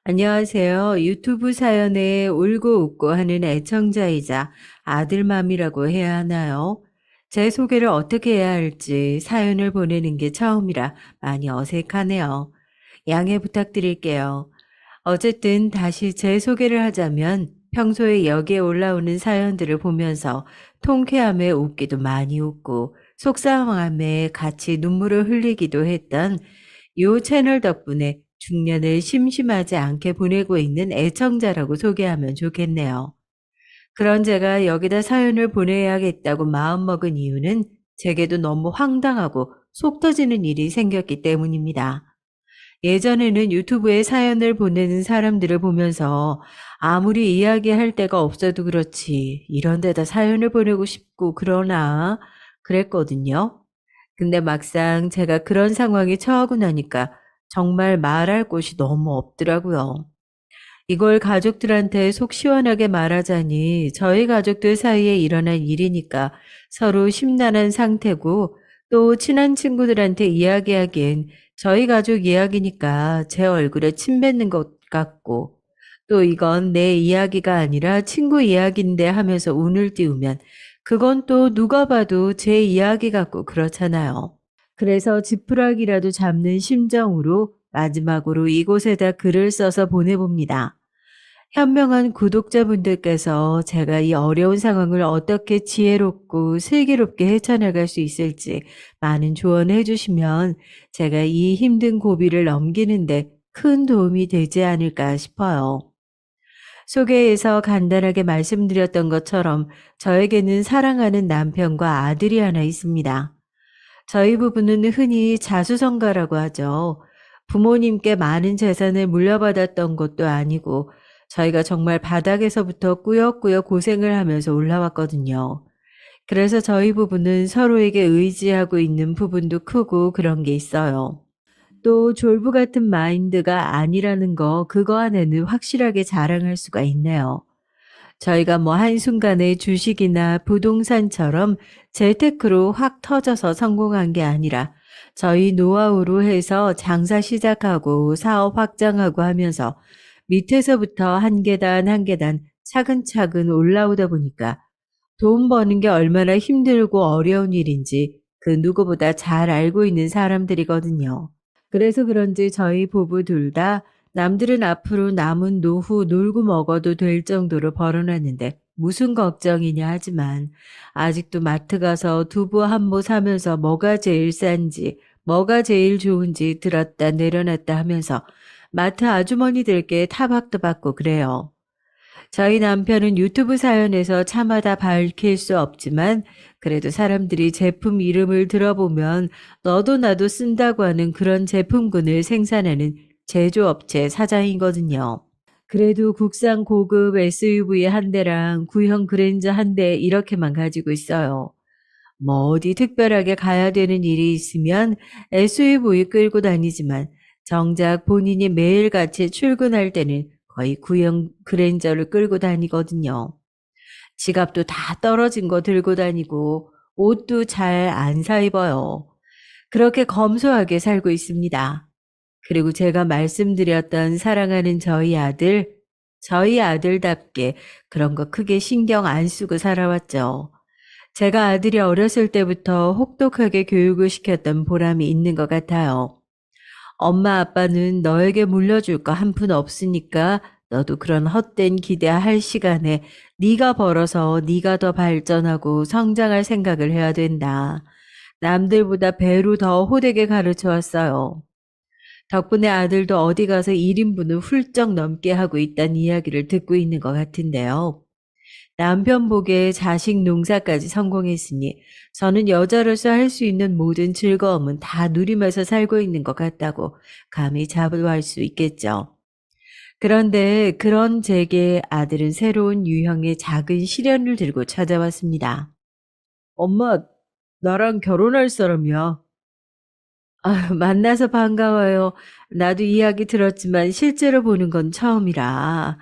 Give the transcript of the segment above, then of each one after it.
안녕하세요. 유튜브 사연에 울고 웃고 하는 애청자이자 아들맘이라고 해야 하나요? 제 소개를 어떻게 해야 할지 사연을 보내는 게 처음이라 많이 어색하네요. 양해 부탁드릴게요. 어쨌든 다시 제 소개를 하자면 평소에 여기에 올라오는 사연들을 보면서 통쾌함에 웃기도 많이 웃고 속상함에 같이 눈물을 흘리기도 했던 요 채널 덕분에 중년을 심심하지 않게 보내고 있는 애청자라고 소개하면 좋겠네요. 그런 제가 여기다 사연을 보내야겠다고 마음먹은 이유는 제게도 너무 황당하고 속 터지는 일이 생겼기 때문입니다. 예전에는 유튜브에 사연을 보내는 사람들을 보면서 아무리 이야기할 데가 없어도 그렇지 이런 데다 사연을 보내고 싶고 그러나 그랬거든요. 근데 막상 제가 그런 상황에 처하고 나니까 정말 말할 곳이 너무 없더라고요. 이걸 가족들한테 속 시원하게 말하자니 저희 가족들 사이에 일어난 일이니까 서로 심란한 상태고 또 친한 친구들한테 이야기하기엔 저희 가족 이야기니까 제 얼굴에 침 뱉는 것 같고 또 이건 내 이야기가 아니라 친구 이야기인데 하면서 운을 띄우면 그건 또 누가 봐도 제 이야기 같고 그렇잖아요. 그래서 지푸라기라도 잡는 심정으로 마지막으로 이곳에다 글을 써서 보내봅니다. 현명한 구독자분들께서 제가 이 어려운 상황을 어떻게 지혜롭고 슬기롭게 헤쳐나갈 수 있을지 많은 조언해 주시면 제가 이 힘든 고비를 넘기는데 큰 도움이 되지 않을까 싶어요. 소개에서 간단하게 말씀드렸던 것처럼 저에게는 사랑하는 남편과 아들이 하나 있습니다. 저희 부부는 흔히 자수성가라고 하죠. 부모님께 많은 재산을 물려받았던 것도 아니고 저희가 정말 바닥에서부터 꾸역꾸역 고생을 하면서 올라왔거든요. 그래서 저희 부부는 서로에게 의지하고 있는 부분도 크고 그런 게 있어요. 또 졸부 같은 마인드가 아니라는 거 그거 안에는 확실하게 자랑할 수가 있네요. 저희가 뭐 한순간에 주식이나 부동산처럼 재테크로 확 터져서 성공한 게 아니라 저희 노하우로 해서 장사 시작하고 사업 확장하고 하면서 밑에서부터 한 계단 한 계단 차근차근 올라오다 보니까 돈 버는 게 얼마나 힘들고 어려운 일인지 그 누구보다 잘 알고 있는 사람들이거든요. 그래서 그런지 저희 부부 둘 다 남들은 앞으로 남은 노후 놀고 먹어도 될 정도로 벌어놨는데 무슨 걱정이냐 하지만 아직도 마트 가서 두부 한 모 사면서 뭐가 제일 싼지 뭐가 제일 좋은지 들었다 내려놨다 하면서 마트 아주머니들께 타박도 받고 그래요. 저희 남편은 유튜브 사연에서 차마다 밝힐 수 없지만 그래도 사람들이 제품 이름을 들어보면 너도 나도 쓴다고 하는 그런 제품군을 생산하는 제조업체 사장이거든요. 그래도 국산 고급 SUV 한 대랑 구형 그랜저 한 대 이렇게만 가지고 있어요. 뭐 어디 특별하게 가야 되는 일이 있으면 SUV 끌고 다니지만 정작 본인이 매일같이 출근할 때는 거의 구형 그랜저를 끌고 다니거든요. 지갑도 다 떨어진 거 들고 다니고 옷도 잘 안 사 입어요. 그렇게 검소하게 살고 있습니다. 그리고 제가 말씀드렸던 사랑하는 저희 아들답게 그런 거 크게 신경 안 쓰고 살아왔죠. 제가 아들이 어렸을 때부터 혹독하게 교육을 시켰던 보람이 있는 것 같아요. 엄마 아빠는 너에게 물려줄 거 한 푼 없으니까 너도 그런 헛된 기대할 시간에 네가 벌어서 네가 더 발전하고 성장할 생각을 해야 된다. 남들보다 배로 더 호되게 가르쳐 왔어요. 덕분에 아들도 어디 가서 1인분을 훌쩍 넘게 하고 있다는 이야기를 듣고 있는 것 같은데요. 남편 복에 자식 농사까지 성공했으니 저는 여자로서 할 수 있는 모든 즐거움은 다 누리면서 살고 있는 것 같다고 감히 자부할 수 있겠죠. 그런데 그런 제게 아들은 새로운 유형의 작은 시련을 들고 찾아왔습니다. 엄마, 나랑 결혼할 사람이야. 아, 만나서 반가워요. 나도 이야기 들었지만 실제로 보는 건 처음이라.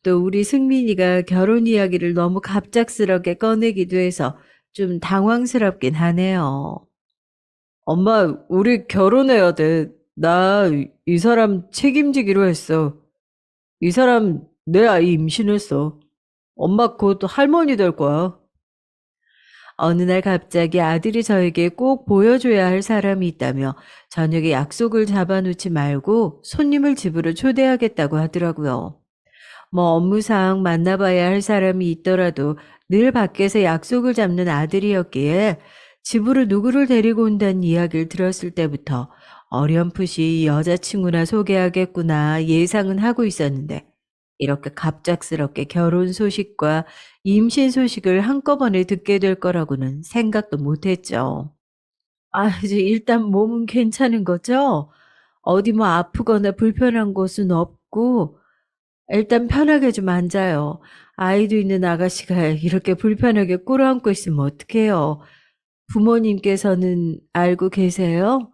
또 우리 승민이가 결혼 이야기를 너무 갑작스럽게 꺼내기도 해서 좀 당황스럽긴 하네요. 엄마, 우리 결혼해야 돼. 나 이 사람 책임지기로 했어. 이 사람 내 아이 임신했어. 엄마 곧 할머니 될 거야. 어느 날 갑자기 아들이 저에게 꼭 보여줘야 할 사람이 있다며 저녁에 약속을 잡아놓지 말고 손님을 집으로 초대하겠다고 하더라고요. 뭐 업무상 만나봐야 할 사람이 있더라도 늘 밖에서 약속을 잡는 아들이었기에 집으로 누구를 데리고 온다는 이야기를 들었을 때부터 어렴풋이 여자친구나 소개하겠구나 예상은 하고 있었는데 이렇게 갑작스럽게 결혼 소식과 임신 소식을 한꺼번에 듣게 될 거라고는 생각도 못했죠. 이제 일단 몸은 괜찮은 거죠? 어디 뭐 아프거나 불편한 곳은 없고 일단 편하게 좀 앉아요. 아이도 있는 아가씨가 이렇게 불편하게 꿇어앉고 있으면 어떡해요. 부모님께서는 알고 계세요?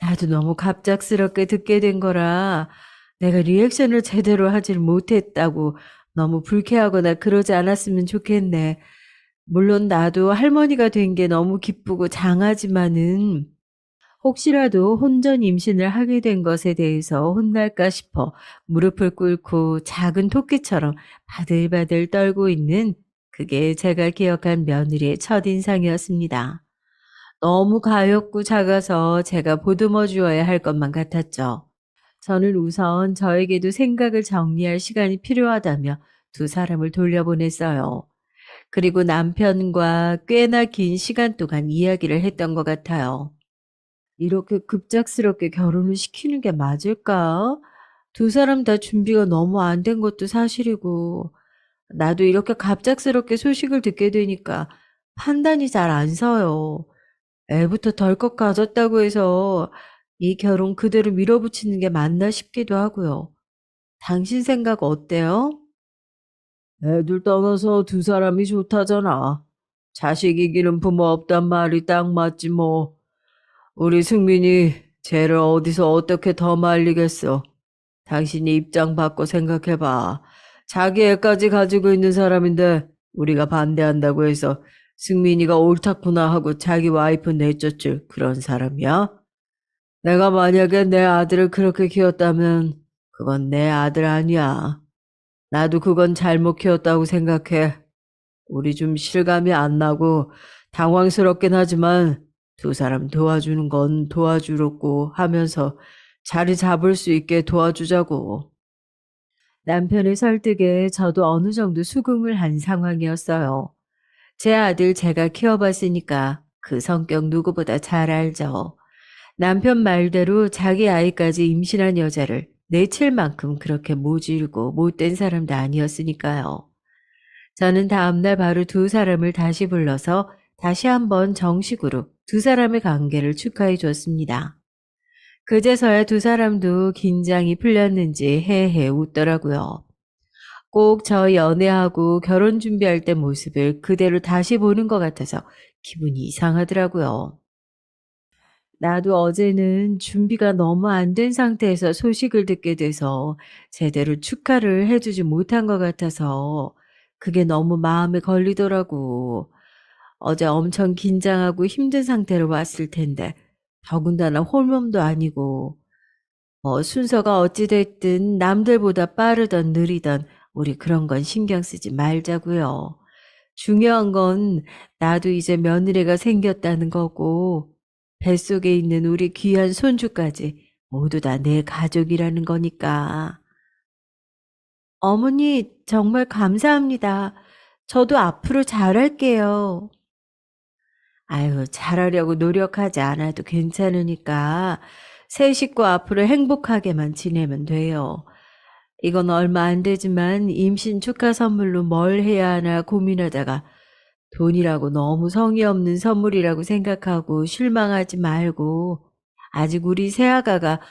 나도 너무 갑작스럽게 듣게 된 거라 내가 리액션을 제대로 하질 못했다고 너무 불쾌하거나 그러지 않았으면 좋겠네. 물론 나도 할머니가 된 게 너무 기쁘고 장하지만은 혹시라도 혼전 임신을 하게 된 것에 대해서 혼날까 싶어 무릎을 꿇고 작은 토끼처럼 바들바들 떨고 있는 그게 제가 기억한 며느리의 첫인상이었습니다. 너무 가엾고 작아서 제가 보듬어 주어야 할 것만 같았죠. 저는 우선 저에게도 생각을 정리할 시간이 필요하다며 두 사람을 돌려보냈어요. 그리고 남편과 꽤나 긴 시간 동안 이야기를 했던 것 같아요. 이렇게 급작스럽게 결혼을 시키는 게 맞을까? 두 사람 다 준비가 너무 안 된 것도 사실이고, 나도 이렇게 갑작스럽게 소식을 듣게 되니까 판단이 잘 안 서요. 애부터 덜컥 가졌다고 해서 이 결혼 그대로 밀어붙이는 게 맞나 싶기도 하고요. 당신 생각 어때요? 애들 떠나서 두 사람이 좋다잖아. 자식 이기는 부모 없단 말이 딱 맞지 뭐. 우리 승민이 쟤를 어디서 어떻게 더 말리겠어. 당신이 입장 바꿔 생각해봐. 자기 애까지 가지고 있는 사람인데 우리가 반대한다고 해서 승민이가 옳다구나 하고 자기 와이프 내쫓을 그런 사람이야? 내가 만약에 내 아들을 그렇게 키웠다면 그건 내 아들 아니야. 나도 그건 잘못 키웠다고 생각해. 우리 좀 실감이 안 나고 당황스럽긴 하지만 두 사람 도와주는 건 도와주려고 하면서 자리 잡을 수 있게 도와주자고. 남편의 설득에 저도 어느 정도 수긍을 한 상황이었어요. 제 아들 제가 키워봤으니까 그 성격 누구보다 잘 알죠. 남편 말대로 자기 아이까지 임신한 여자를 내칠 만큼 그렇게 모질고 못된 사람도 아니었으니까요. 저는 다음날 바로 두 사람을 다시 불러서 다시 한번 정식으로 두 사람의 관계를 축하해 줬습니다. 그제서야 두 사람도 긴장이 풀렸는지 헤헤 웃더라고요. 꼭 저 연애하고 결혼 준비할 때 모습을 그대로 다시 보는 것 같아서 기분이 이상하더라고요. 나도 어제는 준비가 너무 안 된 상태에서 소식을 듣게 돼서 제대로 축하를 해주지 못한 것 같아서 그게 너무 마음에 걸리더라고. 어제 엄청 긴장하고 힘든 상태로 왔을 텐데 더군다나 홀몸도 아니고 순서가 어찌됐든 남들보다 빠르던 느리던 우리 그런 건 신경 쓰지 말자고요. 중요한 건 나도 이제 며느리가 생겼다는 거고 뱃속에 있는 우리 귀한 손주까지 모두 다 내 가족이라는 거니까. 어머니 정말 감사합니다. 저도 앞으로 잘할게요. 아유, 잘하려고 노력하지 않아도 괜찮으니까 새 식구 앞으로 행복하게만 지내면 돼요. 이건 얼마 안 되지만 임신 축하 선물로 뭘 해야 하나 고민하다가 돈이라고 너무 성의 없는 선물이라고 생각하고 실망하지 말고 아직 우리 새아가가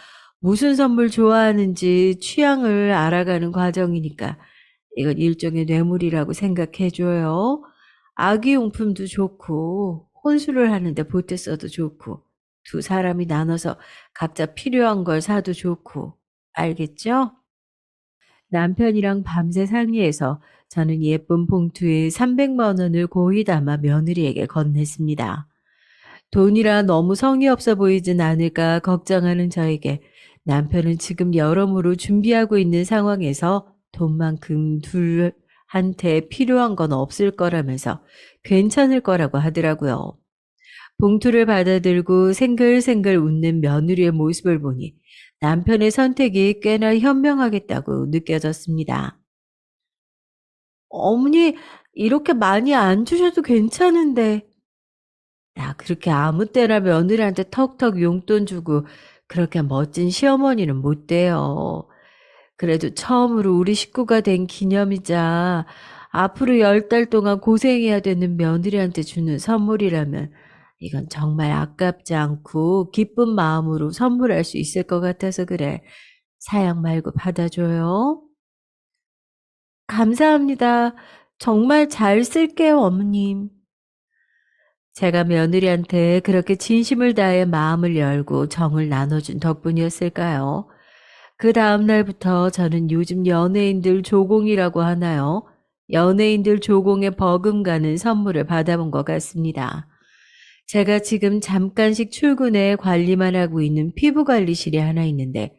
무슨 선물 좋아하는지 취향을 알아가는 과정이니까 이건 일종의 뇌물이라고 생각해 줘요. 아기용품도 좋고 혼수를 하는데 보태 써도 좋고 두 사람이 나눠서 각자 필요한 걸 사도 좋고 알겠죠? 남편이랑 밤새 상의해서 저는 예쁜 봉투에 300만 원을 고이 담아 며느리에게 건넸습니다. 돈이라 너무 성의 없어 보이진 않을까 걱정하는 저에게 남편은 지금 여러모로 준비하고 있는 상황에서 돈만큼 둘한테 필요한 건 없을 거라면서 괜찮을 거라고 하더라고요. 봉투를 받아들고 생글생글 웃는 며느리의 모습을 보니 남편의 선택이 꽤나 현명하겠다고 느껴졌습니다. 어머니, 이렇게 많이 안 주셔도 괜찮은데. 야, 그렇게 아무 때나 며느리한테 턱턱 용돈 주고 그렇게 멋진 시어머니는 못 돼요. 그래도 처음으로 우리 식구가 된 기념이자 앞으로 10달 동안 고생해야 되는 며느리한테 주는 선물이라면 이건 정말 아깝지 않고 기쁜 마음으로 선물할 수 있을 것 같아서 그래. 사양 말고 받아줘요. 감사합니다. 정말 잘 쓸게요, 어머님. 제가 며느리한테 그렇게 진심을 다해 마음을 열고 정을 나눠준 덕분이었을까요? 그 다음 날부터 저는 요즘 연예인들 조공이라고 하나요? 연예인들 조공에 버금가는 선물을 받아본 것 같습니다. 제가 지금 잠깐씩 출근해 관리만 하고 있는 피부관리실이 하나 있는데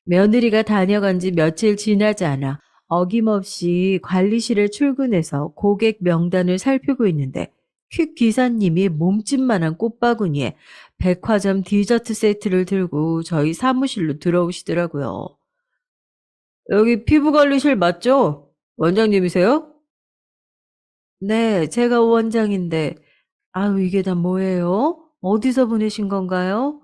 며느리가 다녀간 지 며칠 지나지 않아 어김없이 관리실에 출근해서 고객 명단을 살피고 있는데 퀵 기사님이 몸집만한 꽃바구니에 백화점 디저트 세트를 들고 저희 사무실로 들어오시더라고요. 여기 피부관리실 맞죠? 원장님이세요? 네, 제가 원장인데, 아유, 이게 다 뭐예요? 어디서 보내신 건가요?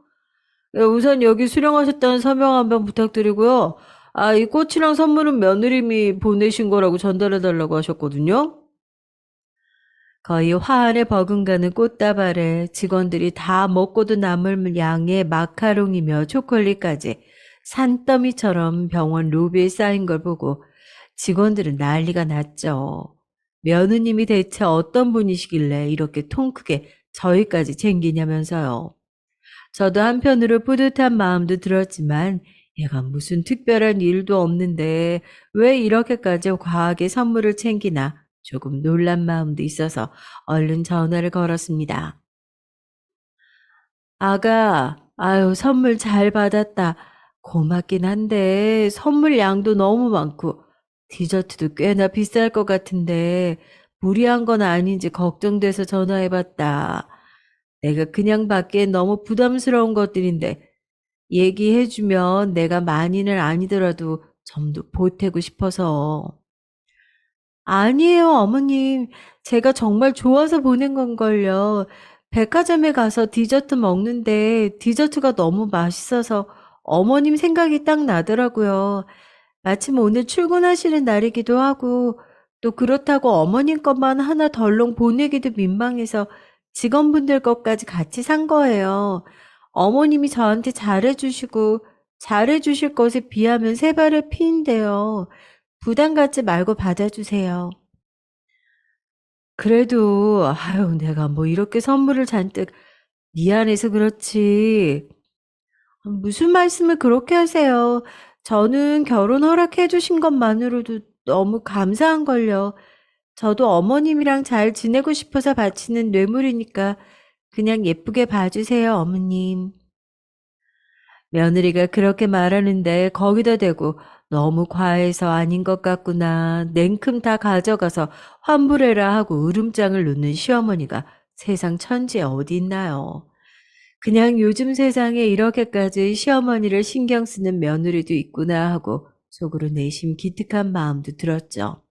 예, 우선 여기 수령하셨다는 서명 한번 부탁드리고요. 아, 이 꽃이랑 선물은 며느님이 보내신 거라고 전달해 달라고 하셨거든요. 거의 화환에 버금가는 꽃다발에 직원들이 다 먹고도 남을 양의 마카롱이며 초콜릿까지 산더미처럼 병원 로비에 쌓인 걸 보고 직원들은 난리가 났죠. 며느님이 대체 어떤 분이시길래 이렇게 통 크게 저희까지 챙기냐면서요. 저도 한편으로 뿌듯한 마음도 들었지만 얘가 무슨 특별한 일도 없는데 왜 이렇게까지 과하게 선물을 챙기나 조금 놀란 마음도 있어서 얼른 전화를 걸었습니다. 아가, 아유, 선물 잘 받았다. 고맙긴 한데 선물 양도 너무 많고 디저트도 꽤나 비쌀 것 같은데 무리한 건 아닌지 걱정돼서 전화해봤다. 내가 그냥 받기엔 너무 부담스러운 것들인데 얘기해주면 내가 많이는 아니더라도 좀 더 보태고 싶어서. 아니에요, 어머님. 제가 정말 좋아서 보낸 건걸요. 백화점에 가서 디저트 먹는데 디저트가 너무 맛있어서 어머님 생각이 딱 나더라고요. 마침 오늘 출근하시는 날이기도 하고 또 그렇다고 어머님 것만 하나 덜렁 보내기도 민망해서 직원분들 것까지 같이 산 거예요. 어머님이 저한테 잘해주시고 잘해주실 것에 비하면 세 발의 피인데요. 부담 갖지 말고 받아주세요. 그래도 아유 내가 뭐 이렇게 선물을 잔뜩 미안해서 그렇지. 무슨 말씀을 그렇게 하세요. 저는 결혼 허락해 주신 것만으로도 너무 감사한걸요. 저도 어머님이랑 잘 지내고 싶어서 바치는 뇌물이니까 그냥 예쁘게 봐주세요, 어머님. 며느리가 그렇게 말하는데 거기다 대고 너무 과해서 아닌 것 같구나. 냉큼 다 가져가서 환불해라 하고 으름장을 놓는 시어머니가 세상 천지에 어디 있나요? 그냥 요즘 세상에 이렇게까지 시어머니를 신경 쓰는 며느리도 있구나 하고 속으로 내심 기특한 마음도 들었죠.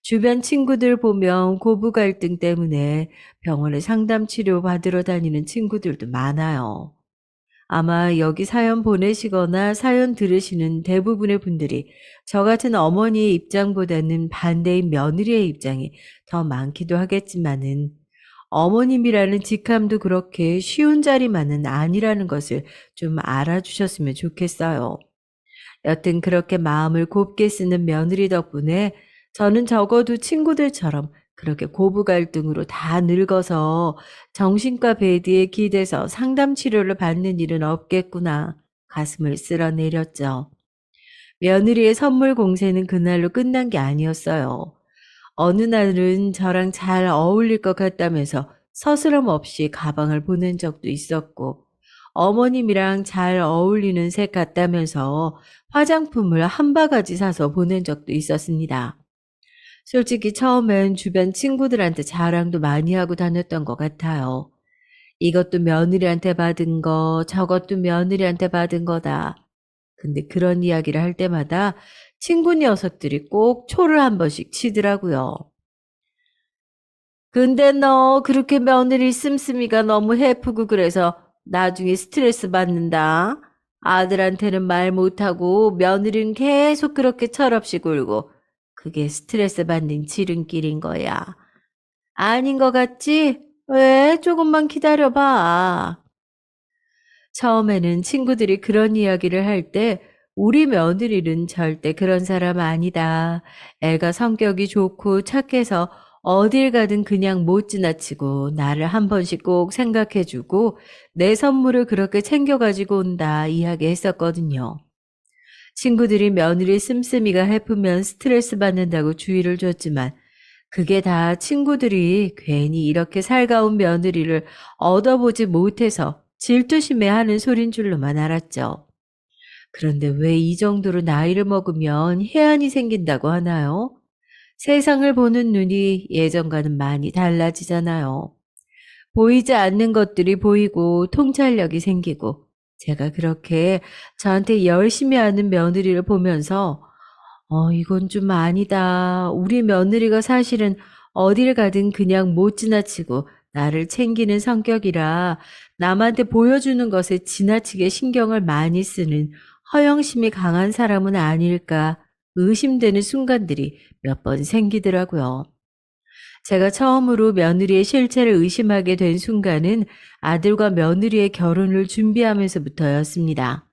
주변 친구들 보면 고부 갈등 때문에 병원에 상담 치료 받으러 다니는 친구들도 많아요. 아마 여기 사연 보내시거나 사연 들으시는 대부분의 분들이 저 같은 어머니의 입장보다는 반대인 며느리의 입장이 더 많기도 하겠지만은 어머님이라는 직함도 그렇게 쉬운 자리만은 아니라는 것을 좀 알아주셨으면 좋겠어요. 여튼 그렇게 마음을 곱게 쓰는 며느리 덕분에 저는 적어도 친구들처럼 그렇게 고부 갈등으로 다 늙어서 정신과 베드에 기대서 상담 치료를 받는 일은 없겠구나 가슴을 쓸어내렸죠. 며느리의 선물 공세는 그날로 끝난 게 아니었어요. 어느 날은 저랑 잘 어울릴 것 같다면서 서스럼 없이 가방을 보낸 적도 있었고 어머님이랑 잘 어울리는 색 같다면서 화장품을 한 바가지 사서 보낸 적도 있었습니다. 솔직히 처음엔 주변 친구들한테 자랑도 많이 하고 다녔던 것 같아요. 이것도 며느리한테 받은 거, 저것도 며느리한테 받은 거다. 근데 그런 이야기를 할 때마다 친구 녀석들이 꼭 초를 한 번씩 치더라고요. 근데 너 그렇게 며느리 씀씀이가 너무 해프고 그래서 나중에 스트레스 받는다. 아들한테는 말 못하고 며느리는 계속 그렇게 철없이 굴고 그게 스트레스 받는 지름길인 거야. 아닌 것 같지? 왜? 조금만 기다려봐. 처음에는 친구들이 그런 이야기를 할 때 우리 며느리는 절대 그런 사람 아니다. 애가 성격이 좋고 착해서 어딜 가든 그냥 못 지나치고 나를 한 번씩 꼭 생각해주고 내 선물을 그렇게 챙겨가지고 온다 이야기했었거든요. 친구들이 며느리 씀씀이가 해프면 스트레스 받는다고 주의를 줬지만 그게 다 친구들이 괜히 이렇게 살가운 며느리를 얻어보지 못해서 질투심에 하는 소린 줄로만 알았죠. 그런데 왜 이 정도로 나이를 먹으면 해안이 생긴다고 하나요? 세상을 보는 눈이 예전과는 많이 달라지잖아요. 보이지 않는 것들이 보이고 통찰력이 생기고 제가 그렇게 저한테 열심히 하는 며느리를 보면서 이건 좀 아니다. 우리 며느리가 사실은 어딜 가든 그냥 못 지나치고 나를 챙기는 성격이라 남한테 보여주는 것에 지나치게 신경을 많이 쓰는 허영심이 강한 사람은 아닐까 의심되는 순간들이 몇 번 생기더라고요. 제가 처음으로 며느리의 실체를 의심하게 된 순간은 아들과 며느리의 결혼을 준비하면서부터였습니다.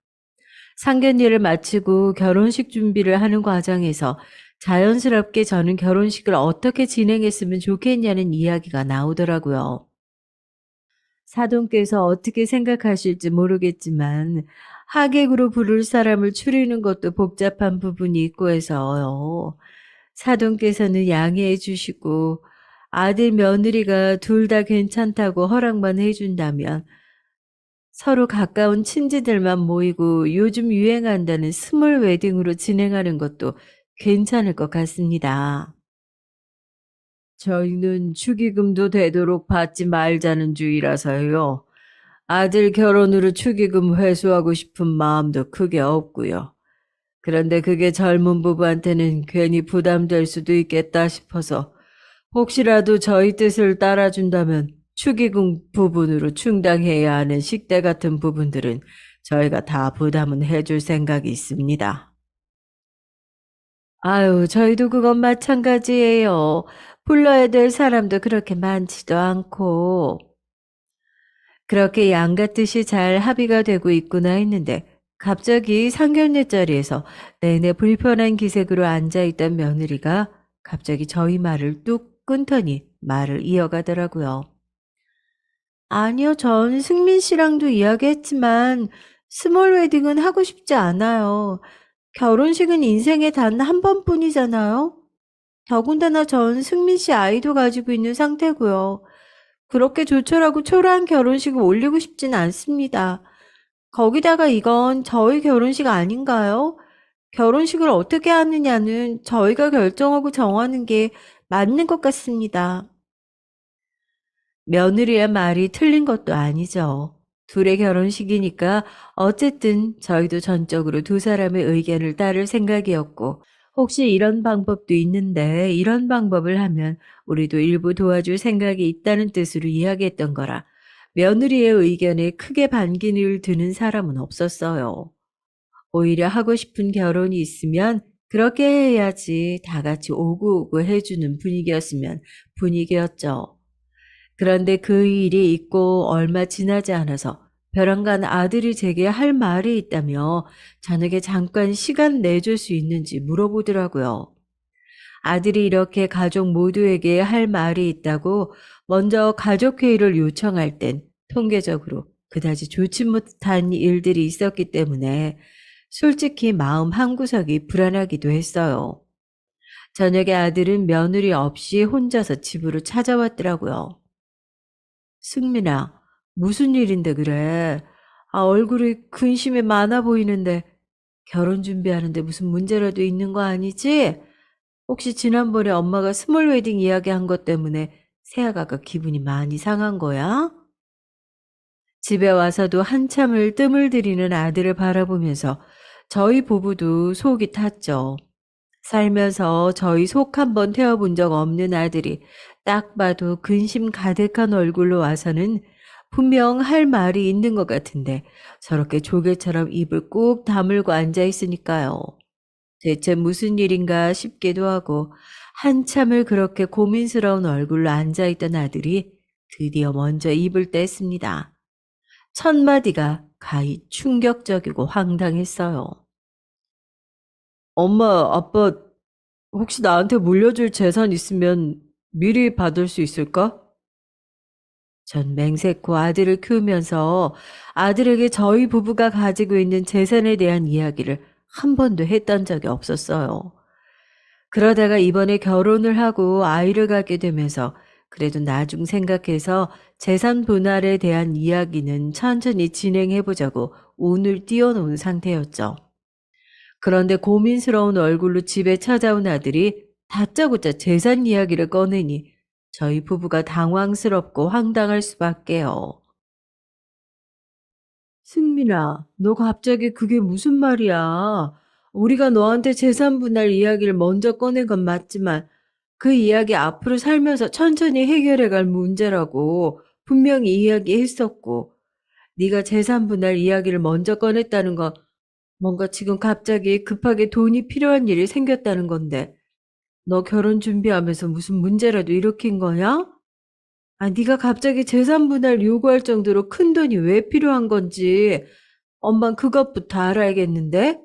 상견례를 마치고 결혼식 준비를 하는 과정에서 자연스럽게 저는 결혼식을 어떻게 진행했으면 좋겠냐는 이야기가 나오더라고요. 사돈께서 어떻게 생각하실지 모르겠지만 하객으로 부를 사람을 추리는 것도 복잡한 부분이 있고 해서요. 사돈께서는 양해해 주시고 아들 며느리가 둘 다 괜찮다고 허락만 해준다면 서로 가까운 친지들만 모이고 요즘 유행한다는 스몰 웨딩으로 진행하는 것도 괜찮을 것 같습니다. 저희는 축의금도 되도록 받지 말자는 주의라서요. 아들 결혼으로 축의금 회수하고 싶은 마음도 크게 없고요. 그런데 그게 젊은 부부한테는 괜히 부담될 수도 있겠다 싶어서 혹시라도 저희 뜻을 따라준다면 축의금 부분으로 충당해야 하는 식대 같은 부분들은 저희가 다 부담은 해줄 생각이 있습니다. 아유, 저희도 그건 마찬가지예요. 불러야 될 사람도 그렇게 많지도 않고. 그렇게 양같듯이 잘 합의가 되고 있구나 했는데 갑자기 상견례 자리에서 내내 불편한 기색으로 앉아있던 며느리가 갑자기 저희 말을 뚝 끊더니 말을 이어가더라고요. 아니요, 전 승민 씨랑도 이야기했지만 스몰 웨딩은 하고 싶지 않아요. 결혼식은 인생에 단 한 번뿐이잖아요. 더군다나 전 승민 씨 아이도 가지고 있는 상태고요. 그렇게 조촐하고 초라한 결혼식을 올리고 싶진 않습니다. 거기다가 이건 저희 결혼식 아닌가요? 결혼식을 어떻게 하느냐는 저희가 결정하고 정하는 게 맞는 것 같습니다. 며느리의 말이 틀린 것도 아니죠. 둘의 결혼식이니까 어쨌든 저희도 전적으로 두 사람의 의견을 따를 생각이었고, 혹시 이런 방법도 있는데 이런 방법을 하면 우리도 일부 도와줄 생각이 있다는 뜻으로 이야기했던 거라 며느리의 의견에 크게 반기를 드는 사람은 없었어요. 오히려 하고 싶은 결혼이 있으면 그렇게 해야지 다 같이 오구오구 해주는 분위기였죠. 그런데 그 일이 있고 얼마 지나지 않아서 벼랑간 아들이 제게 할 말이 있다며 저에게 잠깐 시간 내줄 수 있는지 물어보더라고요. 아들이 이렇게 가족 모두에게 할 말이 있다고 먼저 가족회의를 요청할 땐 통계적으로 그다지 좋지 못한 일들이 있었기 때문에 솔직히 마음 한구석이 불안하기도 했어요. 저녁에 아들은 며느리 없이 혼자서 집으로 찾아왔더라고요. 승민아, 무슨 일인데 그래? 얼굴이 근심이 많아 보이는데 결혼 준비하는데 무슨 문제라도 있는 거 아니지? 혹시 지난번에 엄마가 스몰 웨딩 이야기한 것 때문에 새아가가 기분이 많이 상한 거야? 집에 와서도 한참을 뜸을 들이는 아들을 바라보면서 저희 부부도 속이 탔죠. 살면서 저희 속 한번 태워본 적 없는 아들이 딱 봐도 근심 가득한 얼굴로 와서는 분명 할 말이 있는 것 같은데 저렇게 조개처럼 입을 꾹 다물고 앉아 있으니까요. 대체 무슨 일인가 싶기도 하고 한참을 그렇게 고민스러운 얼굴로 앉아 있던 아들이 드디어 먼저 입을 뗐습니다. 첫 마디가 가히 충격적이고 황당했어요. 엄마, 아빠, 혹시 나한테 물려줄 재산 있으면 미리 받을 수 있을까? 전 맹세코 아들을 키우면서 아들에게 저희 부부가 가지고 있는 재산에 대한 이야기를 한 번도 했던 적이 없었어요. 그러다가 이번에 결혼을 하고 아이를 갖게 되면서 그래도 나중 생각해서 재산 분할에 대한 이야기는 천천히 진행해 보자고 운을 띄워놓은 상태였죠. 그런데 고민스러운 얼굴로 집에 찾아온 아들이 다짜고짜 재산 이야기를 꺼내니 저희 부부가 당황스럽고 황당할 수밖에요. 승민아, 너 갑자기 그게 무슨 말이야? 우리가 너한테 재산 분할 이야기를 먼저 꺼낸 건 맞지만 그 이야기 앞으로 살면서 천천히 해결해 갈 문제라고 분명히 이야기했었고 네가 재산 분할 이야기를 먼저 꺼냈다는 건 뭔가 지금 갑자기 급하게 돈이 필요한 일이 생겼다는 건데 너 결혼 준비하면서 무슨 문제라도 일으킨 거냐? 네가 갑자기 재산 분할 요구할 정도로 큰 돈이 왜 필요한 건지 엄만 그것부터 알아야겠는데?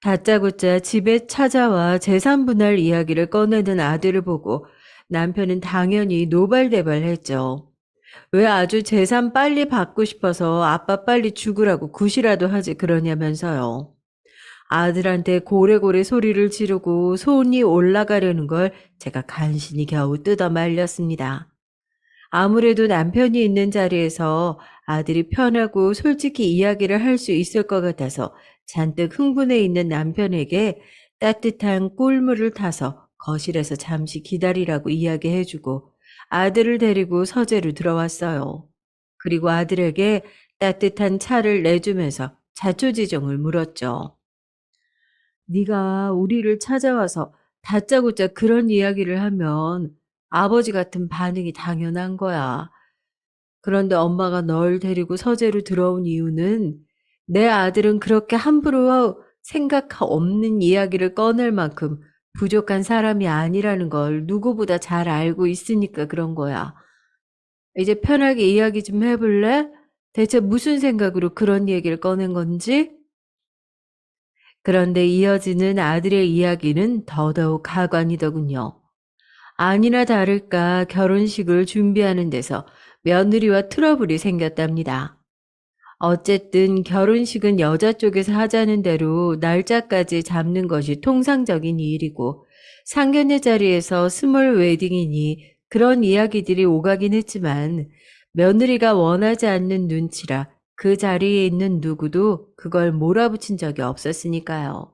다짜고짜 집에 찾아와 재산 분할 이야기를 꺼내는 아들을 보고 남편은 당연히 노발대발했죠. 왜 아주 재산 빨리 받고 싶어서 아빠 빨리 죽으라고 굿이라도 하지 그러냐면서요. 아들한테 고래고래 소리를 지르고 손이 올라가려는 걸 제가 간신히 겨우 뜯어 말렸습니다. 아무래도 남편이 있는 자리에서 아들이 편하고 솔직히 이야기를 할 수 있을 것 같아서 잔뜩 흥분해 있는 남편에게 따뜻한 꿀물을 타서 거실에서 잠시 기다리라고 이야기해주고 아들을 데리고 서재로 들어왔어요. 그리고 아들에게 따뜻한 차를 내주면서 자초지종을 물었죠. 네가 우리를 찾아와서 다짜고짜 그런 이야기를 하면 아버지 같은 반응이 당연한 거야. 그런데 엄마가 널 데리고 서재로 들어온 이유는 내 아들은 그렇게 함부로 생각 없는 이야기를 꺼낼 만큼 부족한 사람이 아니라는 걸 누구보다 잘 알고 있으니까 그런 거야. 이제 편하게 이야기 좀 해볼래? 대체 무슨 생각으로 그런 얘기를 꺼낸 건지? 그런데 이어지는 아들의 이야기는 더더욱 가관이더군요. 아니나 다를까 결혼식을 준비하는 데서 며느리와 트러블이 생겼답니다. 어쨌든 결혼식은 여자 쪽에서 하자는 대로 날짜까지 잡는 것이 통상적인 일이고 상견례 자리에서 스몰 웨딩이니 그런 이야기들이 오가긴 했지만 며느리가 원하지 않는 눈치라 그 자리에 있는 누구도 그걸 몰아붙인 적이 없었으니까요.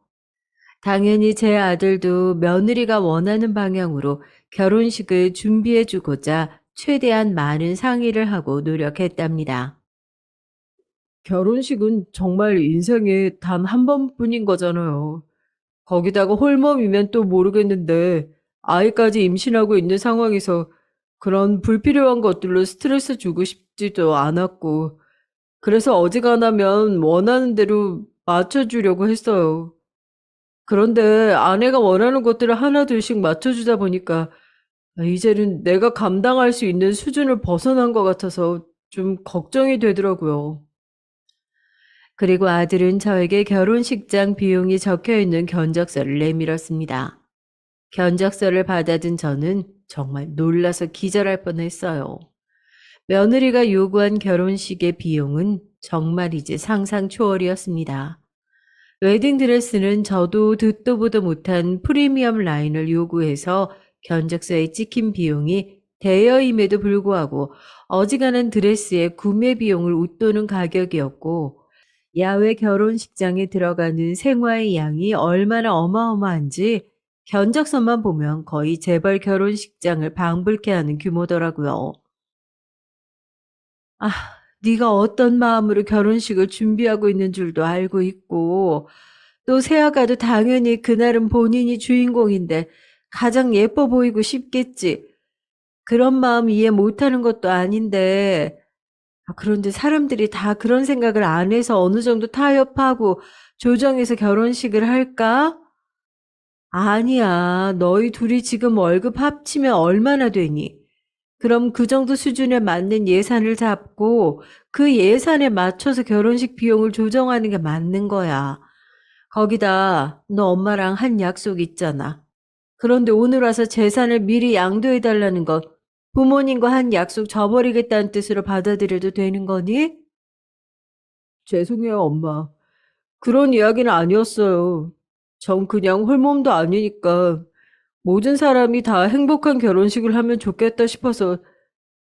당연히 제 아들도 며느리가 원하는 방향으로 결혼식을 준비해주고자 최대한 많은 상의를 하고 노력했답니다. 결혼식은 정말 인생에 단 한 번뿐인 거잖아요. 거기다가 홀몸이면 또 모르겠는데 아이까지 임신하고 있는 상황에서 그런 불필요한 것들로 스트레스 주고 싶지도 않았고 그래서 어지간하면 원하는 대로 맞춰주려고 했어요. 그런데 아내가 원하는 것들을 하나둘씩 맞춰주다 보니까 이제는 내가 감당할 수 있는 수준을 벗어난 것 같아서 좀 걱정이 되더라고요. 그리고 아들은 저에게 결혼식장 비용이 적혀 있는 견적서를 내밀었습니다. 견적서를 받아든 저는 정말 놀라서 기절할 뻔했어요. 며느리가 요구한 결혼식의 비용은 정말이지 상상 초월이었습니다. 웨딩드레스는 저도 듣도 보도 못한 프리미엄 라인을 요구해서 견적서에 찍힌 비용이 대여임에도 불구하고 어지간한 드레스의 구매 비용을 웃도는 가격이었고, 야외 결혼식장에 들어가는 생화의 양이 얼마나 어마어마한지 견적서만 보면 거의 재벌 결혼식장을 방불케 하는 규모더라고요. 아, 네가 어떤 마음으로 결혼식을 준비하고 있는 줄도 알고 있고, 또 새아가도 당연히 그날은 본인이 주인공인데 가장 예뻐 보이고 싶겠지. 그런 마음 이해 못하는 것도 아닌데, 그런데 사람들이 다 그런 생각을 안 해서 어느 정도 타협하고 조정해서 결혼식을 할까? 아니야. 너희 둘이 지금 월급 합치면 얼마나 되니? 그럼 그 정도 수준에 맞는 예산을 잡고 그 예산에 맞춰서 결혼식 비용을 조정하는 게 맞는 거야. 거기다 너 엄마랑 한 약속 있잖아. 그런데 오늘 와서 재산을 미리 양도해 달라는 건 부모님과 한 약속 저버리겠다는 뜻으로 받아들여도 되는 거니? 죄송해요, 엄마. 그런 이야기는 아니었어요. 전 그냥 홀몸도 아니니까 모든 사람이 다 행복한 결혼식을 하면 좋겠다 싶어서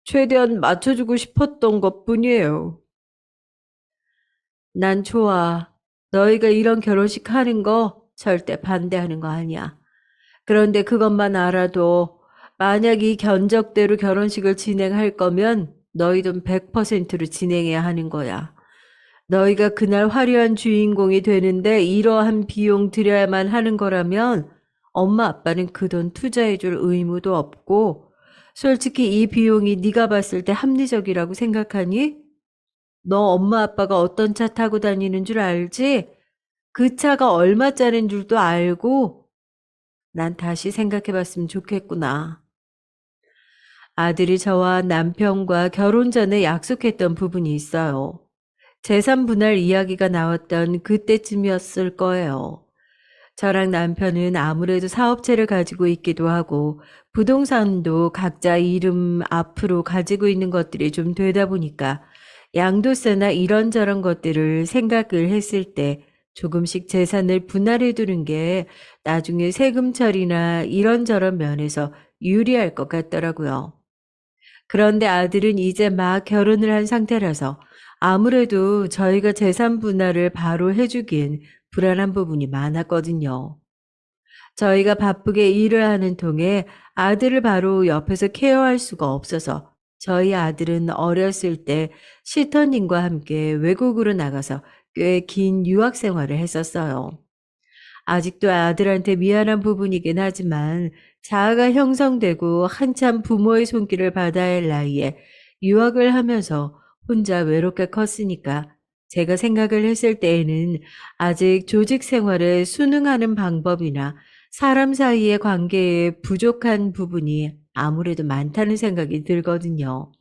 최대한 맞춰주고 싶었던 것뿐이에요. 난 좋아. 너희가 이런 결혼식 하는 거 절대 반대하는 거 아니야. 그런데 그것만 알아도 만약 이 견적대로 결혼식을 진행할 거면 너희도 100%로 진행해야 하는 거야. 너희가 그날 화려한 주인공이 되는데 이러한 비용 들여야만 하는 거라면 엄마 아빠는 그 돈 투자해줄 의무도 없고, 솔직히 이 비용이 네가 봤을 때 합리적이라고 생각하니? 너 엄마 아빠가 어떤 차 타고 다니는 줄 알지? 그 차가 얼마짜린 줄도 알고 난 다시 생각해봤으면 좋겠구나. 아들이 저와 남편과 결혼 전에 약속했던 부분이 있어요. 재산 분할 이야기가 나왔던 그때쯤이었을 거예요. 저랑 남편은 아무래도 사업체를 가지고 있기도 하고 부동산도 각자 이름 앞으로 가지고 있는 것들이 좀 되다 보니까 양도세나 이런저런 것들을 생각을 했을 때 조금씩 재산을 분할해 두는 게 나중에 세금 처리나 이런저런 면에서 유리할 것 같더라고요. 그런데 아들은 이제 막 결혼을 한 상태라서 아무래도 저희가 재산 분할을 바로 해주기엔 불안한 부분이 많았거든요. 저희가 바쁘게 일을 하는 통에 아들을 바로 옆에서 케어할 수가 없어서 저희 아들은 어렸을 때 시터님과 함께 외국으로 나가서 꽤 긴 유학 생활을 했었어요. 아직도 아들한테 미안한 부분이긴 하지만 자아가 형성되고 한참 부모의 손길을 받아야 할 나이에 유학을 하면서 혼자 외롭게 컸으니까 제가 생각을 했을 때에는 아직 조직 생활에 순응하는 방법이나 사람 사이의 관계에 부족한 부분이 아무래도 많다는 생각이 들거든요.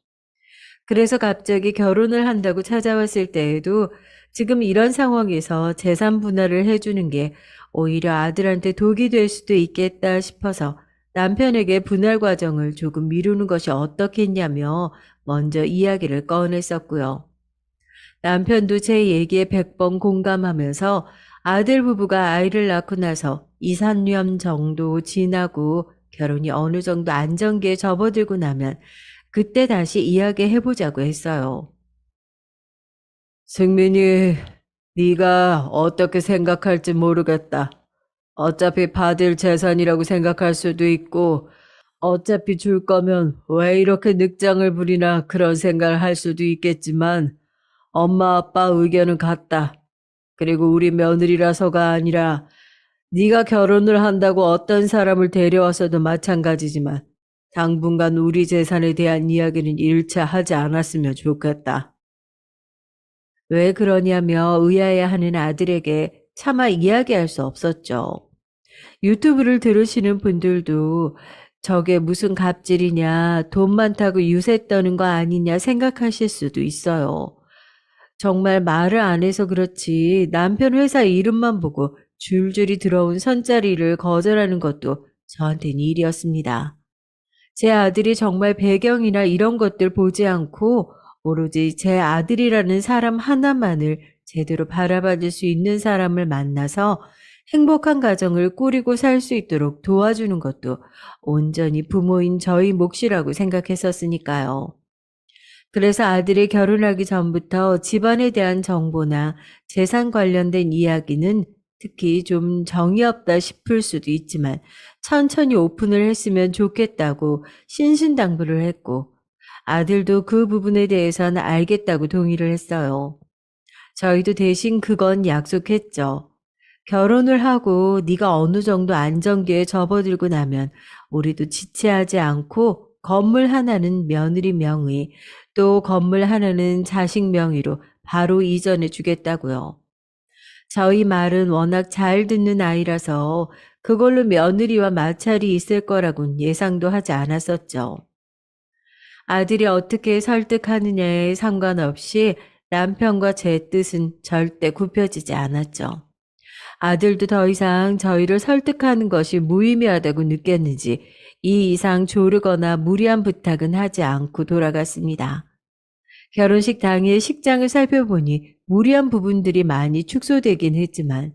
그래서 갑자기 결혼을 한다고 찾아왔을 때에도 지금 이런 상황에서 재산 분할을 해주는 게 오히려 아들한테 독이 될 수도 있겠다 싶어서 남편에게 분할 과정을 조금 미루는 것이 어떻겠냐며 먼저 이야기를 꺼냈었고요. 남편도 제 얘기에 100번 공감하면서 아들 부부가 아이를 낳고 나서 2, 3년 정도 지나고 결혼이 어느 정도 안정기에 접어들고 나면 그때 다시 이야기해보자고 했어요. 승민이, 네가 어떻게 생각할지 모르겠다. 어차피 받을 재산이라고 생각할 수도 있고, 어차피 줄 거면 왜 이렇게 늑장을 부리나 그런 생각을 할 수도 있겠지만, 엄마 아빠 의견은 같다. 그리고 우리 며느리라서가 아니라 네가 결혼을 한다고 어떤 사람을 데려와서도 마찬가지지만 당분간 우리 재산에 대한 이야기는 1차 하지 않았으면 좋겠다. 왜 그러냐며 의아해하는 아들에게 차마 이야기할 수 없었죠. 유튜브를 들으시는 분들도 저게 무슨 갑질이냐, 돈 많다고 유세 떠는 거 아니냐 생각하실 수도 있어요. 정말 말을 안 해서 그렇지 남편 회사 이름만 보고 줄줄이 들어온 선자리를 거절하는 것도 저한테는 일이었습니다. 제 아들이 정말 배경이나 이런 것들 보지 않고 오로지 제 아들이라는 사람 하나만을 제대로 바라봐줄 수 있는 사람을 만나서 행복한 가정을 꾸리고 살 수 있도록 도와주는 것도 온전히 부모인 저희 몫이라고 생각했었으니까요. 그래서 아들이 결혼하기 전부터 집안에 대한 정보나 재산 관련된 이야기는 특히 좀 정이 없다 싶을 수도 있지만 천천히 오픈을 했으면 좋겠다고 신신당부를 했고 아들도 그 부분에 대해서는 알겠다고 동의를 했어요. 저희도 대신 그건 약속했죠. 결혼을 하고 네가 어느 정도 안정기에 접어들고 나면 우리도 지체하지 않고 건물 하나는 며느리 명의, 또 건물 하나는 자식 명의로 바로 이전해 주겠다고요. 저희 말은 워낙 잘 듣는 아이라서 그걸로 며느리와 마찰이 있을 거라곤 예상도 하지 않았었죠. 아들이 어떻게 설득하느냐에 상관없이 남편과 제 뜻은 절대 굽혀지지 않았죠. 아들도 더 이상 저희를 설득하는 것이 무의미하다고 느꼈는지 이 이상 조르거나 무리한 부탁은 하지 않고 돌아갔습니다. 결혼식 당일 식장을 살펴보니 무리한 부분들이 많이 축소되긴 했지만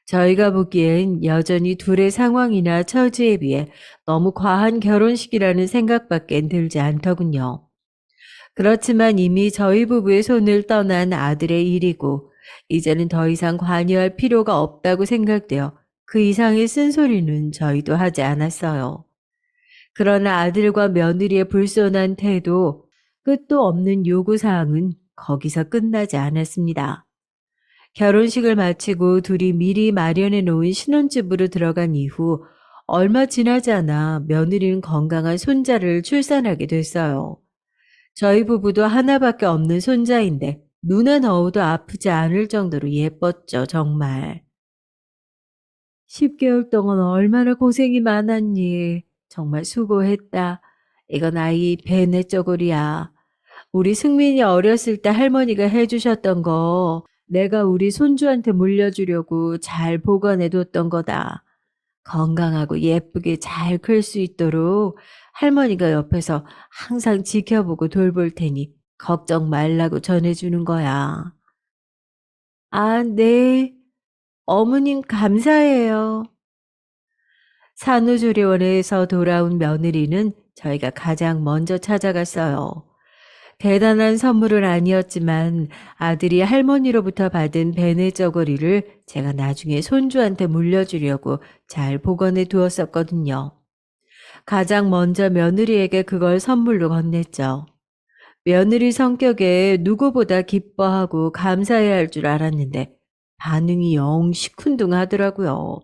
저희가 보기엔 여전히 둘의 상황이나 처지에 비해 너무 과한 결혼식이라는 생각밖엔 들지 않더군요. 그렇지만 이미 저희 부부의 손을 떠난 아들의 일이고 이제는 더 이상 관여할 필요가 없다고 생각되어 그 이상의 쓴소리는 저희도 하지 않았어요. 그러나 아들과 며느리의 불손한 태도, 끝도 없는 요구사항은 거기서 끝나지 않았습니다. 결혼식을 마치고 둘이 미리 마련해 놓은 신혼집으로 들어간 이후 얼마 지나지 않아 며느리는 건강한 손자를 출산하게 됐어요. 저희 부부도 하나밖에 없는 손자인데 눈에 넣어도 아프지 않을 정도로 예뻤죠, 정말. 10개월 동안 얼마나 고생이 많았니. 정말 수고했다. 이건 아이 배내 쪼그리야. 우리 승민이 어렸을 때 할머니가 해주셨던 거 내가 우리 손주한테 물려주려고 잘 보관해뒀던 거다. 건강하고 예쁘게 잘 클 수 있도록 할머니가 옆에서 항상 지켜보고 돌볼 테니 걱정 말라고 전해주는 거야. 아, 네. 어머님 감사해요. 산후조리원에서 돌아온 며느리는 저희가 가장 먼저 찾아갔어요. 대단한 선물은 아니었지만 아들이 할머니로부터 받은 베네 저고리를 제가 나중에 손주한테 물려주려고 잘 보관해 두었었거든요. 가장 먼저 며느리에게 그걸 선물로 건넸죠. 며느리 성격에 누구보다 기뻐하고 감사해야 할 줄 알았는데 반응이 영 시큰둥하더라고요.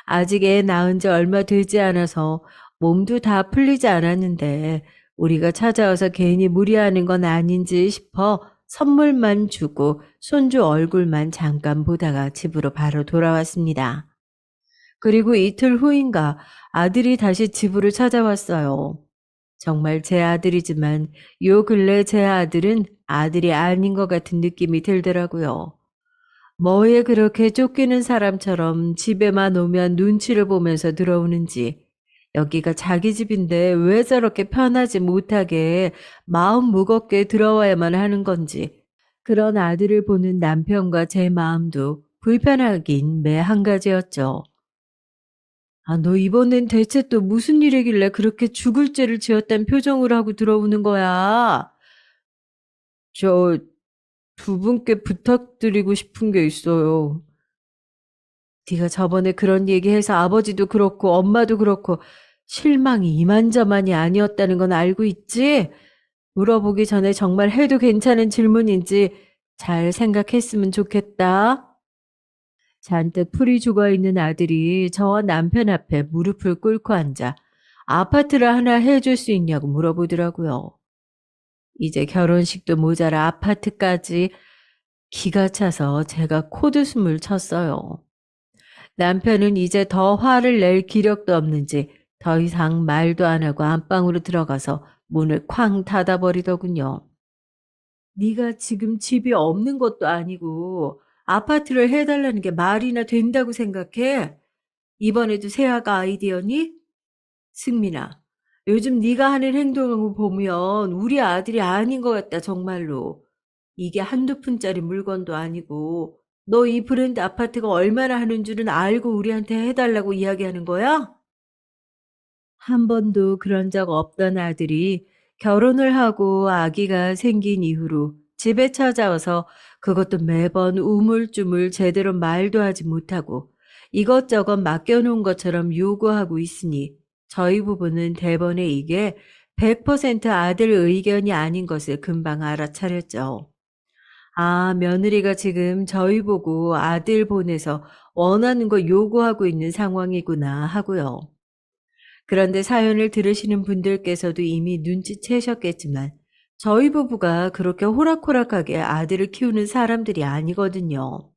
아직 애 낳은 지 얼마 되지 않아서 몸도 다 풀리지 않았는데 우리가 찾아와서 괜히 무리하는 건 아닌지 싶어 선물만 주고 손주 얼굴만 잠깐 보다가 집으로 바로 돌아왔습니다. 그리고 이틀 후인가 아들이 다시 집으로 찾아왔어요. 정말 제 아들이지만 요 근래 제 아들은 아들이 아닌 것 같은 느낌이 들더라고요. 뭐에 그렇게 쫓기는 사람처럼 집에만 오면 눈치를 보면서 들어오는지, 여기가 자기 집인데 왜 저렇게 편하지 못하게 마음 무겁게 들어와야만 하는 건지, 그런 아들을 보는 남편과 제 마음도 불편하긴 매 한 가지였죠. 아, 너 이번엔 대체 또 무슨 일이길래 그렇게 죽을 죄를 지었단 표정을 하고 들어오는 거야? 저 두 분께 부탁드리고 싶은 게 있어요. 네가 저번에 그런 얘기해서 아버지도 그렇고 엄마도 그렇고 실망이 이만저만이 아니었다는 건 알고 있지? 물어보기 전에 정말 해도 괜찮은 질문인지 잘 생각했으면 좋겠다. 잔뜩 풀이 죽어있는 아들이 저와 남편 앞에 무릎을 꿇고 앉아 아파트를 하나 해줄 수 있냐고 물어보더라고요. 이제 결혼식도 모자라 아파트까지. 기가 차서 제가 코드숨을 쳤어요. 남편은 이제 더 화를 낼 기력도 없는지 더 이상 말도 안 하고 안방으로 들어가서 문을 쾅 닫아버리더군요. 네가 지금 집이 없는 것도 아니고 아파트를 해달라는 게 말이나 된다고 생각해? 이번에도 세아가 아이디어니? 승민아, 요즘 네가 하는 행동을 보면 우리 아들이 아닌 것 같다 정말로. 이게 한두 푼짜리 물건도 아니고 너 이 브랜드 아파트가 얼마나 하는 줄은 알고 우리한테 해달라고 이야기하는 거야? 한 번도 그런 적 없던 아들이 결혼을 하고 아기가 생긴 이후로 집에 찾아와서 그것도 매번 우물쭈물 제대로 말도 하지 못하고 이것저것 맡겨놓은 것처럼 요구하고 있으니 저희 부부는 대번에 이게 100% 아들 의견이 아닌 것을 금방 알아차렸죠. 아, 며느리가 지금 저희 보고 아들 보내서 원하는 거 요구하고 있는 상황이구나 하고요. 그런데 사연을 들으시는 분들께서도 이미 눈치채셨겠지만 저희 부부가 그렇게 호락호락하게 아들을 키우는 사람들이 아니거든요.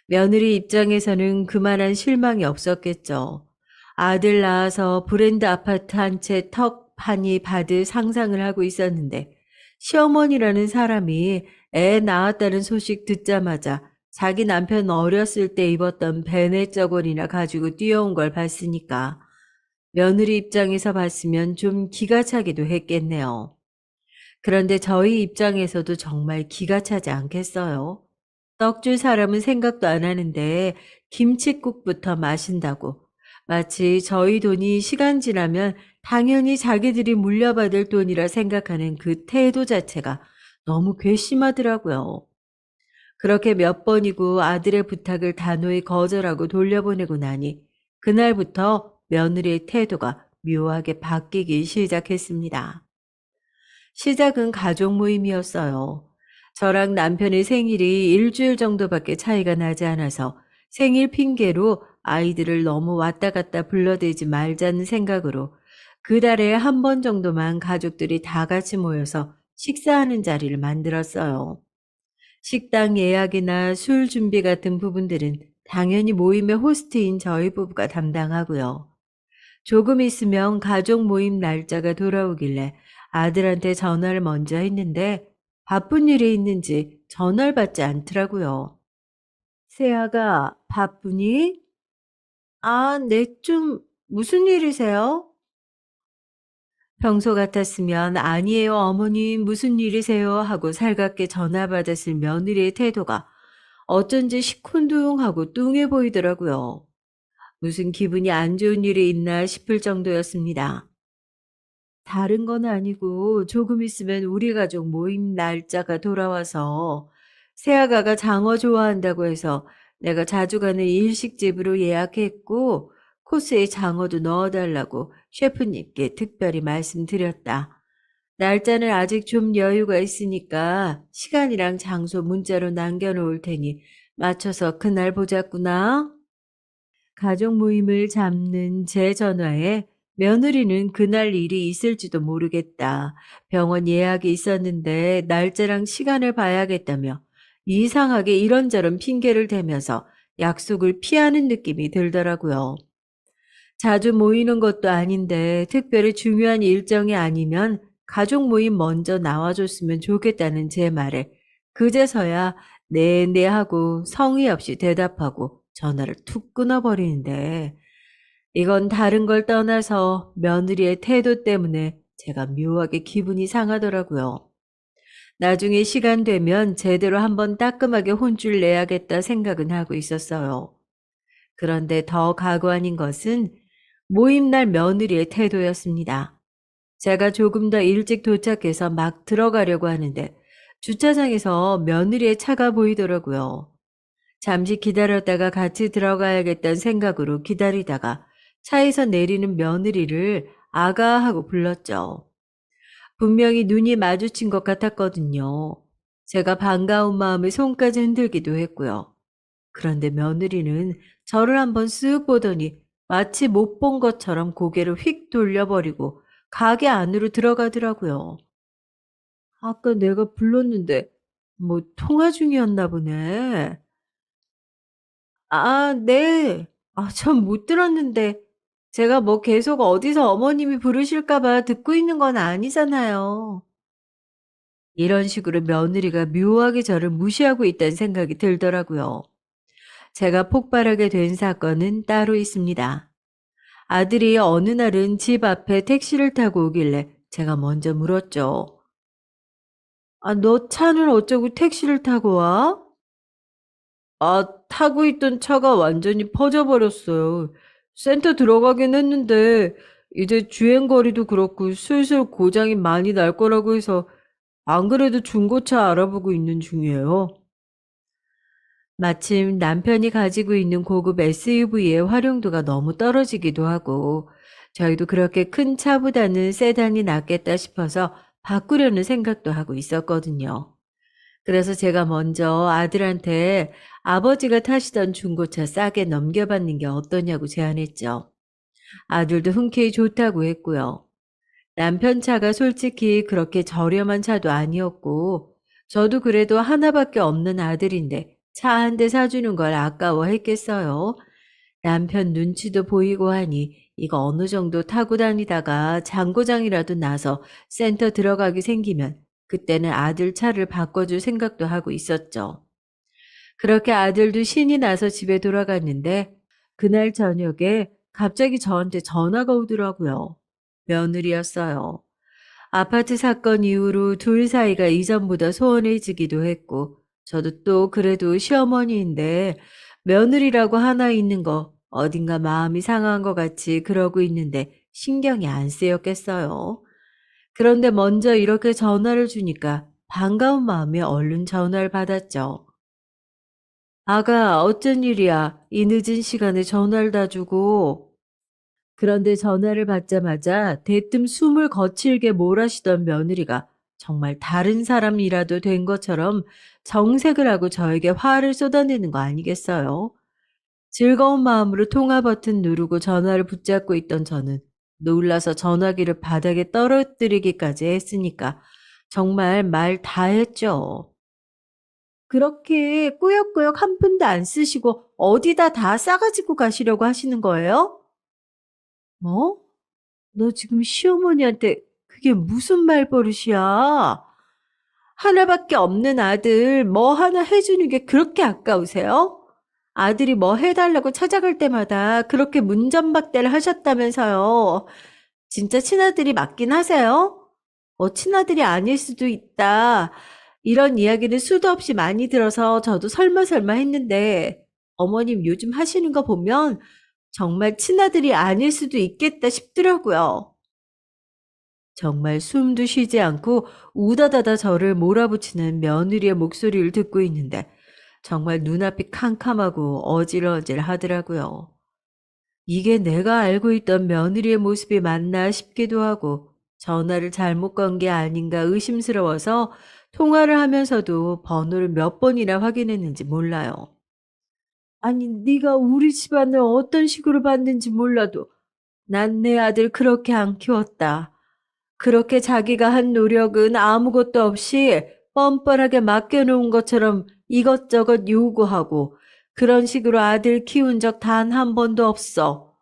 며느리 입장에서는 그만한 실망이 없었겠죠. 아들 낳아서 브랜드 아파트 한 채 턱 하니 받을 상상을 하고 있었는데 시어머니라는 사람이 애 낳았다는 소식 듣자마자 자기 남편 어렸을 때 입었던 베네 저고리나 가지고 뛰어온 걸 봤으니까 며느리 입장에서 봤으면 좀 기가 차기도 했겠네요. 그런데 저희 입장에서도 정말 기가 차지 않겠어요? 떡 줄 사람은 생각도 안 하는데 김칫국부터 마신다고. 마치 저희 돈이 시간 지나면 당연히 자기들이 물려받을 돈이라 생각하는 그 태도 자체가 너무 괘씸하더라고요. 그렇게 몇 번이고 아들의 부탁을 단호히 거절하고 돌려보내고 나니 그날부터 며느리의 태도가 묘하게 바뀌기 시작했습니다. 시작은 가족 모임이었어요. 저랑 남편의 생일이 일주일 정도밖에 차이가 나지 않아서 생일 핑계로 아이들을 너무 왔다 갔다 불러대지 말자는 생각으로 그 달에 한 번 정도만 가족들이 다 같이 모여서 식사하는 자리를 만들었어요. 식당 예약이나 술 준비 같은 부분들은 당연히 모임의 호스트인 저희 부부가 담당하고요. 조금 있으면 가족 모임 날짜가 돌아오길래 아들한테 전화를 먼저 했는데 바쁜 일이 있는지 전화를 받지 않더라고요. 세아가 바쁘니? 아, 네, 무슨 일이세요? 평소 같았으면 아니에요, 어머님, 무슨 일이세요? 하고 살갑게 전화 받았을 며느리의 태도가 어쩐지 시큰둥하고 뚱해 보이더라고요. 무슨 기분이 안 좋은 일이 있나 싶을 정도였습니다. 다른 건 아니고 조금 있으면 우리 가족 모임 날짜가 돌아와서 새아가가 장어 좋아한다고 해서 내가 자주 가는 일식집으로 예약했고 코스에 장어도 넣어달라고 셰프님께 특별히 말씀드렸다. 날짜는 아직 좀 여유가 있으니까 시간이랑 장소 문자로 남겨놓을 테니 맞춰서 그날 보자꾸나. 가족 모임을 잡는 제 전화에 며느리는 그날 일이 있을지도 모르겠다. 병원 예약이 있었는데 날짜랑 시간을 봐야겠다며 이상하게 이런저런 핑계를 대면서 약속을 피하는 느낌이 들더라고요. 자주 모이는 것도 아닌데 특별히 중요한 일정이 아니면 가족 모임 먼저 나와줬으면 좋겠다는 제 말에 그제서야 네네 하고 성의 없이 대답하고 전화를 툭 끊어버리는데 이건 다른 걸 떠나서 며느리의 태도 때문에 제가 묘하게 기분이 상하더라고요. 나중에 시간 되면 제대로 한번 따끔하게 혼쭐 내야겠다 생각은 하고 있었어요. 그런데 더 가관인 것은 모임날 며느리의 태도였습니다. 제가 조금 더 일찍 도착해서 막 들어가려고 하는데 주차장에서 며느리의 차가 보이더라고요. 잠시 기다렸다가 같이 들어가야겠다는 생각으로 기다리다가 차에서 내리는 며느리를 아가 하고 불렀죠. 분명히 눈이 마주친 것 같았거든요. 제가 반가운 마음에 손까지 흔들기도 했고요. 그런데 며느리는 저를 한번 쓱 보더니 마치 못 본 것처럼 고개를 휙 돌려버리고 가게 안으로 들어가더라고요. 아까 내가 불렀는데 뭐 통화 중이었나 보네. 아, 네. 아, 전 못 들었는데 제가 뭐 계속 어디서 어머님이 부르실까 봐 듣고 있는 건 아니잖아요. 이런 식으로 며느리가 묘하게 저를 무시하고 있다는 생각이 들더라고요. 제가 폭발하게 된 사건은 따로 있습니다. 아들이 어느 날은 집 앞에 택시를 타고 오길래 제가 먼저 물었죠. 아, 너 차는 어쩌고 택시를 타고 와? 타고 있던 차가 완전히 퍼져버렸어요. 센터 들어가긴 했는데, 이제 주행거리도 그렇고 슬슬 고장이 많이 날 거라고 해서 안 그래도 중고차 알아보고 있는 중이에요. 마침 남편이 가지고 있는 고급 SUV의 활용도가 너무 떨어지기도 하고, 저희도 그렇게 큰 차보다는 세단이 낫겠다 싶어서 바꾸려는 생각도 하고 있었거든요. 그래서 제가 먼저 아들한테 아버지가 타시던 중고차 싸게 넘겨받는 게 어떠냐고 제안했죠. 아들도 흔쾌히 좋다고 했고요. 남편 차가 솔직히 그렇게 저렴한 차도 아니었고, 저도 그래도 하나밖에 없는 아들인데 차 한 대 사주는 걸 아까워했겠어요. 남편 눈치도 보이고 하니 이거 어느 정도 타고 다니다가 장고장이라도 나서 센터 들어가게 생기면 그때는 아들 차를 바꿔줄 생각도 하고 있었죠. 그렇게 아들도 신이 나서 집에 돌아갔는데 그날 저녁에 갑자기 저한테 전화가 오더라고요. 며느리였어요. 아파트 사건 이후로 둘 사이가 이전보다 소원해지기도 했고, 저도 또 그래도 시어머니인데 며느리라고 하나 있는 거 어딘가 마음이 상한 것 같이 그러고 있는데 신경이 안 쓰였겠어요. 그런데 먼저 이렇게 전화를 주니까 반가운 마음에 얼른 전화를 받았죠. 아가, 어쩐 일이야? 이 늦은 시간에 전화를 다 주고. 그런데 전화를 받자마자 대뜸 숨을 거칠게 몰아쉬던 며느리가 정말 다른 사람이라도 된 것처럼 정색을 하고 저에게 화를 쏟아내는 거 아니겠어요? 즐거운 마음으로 통화 버튼 누르고 전화를 붙잡고 있던 저는 놀라서 전화기를 바닥에 떨어뜨리기까지 했으니까 정말 말 다 했죠. 그렇게 꾸역꾸역 한 푼도 안 쓰시고 어디다 다 싸가지고 가시려고 하시는 거예요? 뭐? 너 지금 시어머니한테 그게 무슨 말버릇이야? 하나밖에 없는 아들 뭐 하나 해주는 게 그렇게 아까우세요? 아들이 뭐 해달라고 찾아갈 때마다 그렇게 문전박대를 하셨다면서요. 진짜 친아들이 맞긴 하세요? 친아들이 아닐 수도 있다. 이런 이야기는 수도 없이 많이 들어서 저도 설마 했는데 어머님 요즘 하시는 거 보면 정말 친아들이 아닐 수도 있겠다 싶더라고요. 정말 숨도 쉬지 않고 우다다다 저를 몰아붙이는 며느리의 목소리를 듣고 있는데 정말 눈앞이 캄캄하고 어질어질 하더라고요. 이게 내가 알고 있던 며느리의 모습이 맞나 싶기도 하고 전화를 잘못 건 게 아닌가 의심스러워서 통화를 하면서도 번호를 몇 번이나 확인했는지 몰라요. 아니, 네가 우리 집안을 어떤 식으로 봤는지 몰라도 난 내 아들 그렇게 안 키웠다. 그렇게 자기가 한 노력은 아무것도 없이 뻔뻔하게 맡겨놓은 것처럼 이것저것 요구하고 그런 식으로 아들 키운 적 단 한 번도 없어.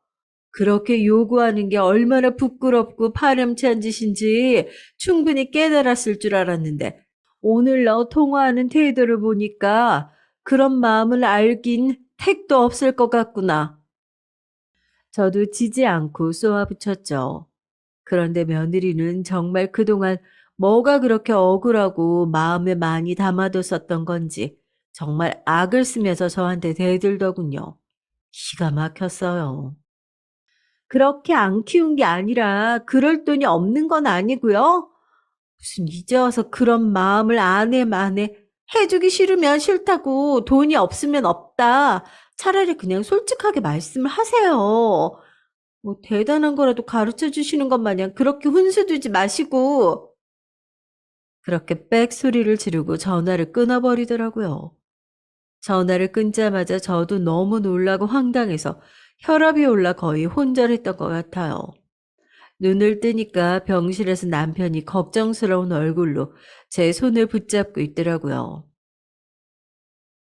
그렇게 요구하는 게 얼마나 부끄럽고 파렴치한 짓인지 충분히 깨달았을 줄 알았는데 오늘 너 통화하는 태도를 보니까 그런 마음을 알긴 택도 없을 것 같구나. 저도 지지 않고 쏘아붙였죠. 그런데 며느리는 정말 그동안 뭐가 그렇게 억울하고 마음에 많이 담아뒀었던 건지 정말 악을 쓰면서 저한테 대들더군요. 기가 막혔어요. 그렇게 안 키운 게 아니라 그럴 돈이 없는 건 아니고요. 무슨 이제 와서 그런 마음을 아네 마네 해주기 싫으면 싫다고 돈이 없으면 없다. 차라리 그냥 솔직하게 말씀을 하세요. 뭐 대단한 거라도 가르쳐 주시는 것 마냥 그렇게 훈수 두지 마시고 그렇게 빽 소리를 지르고 전화를 끊어버리더라고요. 전화를 끊자마자 저도 너무 놀라고 황당해서 혈압이 올라 거의 혼절했던 것 같아요. 눈을 뜨니까 병실에서 남편이 걱정스러운 얼굴로 제 손을 붙잡고 있더라고요.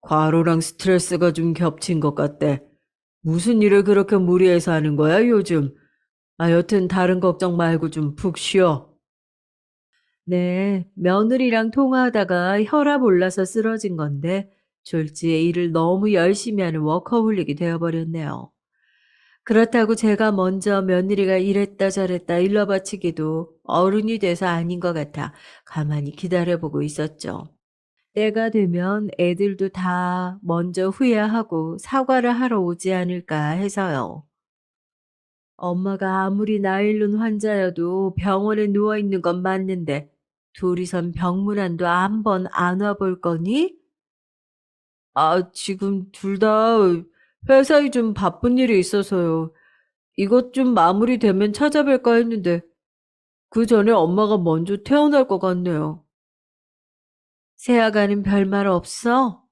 과로랑 스트레스가 좀 겹친 것 같대. 무슨 일을 그렇게 무리해서 하는 거야, 요즘? 여튼 다른 걱정 말고 좀 푹 쉬어. 네, 며느리랑 통화하다가 혈압 올라서 쓰러진 건데 졸지에 일을 너무 열심히 하는 워커홀릭이 되어버렸네요. 그렇다고 제가 먼저 며느리가 이랬다 저랬다 일러바치기도 어른이 돼서 아닌 것 같아 가만히 기다려보고 있었죠. 때가 되면 애들도 다 먼저 후회하고 사과를 하러 오지 않을까 해서요. 엄마가 아무리 나일론 환자여도 병원에 누워 있는 건 맞는데 둘이선 병문안도 한 번 안 와볼 거니? 지금 둘 다 회사에 좀 바쁜 일이 있어서요. 이것 좀 마무리되면 찾아뵐까 했는데 그 전에 엄마가 먼저 퇴원할 것 같네요. 세아가는 별말 없어?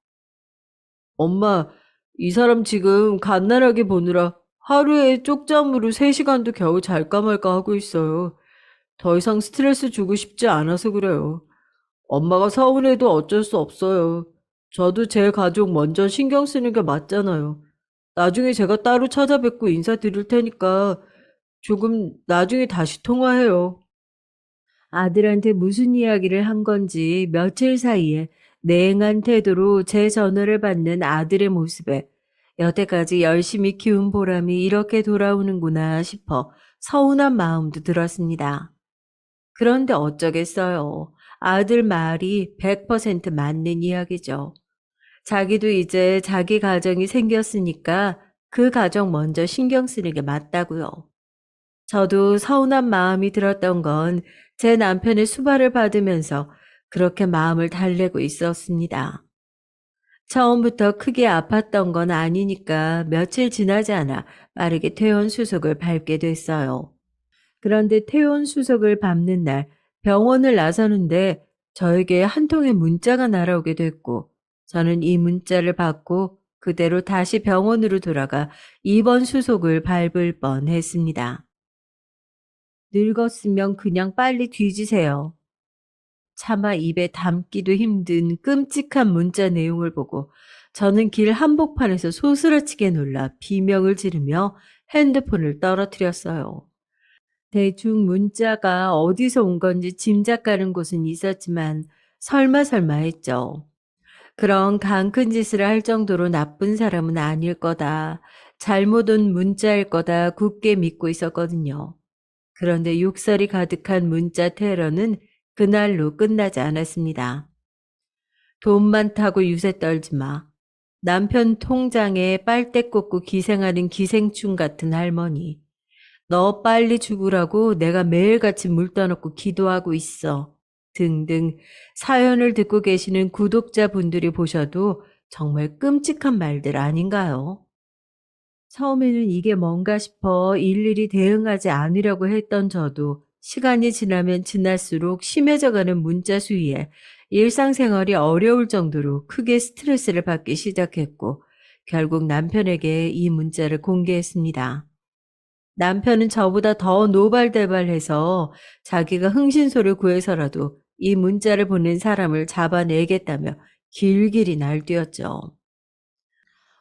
엄마, 이 사람 지금 갓난아기 보느라 하루에 쪽잠으로 3시간도 겨우 잘까 말까 하고 있어요. 더 이상 스트레스 주고 싶지 않아서 그래요. 엄마가 서운해도 어쩔 수 없어요. 저도 제 가족 먼저 신경 쓰는 게 맞잖아요. 나중에 제가 따로 찾아뵙고 인사드릴 테니까 조금 나중에 다시 통화해요. 아들한테 무슨 이야기를 한 건지 며칠 사이에 냉한 태도로 제 전화를 받는 아들의 모습에 여태까지 열심히 키운 보람이 이렇게 돌아오는구나 싶어 서운한 마음도 들었습니다. 그런데 어쩌겠어요. 아들 말이 100% 맞는 이야기죠. 자기도 이제 자기 가정이 생겼으니까 그 가정 먼저 신경 쓰는 게 맞다고요. 저도 서운한 마음이 들었던 건 제 남편의 수발을 받으면서 그렇게 마음을 달래고 있었습니다. 처음부터 크게 아팠던 건 아니니까 며칠 지나지 않아 빠르게 퇴원 수속을 밟게 됐어요. 그런데 퇴원 수속을 밟는 날 병원을 나서는데 저에게 한 통의 문자가 날아오게 됐고 저는 이 문자를 받고 그대로 다시 병원으로 돌아가 입원 수속을 밟을 뻔했습니다. 늙었으면 그냥 빨리 뒤지세요. 차마 입에 담기도 힘든 끔찍한 문자 내용을 보고 저는 길 한복판에서 소스라치게 놀라 비명을 지르며 핸드폰을 떨어뜨렸어요. 대충 문자가 어디서 온 건지 짐작가는 곳은 있었지만 설마 설마 했죠. 그런 강큰 짓을 할 정도로 나쁜 사람은 아닐 거다. 잘못 온 문자일 거다 굳게 믿고 있었거든요. 그런데 욕설이 가득한 문자 테러는 그날로 끝나지 않았습니다. 돈 많다고 유세 떨지 마. 남편 통장에 빨대 꽂고 기생하는 기생충 같은 할머니. 너 빨리 죽으라고 내가 매일같이 물 떠놓고 기도하고 있어. 등등 사연을 듣고 계시는 구독자분들이 보셔도 정말 끔찍한 말들 아닌가요? 처음에는 이게 뭔가 싶어 일일이 대응하지 않으려고 했던 저도 시간이 지나면 지날수록 심해져가는 문자 수위에 일상생활이 어려울 정도로 크게 스트레스를 받기 시작했고 결국 남편에게 이 문자를 공개했습니다. 남편은 저보다 더 노발대발해서 자기가 흥신소를 구해서라도 이 문자를 보낸 사람을 잡아내겠다며 길길이 날뛰었죠.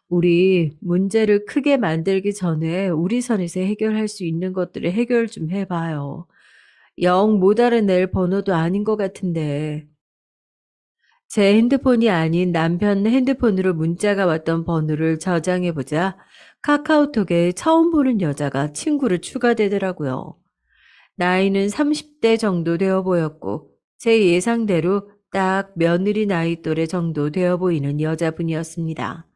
우리 문제를 크게 만들기 전에 우리 선에서 해결할 수 있는 것들을 해결 좀 해봐요. 영 못 알아낼 번호도 아닌 것 같은데. 제 핸드폰이 아닌 남편 핸드폰으로 문자가 왔던 번호를 저장해보자 카카오톡에 처음 보는 여자가 친구로 추가되더라고요. 나이는 30대 정도 되어 보였고 제 예상대로 딱 며느리 나이 또래 정도 되어 보이는 여자분이었습니다.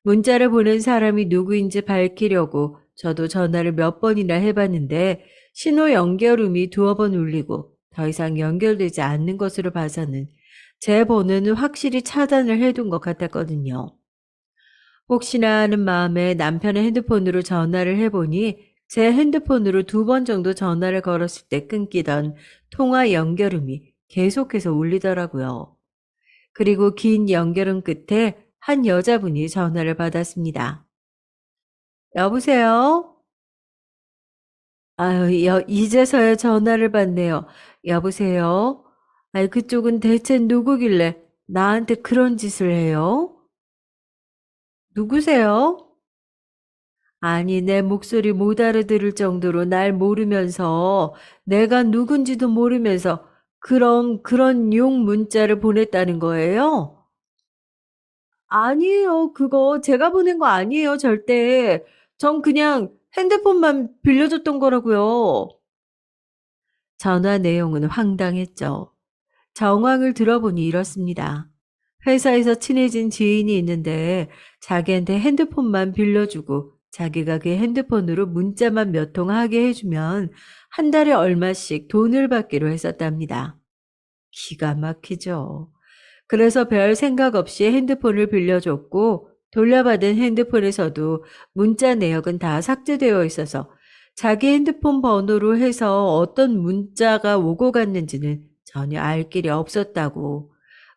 문자를 보낸 사람이 누구인지 밝히려고 저도 전화를 몇 번이나 해봤는데 신호 연결음이 두어 번 울리고 더 이상 연결되지 않는 것으로 봐서는 제 번호는 확실히 차단을 해둔 것 같았거든요. 혹시나 하는 마음에 남편의 핸드폰으로 전화를 해보니 제 핸드폰으로 2번 정도 전화를 걸었을 때 끊기던 통화 연결음이 계속해서 울리더라고요. 그리고 긴 연결음 끝에 한 여자분이 전화를 받았습니다. 여보세요? 아유, 이제서야 전화를 받네요. 여보세요? 아이, 그쪽은 대체 누구길래 나한테 그런 짓을 해요? 누구세요? 아니, 내 목소리 못 알아들을 정도로 날 모르면서 내가 누군지도 모르면서 그런 욕 문자를 보냈다는 거예요? 아니에요. 그거 제가 보낸 거 아니에요, 절대. 전 그냥 핸드폰만 빌려줬던 거라고요. 전화 내용은 황당했죠. 정황을 들어보니 이렇습니다. 회사에서 친해진 지인이 있는데 자기한테 핸드폰만 빌려주고 자기가 그 핸드폰으로 문자만 몇 통 하게 해주면 한 달에 얼마씩 돈을 받기로 했었답니다. 기가 막히죠. 그래서 별 생각 없이 핸드폰을 빌려줬고 돌려받은 핸드폰에서도 문자 내역은 다 삭제되어 있어서 자기 핸드폰 번호로 해서 어떤 문자가 오고 갔는지는 전혀 알 길이 없었다고,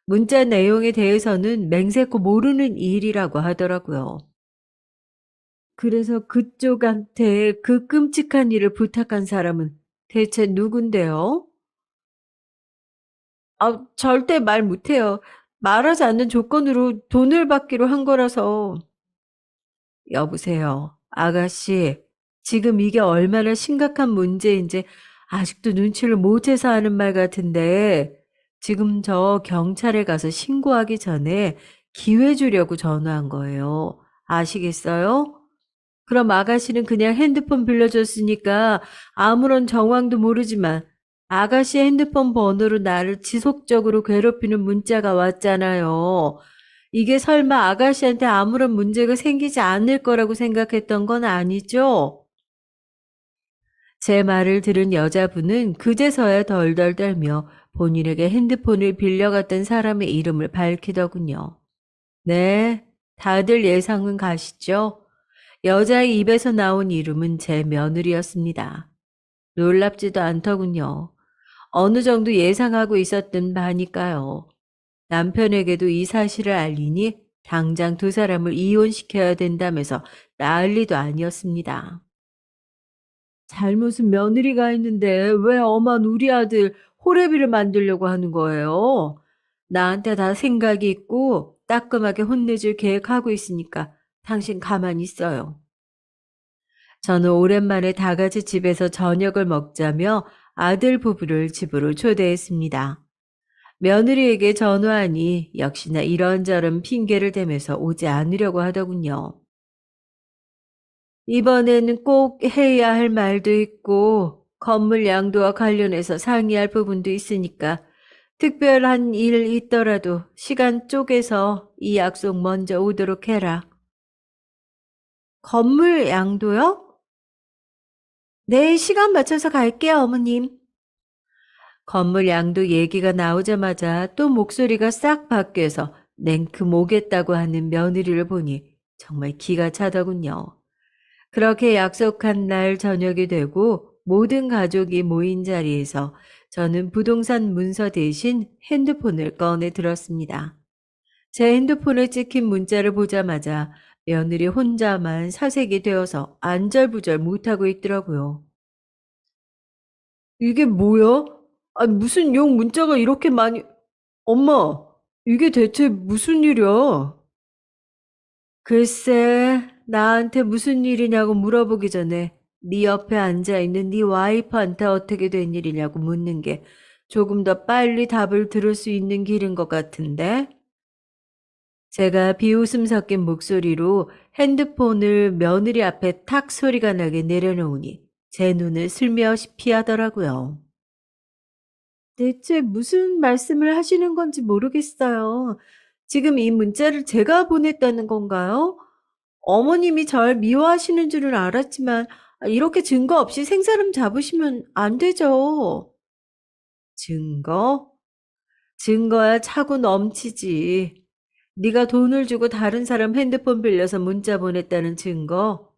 문자 내용에 대해서는 맹세코 모르는 일이라고 하더라고요. 그래서 그쪽한테 그 끔찍한 일을 부탁한 사람은 대체 누군데요? 절대 말 못해요. 말하지 않는 조건으로 돈을 받기로 한 거라서. 여보세요. 아가씨, 지금 이게 얼마나 심각한 문제인지 아직도 눈치를 못 채서 하는 말 같은데, 지금 저 경찰에 가서 신고하기 전에 기회 주려고 전화한 거예요. 아시겠어요? 그럼 아가씨는 그냥 핸드폰 빌려줬으니까 아무런 정황도 모르지만 아가씨 핸드폰 번호로 나를 지속적으로 괴롭히는 문자가 왔잖아요. 이게 설마 아가씨한테 아무런 문제가 생기지 않을 거라고 생각했던 건 아니죠? 제 말을 들은 여자분은 그제서야 덜덜 떨며 본인에게 핸드폰을 빌려갔던 사람의 이름을 밝히더군요. 네, 다들 예상은 가시죠? 여자의 입에서 나온 이름은 제 며느리였습니다. 놀랍지도 않더군요. 어느 정도 예상하고 있었던 바니까요. 남편에게도 이 사실을 알리니 당장 두 사람을 이혼시켜야 된다면서 난리도 아니었습니다. 잘못은 며느리가 했는데 왜 엄한 우리 아들 호래비를 만들려고 하는 거예요? 나한테 다 생각이 있고 따끔하게 혼내줄 계획하고 있으니까 당신 가만히 있어요. 저는 오랜만에 다 같이 집에서 저녁을 먹자며 아들 부부를 집으로 초대했습니다. 며느리에게 전화하니 역시나 이런저런 핑계를 대면서 오지 않으려고 하더군요. 이번에는 꼭 해야 할 말도 있고 건물 양도와 관련해서 상의할 부분도 있으니까 특별한 일 있더라도 시간 쪼개서 이 약속 먼저 오도록 해라. 건물 양도요? 네, 시간 맞춰서 갈게요, 어머님. 건물 양도 얘기가 나오자마자 또 목소리가 싹 바뀌어서 냉큼 오겠다고 하는 며느리를 보니 정말 기가 차더군요. 그렇게 약속한 날 저녁이 되고 모든 가족이 모인 자리에서 저는 부동산 문서 대신 핸드폰을 꺼내 들었습니다. 제 핸드폰에 찍힌 문자를 보자마자 며느리 혼자만 사색이 되어서 안절부절 못하고 있더라고요. 이게 뭐야? 무슨 용 문자가 이렇게 많이... 엄마, 이게 대체 무슨 일이야? 글쎄, 나한테 무슨 일이냐고 물어보기 전에 네 옆에 앉아있는 네 와이프한테 어떻게 된 일이냐고 묻는 게 조금 더 빨리 답을 들을 수 있는 길인 것 같은데? 제가 비웃음 섞인 목소리로 핸드폰을 며느리 앞에 탁 소리가 나게 내려놓으니 제 눈을 슬며시 피하더라고요. 대체 무슨 말씀을 하시는 건지 모르겠어요. 지금 이 문자를 제가 보냈다는 건가요? 어머님이 절 미워하시는 줄은 알았지만 이렇게 증거 없이 생사람 잡으시면 안 되죠. 증거? 증거야 차고 넘치지. 네가 돈을 주고 다른 사람 핸드폰 빌려서 문자 보냈다는 증거.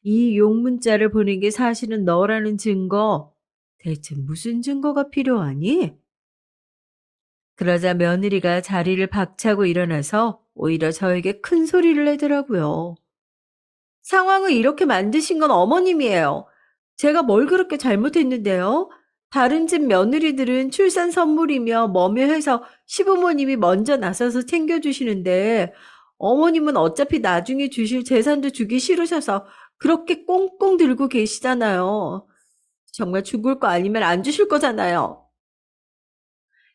이 용문자를 보낸 게 사실은 너라는 증거. 대체 무슨 증거가 필요하니? 그러자 며느리가 자리를 박차고 일어나서 오히려 저에게 큰 소리를 내더라고요. 상황을 이렇게 만드신 건 어머님이에요. 제가 뭘 그렇게 잘못했는데요? 다른 집 며느리들은 출산 선물이며 뭐며 해서 시부모님이 먼저 나서서 챙겨주시는데 어머님은 어차피 나중에 주실 재산도 주기 싫으셔서 그렇게 꽁꽁 들고 계시잖아요. 정말 죽을 거 아니면 안 주실 거잖아요.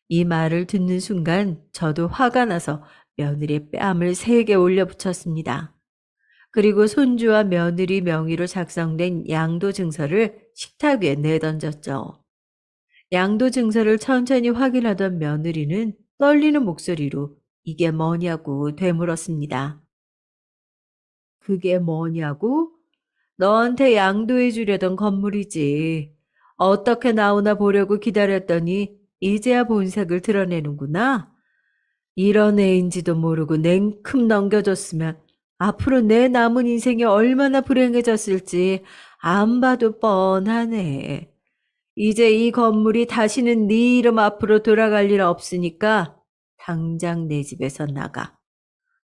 이 말을 듣는 순간 저도 화가 나서 며느리의 뺨을 세게 올려붙였습니다. 그리고 손주와 며느리 명의로 작성된 양도 증서를 식탁 위에 내던졌죠. 양도 증서를 천천히 확인하던 며느리는 떨리는 목소리로 이게 뭐냐고 되물었습니다. 그게 뭐냐고? 너한테 양도해 주려던 건물이지. 어떻게 나오나 보려고 기다렸더니 이제야 본색을 드러내는구나. 이런 애인지도 모르고 냉큼 넘겨줬으면 앞으로 내 남은 인생이 얼마나 불행해졌을지 안 봐도 뻔하네. 이제 이 건물이 다시는 네 이름 앞으로 돌아갈 일 없으니까 당장 내 집에서 나가.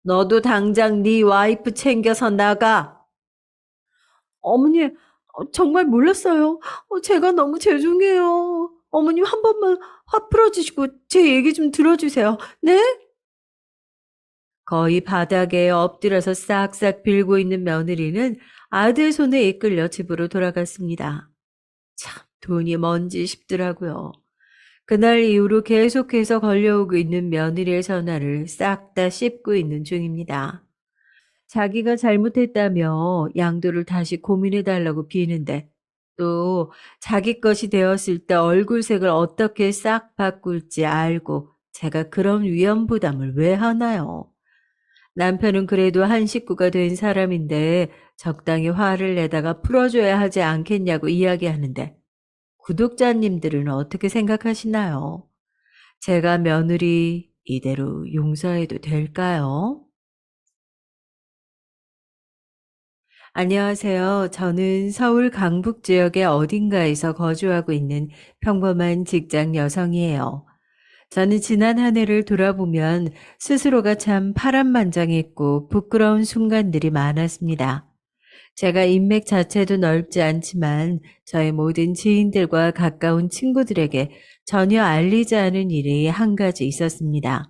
너도 당장 네 와이프 챙겨서 나가. 어머니, 정말 몰랐어요. 제가 너무 죄송해요. 어머님 한 번만 화 풀어주시고 제 얘기 좀 들어주세요. 네? 거의 바닥에 엎드려서 싹싹 빌고 있는 며느리는 아들 손에 이끌려 집으로 돌아갔습니다. 참, 돈이 뭔지 싶더라고요. 그날 이후로 계속해서 걸려오고 있는 며느리의 전화를 싹 다 씹고 있는 중입니다. 자기가 잘못했다며 양도를 다시 고민해달라고 비는데 또 자기 것이 되었을 때 얼굴색을 어떻게 싹 바꿀지 알고 제가 그런 위험 부담을 왜 하나요? 남편은 그래도 한 식구가 된 사람인데 적당히 화를 내다가 풀어줘야 하지 않겠냐고 이야기하는데 구독자님들은 어떻게 생각하시나요? 제가 며느리 이대로 용서해도 될까요? 안녕하세요. 저는 서울 강북 지역의 어딘가에서 거주하고 있는 평범한 직장 여성이에요. 저는 지난 한 해를 돌아보면 스스로가 참 파란만장했고 부끄러운 순간들이 많았습니다. 제가 인맥 자체도 넓지 않지만 저의 모든 지인들과 가까운 친구들에게 전혀 알리지 않은 일이 한 가지 있었습니다.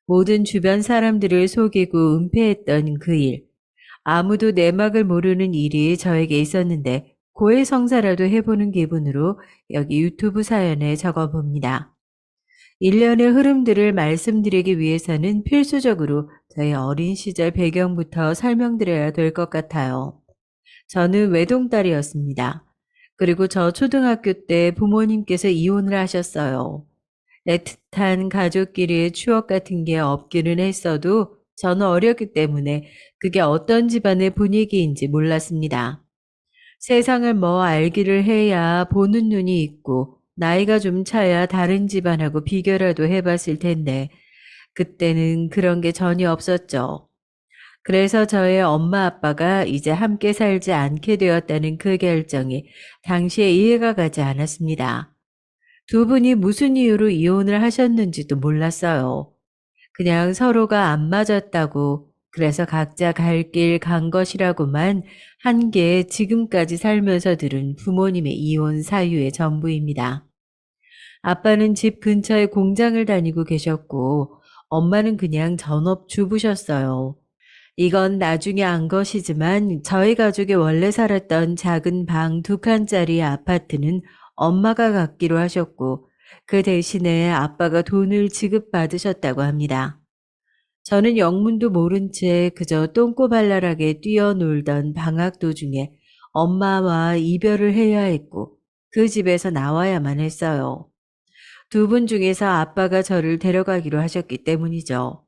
모든 주변 사람들을 속이고 은폐했던 그 일. 아무도 내막을 모르는 일이 저에게 있었는데 고해성사라도 해보는 기분으로 여기 유튜브 사연에 적어봅니다. 일련의 흐름들을 말씀드리기 위해서는 필수적으로 저의 어린 시절 배경부터 설명드려야 될 것 같아요. 저는 외동딸이었습니다. 그리고 저 초등학교 때 부모님께서 이혼을 하셨어요. 애틋한 가족끼리의 추억 같은 게 없기는 했어도 저는 어렸기 때문에 그게 어떤 집안의 분위기인지 몰랐습니다. 세상을 뭐 알기를 해야 보는 눈이 있고 나이가 좀 차야 다른 집안하고 비교라도 해봤을 텐데 그때는 그런 게 전혀 없었죠. 그래서 저의 엄마 아빠가 이제 함께 살지 않게 되었다는 그 결정이 당시에 이해가 가지 않았습니다. 두 분이 무슨 이유로 이혼을 하셨는지도 몰랐어요. 그냥 서로가 안 맞았다고 그래서 각자 갈 길 간 것이라고만 한 게 지금까지 살면서 들은 부모님의 이혼 사유의 전부입니다. 아빠는 집 근처에 공장을 다니고 계셨고 엄마는 그냥 전업주부셨어요. 이건 나중에 안 것이지만 저희 가족이 원래 살았던 작은 방 2칸짜리 아파트는 엄마가 갖기로 하셨고 그 대신에 아빠가 돈을 지급받으셨다고 합니다. 저는 영문도 모른 채 그저 똥꼬발랄하게 뛰어놀던 방학 도중에 엄마와 이별을 해야 했고 그 집에서 나와야만 했어요. 두 분 중에서 아빠가 저를 데려가기로 하셨기 때문이죠.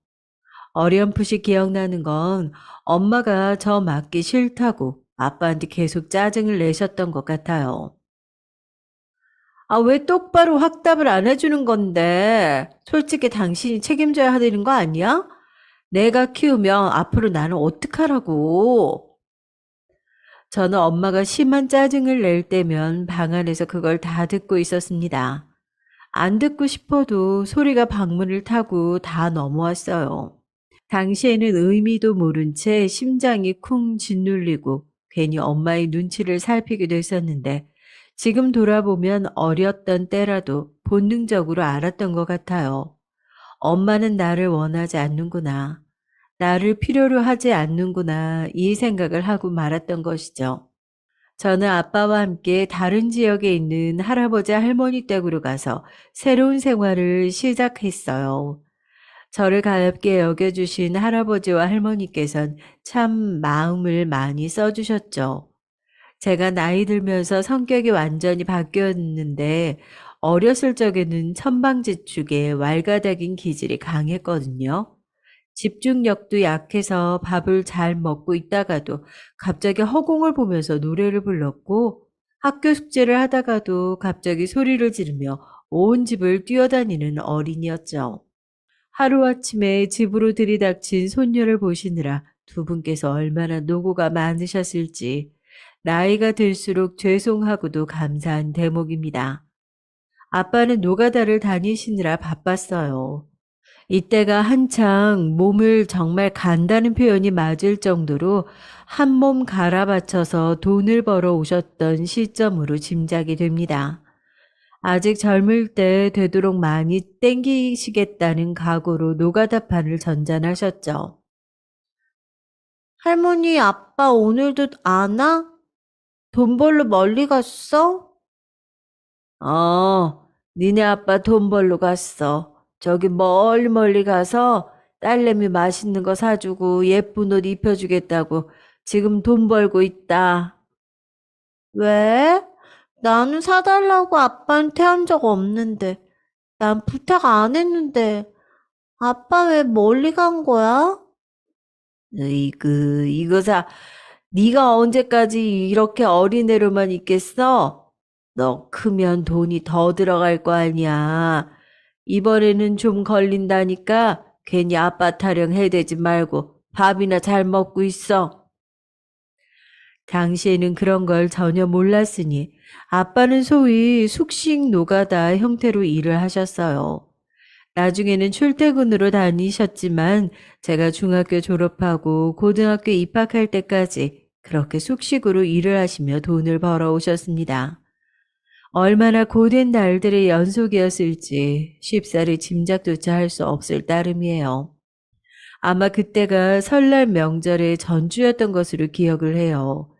어렴풋이 기억나는 건 엄마가 저 맞기 싫다고 아빠한테 계속 짜증을 내셨던 것 같아요. 아, 왜 똑바로 확답을 안 해주는 건데? 솔직히 당신이 책임져야 되는 거 아니야? 내가 키우면 앞으로 나는 어떡하라고? 저는 엄마가 심한 짜증을 낼 때면 방 안에서 그걸 다 듣고 있었습니다. 안 듣고 싶어도 소리가 방문을 타고 다 넘어왔어요. 당시에는 의미도 모른 채 심장이 쿵 짓눌리고 괜히 엄마의 눈치를 살피기도 했었는데 지금 돌아보면 어렸던 때라도 본능적으로 알았던 것 같아요. 엄마는 나를 원하지 않는구나. 나를 필요로 하지 않는구나. 이 생각을 하고 말았던 것이죠. 저는 아빠와 함께 다른 지역에 있는 할아버지 할머니 댁으로 가서 새로운 생활을 시작했어요. 저를 가볍게 여겨주신 할아버지와 할머니께선 참 마음을 많이 써주셨죠. 제가 나이 들면서 성격이 완전히 바뀌었는데 어렸을 적에는 천방지축에 왈가닥인 기질이 강했거든요. 집중력도 약해서 밥을 잘 먹고 있다가도 갑자기 허공을 보면서 노래를 불렀고, 학교 숙제를 하다가도 갑자기 소리를 지르며 온 집을 뛰어다니는 어린이였죠. 하루아침에 집으로 들이닥친 손녀를 보시느라 두 분께서 얼마나 노고가 많으셨을지 나이가 들수록 죄송하고도 감사한 대목입니다. 아빠는 노가다를 다니시느라 바빴어요. 이때가 한창 몸을 정말 간다는 표현이 맞을 정도로 한 몸 갈아바쳐서 돈을 벌어 오셨던 시점으로 짐작이 됩니다. 아직 젊을 때 되도록 많이 땡기시겠다는 각오로 노가다판을 전전하셨죠. 할머니, 아빠 오늘도 안 와? 돈 벌러 멀리 갔어? 니네 아빠 돈 벌러 갔어. 저기 멀리 멀리 가서 딸내미 맛있는 거 사주고 예쁜 옷 입혀주겠다고 지금 돈 벌고 있다. 왜? 나는 사달라고 아빠한테 한 적 없는데. 난 부탁 안 했는데. 아빠 왜 멀리 간 거야? 이거사, 네가 언제까지 이렇게 어린애로만 있겠어? 너 크면 돈이 더 들어갈 거 아니야. 이번에는 좀 걸린다니까 괜히 아빠 타령 해대지 말고 밥이나 잘 먹고 있어. 당시에는 그런 걸 전혀 몰랐으니 아빠는 소위 숙식 노가다 형태로 일을 하셨어요. 나중에는 출퇴근으로 다니셨지만 제가 중학교 졸업하고 고등학교 입학할 때까지 그렇게 숙식으로 일을 하시며 돈을 벌어오셨습니다. 얼마나 고된 날들의 연속이었을지 쉽사리 짐작조차 할 수 없을 따름이에요. 아마 그때가 설날 명절의 전주였던 것으로 기억을 해요.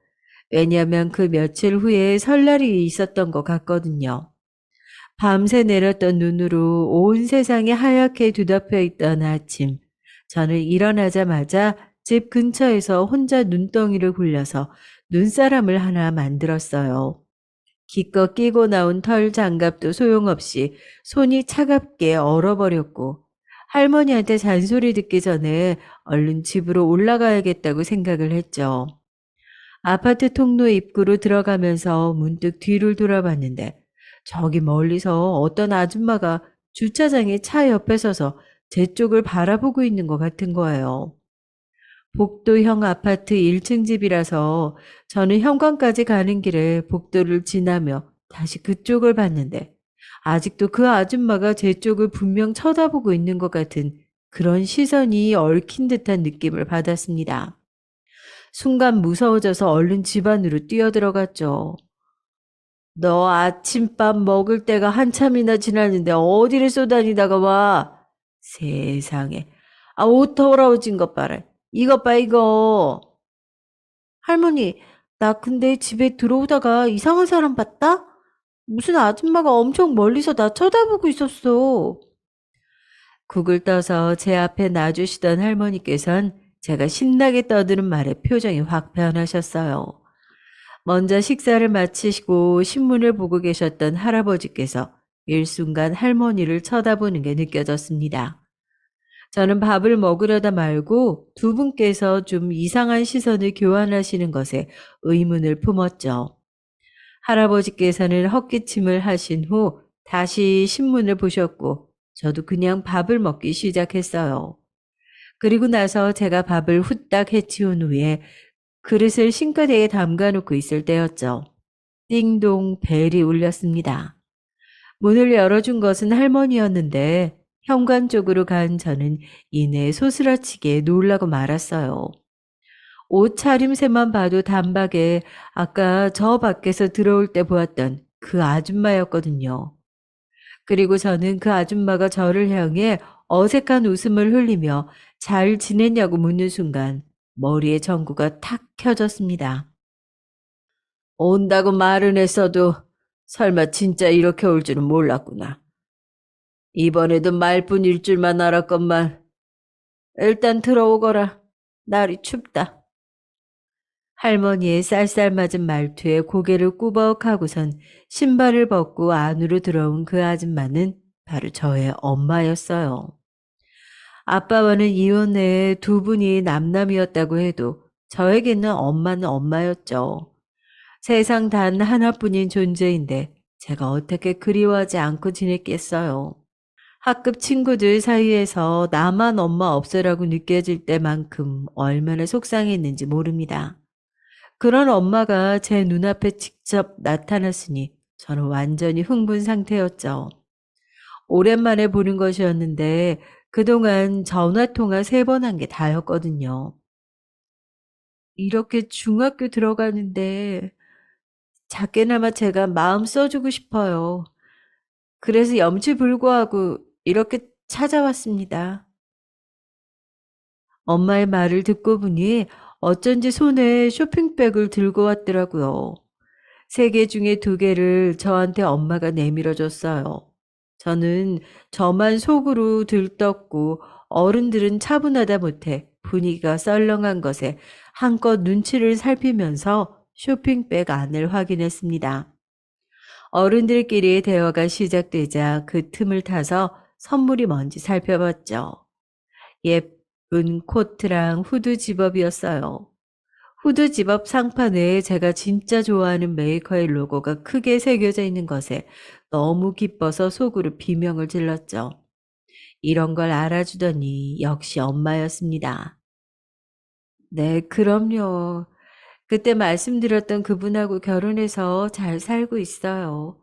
왜냐하면 그 며칠 후에 설날이 있었던 것 같거든요. 밤새 내렸던 눈으로 온 세상이 하얗게 뒤덮여 있던 아침, 저는 일어나자마자 집 근처에서 혼자 눈덩이를 굴려서 눈사람을 하나 만들었어요. 기껏 끼고 나온 털 장갑도 소용없이 손이 차갑게 얼어버렸고 할머니한테 잔소리 듣기 전에 얼른 집으로 올라가야겠다고 생각을 했죠. 아파트 통로 입구로 들어가면서 문득 뒤를 돌아봤는데 저기 멀리서 어떤 아줌마가 주차장에 차 옆에 서서 제 쪽을 바라보고 있는 것 같은 거예요. 복도형 아파트 1층 집이라서 저는 현관까지 가는 길에 복도를 지나며 다시 그쪽을 봤는데 아직도 그 아줌마가 제 쪽을 분명 쳐다보고 있는 것 같은 그런 시선이 얽힌 듯한 느낌을 받았습니다. 순간 무서워져서 얼른 집 안으로 뛰어들어갔죠. 너 아침밥 먹을 때가 한참이나 지났는데 어디를 쏘다니다가 와. 세상에. 옷 더러워진 것 봐라. 이것 봐, 이거. 할머니, 나 근데 집에 들어오다가 이상한 사람 봤다? 무슨 아줌마가 엄청 멀리서 나 쳐다보고 있었어. 국을 떠서 제 앞에 놔주시던 할머니께선 제가 신나게 떠드는 말에 표정이 확 변하셨어요. 먼저 식사를 마치시고 신문을 보고 계셨던 할아버지께서 일순간 할머니를 쳐다보는 게 느껴졌습니다. 저는 밥을 먹으려다 말고 두 분께서 좀 이상한 시선을 교환하시는 것에 의문을 품었죠. 할아버지께서는 헛기침을 하신 후 다시 신문을 보셨고 저도 그냥 밥을 먹기 시작했어요. 그리고 나서 제가 밥을 후딱 해치운 후에 그릇을 싱크대에 담가놓고 있을 때였죠. 띵동 벨이 울렸습니다. 문을 열어준 것은 할머니였는데 현관 쪽으로 간 저는 이내 소스라치게 놀라고 말았어요. 옷 차림새만 봐도 단박에 아까 저 밖에서 들어올 때 보았던 그 아줌마였거든요. 그리고 저는 그 아줌마가 저를 향해 어색한 웃음을 흘리며 잘 지냈냐고 묻는 순간 머리에 전구가 탁 켜졌습니다. 온다고 말은 했어도 설마 진짜 이렇게 올 줄은 몰랐구나. 이번에도 말뿐일 줄만 알았건만 일단 들어오거라. 날이 춥다. 할머니의 쌀쌀맞은 말투에 고개를 꾸벅하고선 신발을 벗고 안으로 들어온 그 아줌마는 바로 저의 엄마였어요. 아빠와는 이혼해 두 분이 남남이었다고 해도 저에게는 엄마는 엄마였죠. 세상 단 하나뿐인 존재인데 제가 어떻게 그리워하지 않고 지냈겠어요. 학급 친구들 사이에서 나만 엄마 없어라고 느껴질 때만큼 얼마나 속상했는지 모릅니다. 그런 엄마가 제 눈앞에 직접 나타났으니 저는 완전히 흥분 상태였죠. 오랜만에 보는 것이었는데 그동안 전화통화 3번 한 게 다였거든요. 이렇게 중학교 들어가는데 작게나마 제가 마음 써주고 싶어요. 그래서 염치불구하고 이렇게 찾아왔습니다. 엄마의 말을 듣고 보니 어쩐지 손에 쇼핑백을 들고 왔더라고요. 3개 중에 2개를 저한테 엄마가 내밀어 줬어요. 저는 저만 속으로 들떴고 어른들은 차분하다 못해 분위기가 썰렁한 것에 한껏 눈치를 살피면서 쇼핑백 안을 확인했습니다. 어른들끼리의 대화가 시작되자 그 틈을 타서 선물이 뭔지 살펴봤죠. 예쁜 코트랑 후드 집업이었어요. 후드 집업 상판에 제가 진짜 좋아하는 메이커의 로고가 크게 새겨져 있는 것에 너무 기뻐서 속으로 비명을 질렀죠. 이런 걸 알아주더니 역시 엄마였습니다. 네, 그럼요. 그때 말씀드렸던 그분하고 결혼해서 잘 살고 있어요.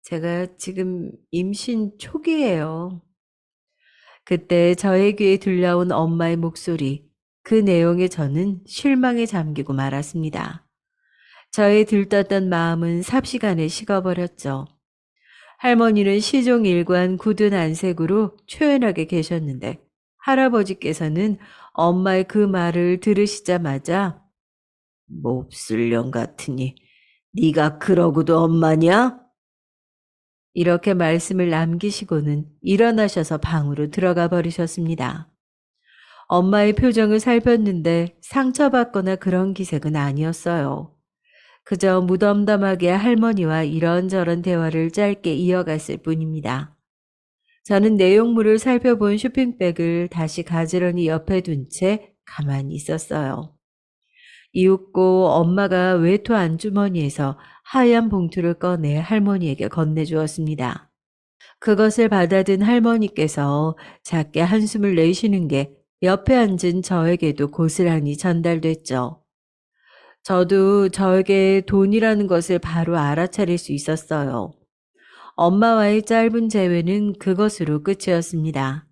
제가 지금 임신 초기예요. 그때 저의 귀에 들려온 엄마의 목소리, 그 내용에 저는 실망에 잠기고 말았습니다. 저의 들떴던 마음은 삽시간에 식어버렸죠. 할머니는 시종 일관 굳은 안색으로 초연하게 계셨는데 할아버지께서는 엄마의 그 말을 들으시자마자 몹쓸 년 같으니 네가 그러고도 엄마냐? 이렇게 말씀을 남기시고는 일어나셔서 방으로 들어가 버리셨습니다. 엄마의 표정을 살폈는데 상처받거나 그런 기색은 아니었어요. 그저 무덤덤하게 할머니와 이런저런 대화를 짧게 이어갔을 뿐입니다. 저는 내용물을 살펴본 쇼핑백을 다시 가지런히 옆에 둔 채 가만히 있었어요. 이윽고 엄마가 외투 안주머니에서 하얀 봉투를 꺼내 할머니에게 건네주었습니다. 그것을 받아든 할머니께서 작게 한숨을 내쉬는 게 옆에 앉은 저에게도 고스란히 전달됐죠. 저도 저에게 돈이라는 것을 바로 알아차릴 수 있었어요. 엄마와의 짧은 재회는 그것으로 끝이었습니다.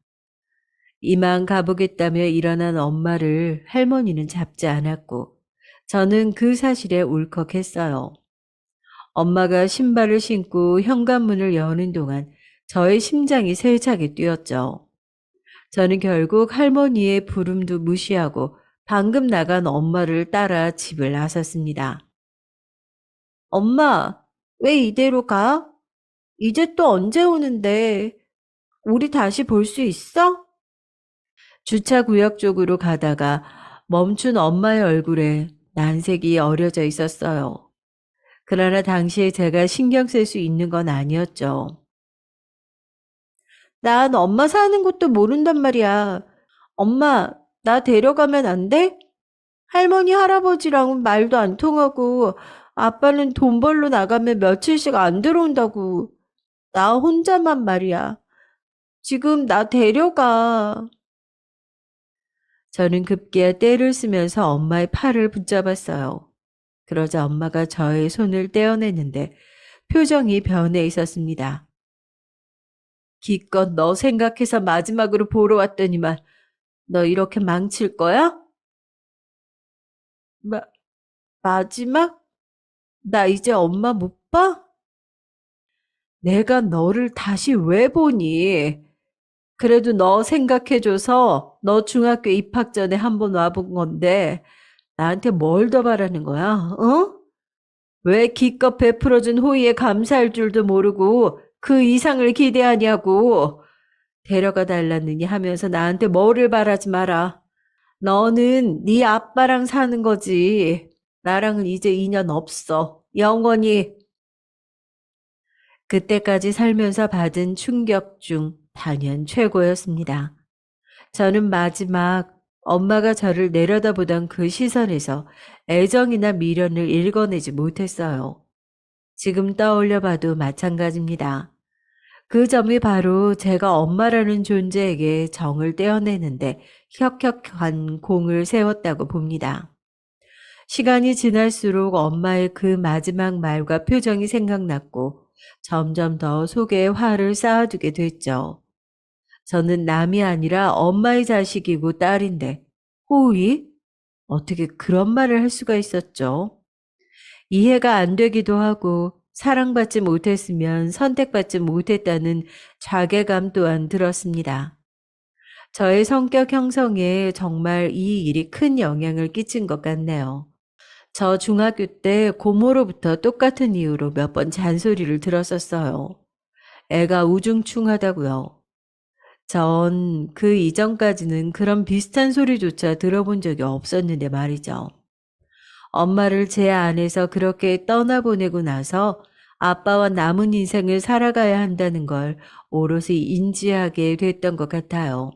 이만 가보겠다며 일어난 엄마를 할머니는 잡지 않았고 저는 그 사실에 울컥했어요. 엄마가 신발을 신고 현관문을 여는 동안 저의 심장이 세차게 뛰었죠. 저는 결국 할머니의 부름도 무시하고 방금 나간 엄마를 따라 집을 나섰습니다. 엄마, 왜 이대로 가? 이제 또 언제 오는데? 우리 다시 볼 수 있어? 주차 구역 쪽으로 가다가 멈춘 엄마의 얼굴에 난색이 어려져 있었어요. 그러나 당시에 제가 신경 쓸 수 있는 건 아니었죠. 난 엄마 사는 곳도 모른단 말이야. 엄마, 나 데려가면 안 돼? 할머니, 할아버지랑은 말도 안 통하고 아빠는 돈 벌러 나가면 며칠씩 안 들어온다고. 나 혼자만 말이야. 지금 나 데려가. 저는 급기야 떼를 쓰면서 엄마의 팔을 붙잡았어요. 그러자 엄마가 저의 손을 떼어냈는데 표정이 변해 있었습니다. 기껏 너 생각해서 마지막으로 보러 왔더니만 너 이렇게 망칠 거야? 마, 마지막? 나 이제 엄마 못 봐? 내가 너를 다시 왜 보니? 그래도 너 생각해줘서 너 중학교 입학 전에 한번 와본 건데 나한테 뭘 더 바라는 거야? 어? 왜 기껏 베풀어준 호의에 감사할 줄도 모르고 그 이상을 기대하냐고. 데려가 달라느니 하면서 나한테 뭐를 바라지 마라. 너는 네 아빠랑 사는 거지. 나랑은 이제 인연 없어. 영원히. 그때까지 살면서 받은 충격 중 단연 최고였습니다. 저는 마지막 엄마가 저를 내려다보던 그 시선에서 애정이나 미련을 읽어내지 못했어요. 지금 떠올려 봐도 마찬가지입니다. 그 점이 바로 제가 엄마라는 존재에게 정을 떼어내는데 혁혁한 공을 세웠다고 봅니다. 시간이 지날수록 엄마의 그 마지막 말과 표정이 생각났고 점점 더 속에 화를 쌓아두게 됐죠. 저는 남이 아니라 엄마의 자식이고 딸인데 호의? 어떻게 그런 말을 할 수가 있었죠? 이해가 안 되기도 하고 사랑받지 못했으면 선택받지 못했다는 자괴감 또한 들었습니다. 저의 성격 형성에 정말 이 일이 큰 영향을 끼친 것 같네요. 저 중학교 때 고모로부터 똑같은 이유로 몇 번 잔소리를 들었었어요. 애가 우중충하다고요. 전 그 이전까지는 그런 비슷한 소리조차 들어본 적이 없었는데 말이죠. 엄마를 제 안에서 그렇게 떠나보내고 나서 아빠와 남은 인생을 살아가야 한다는 걸 오롯이 인지하게 됐던 것 같아요.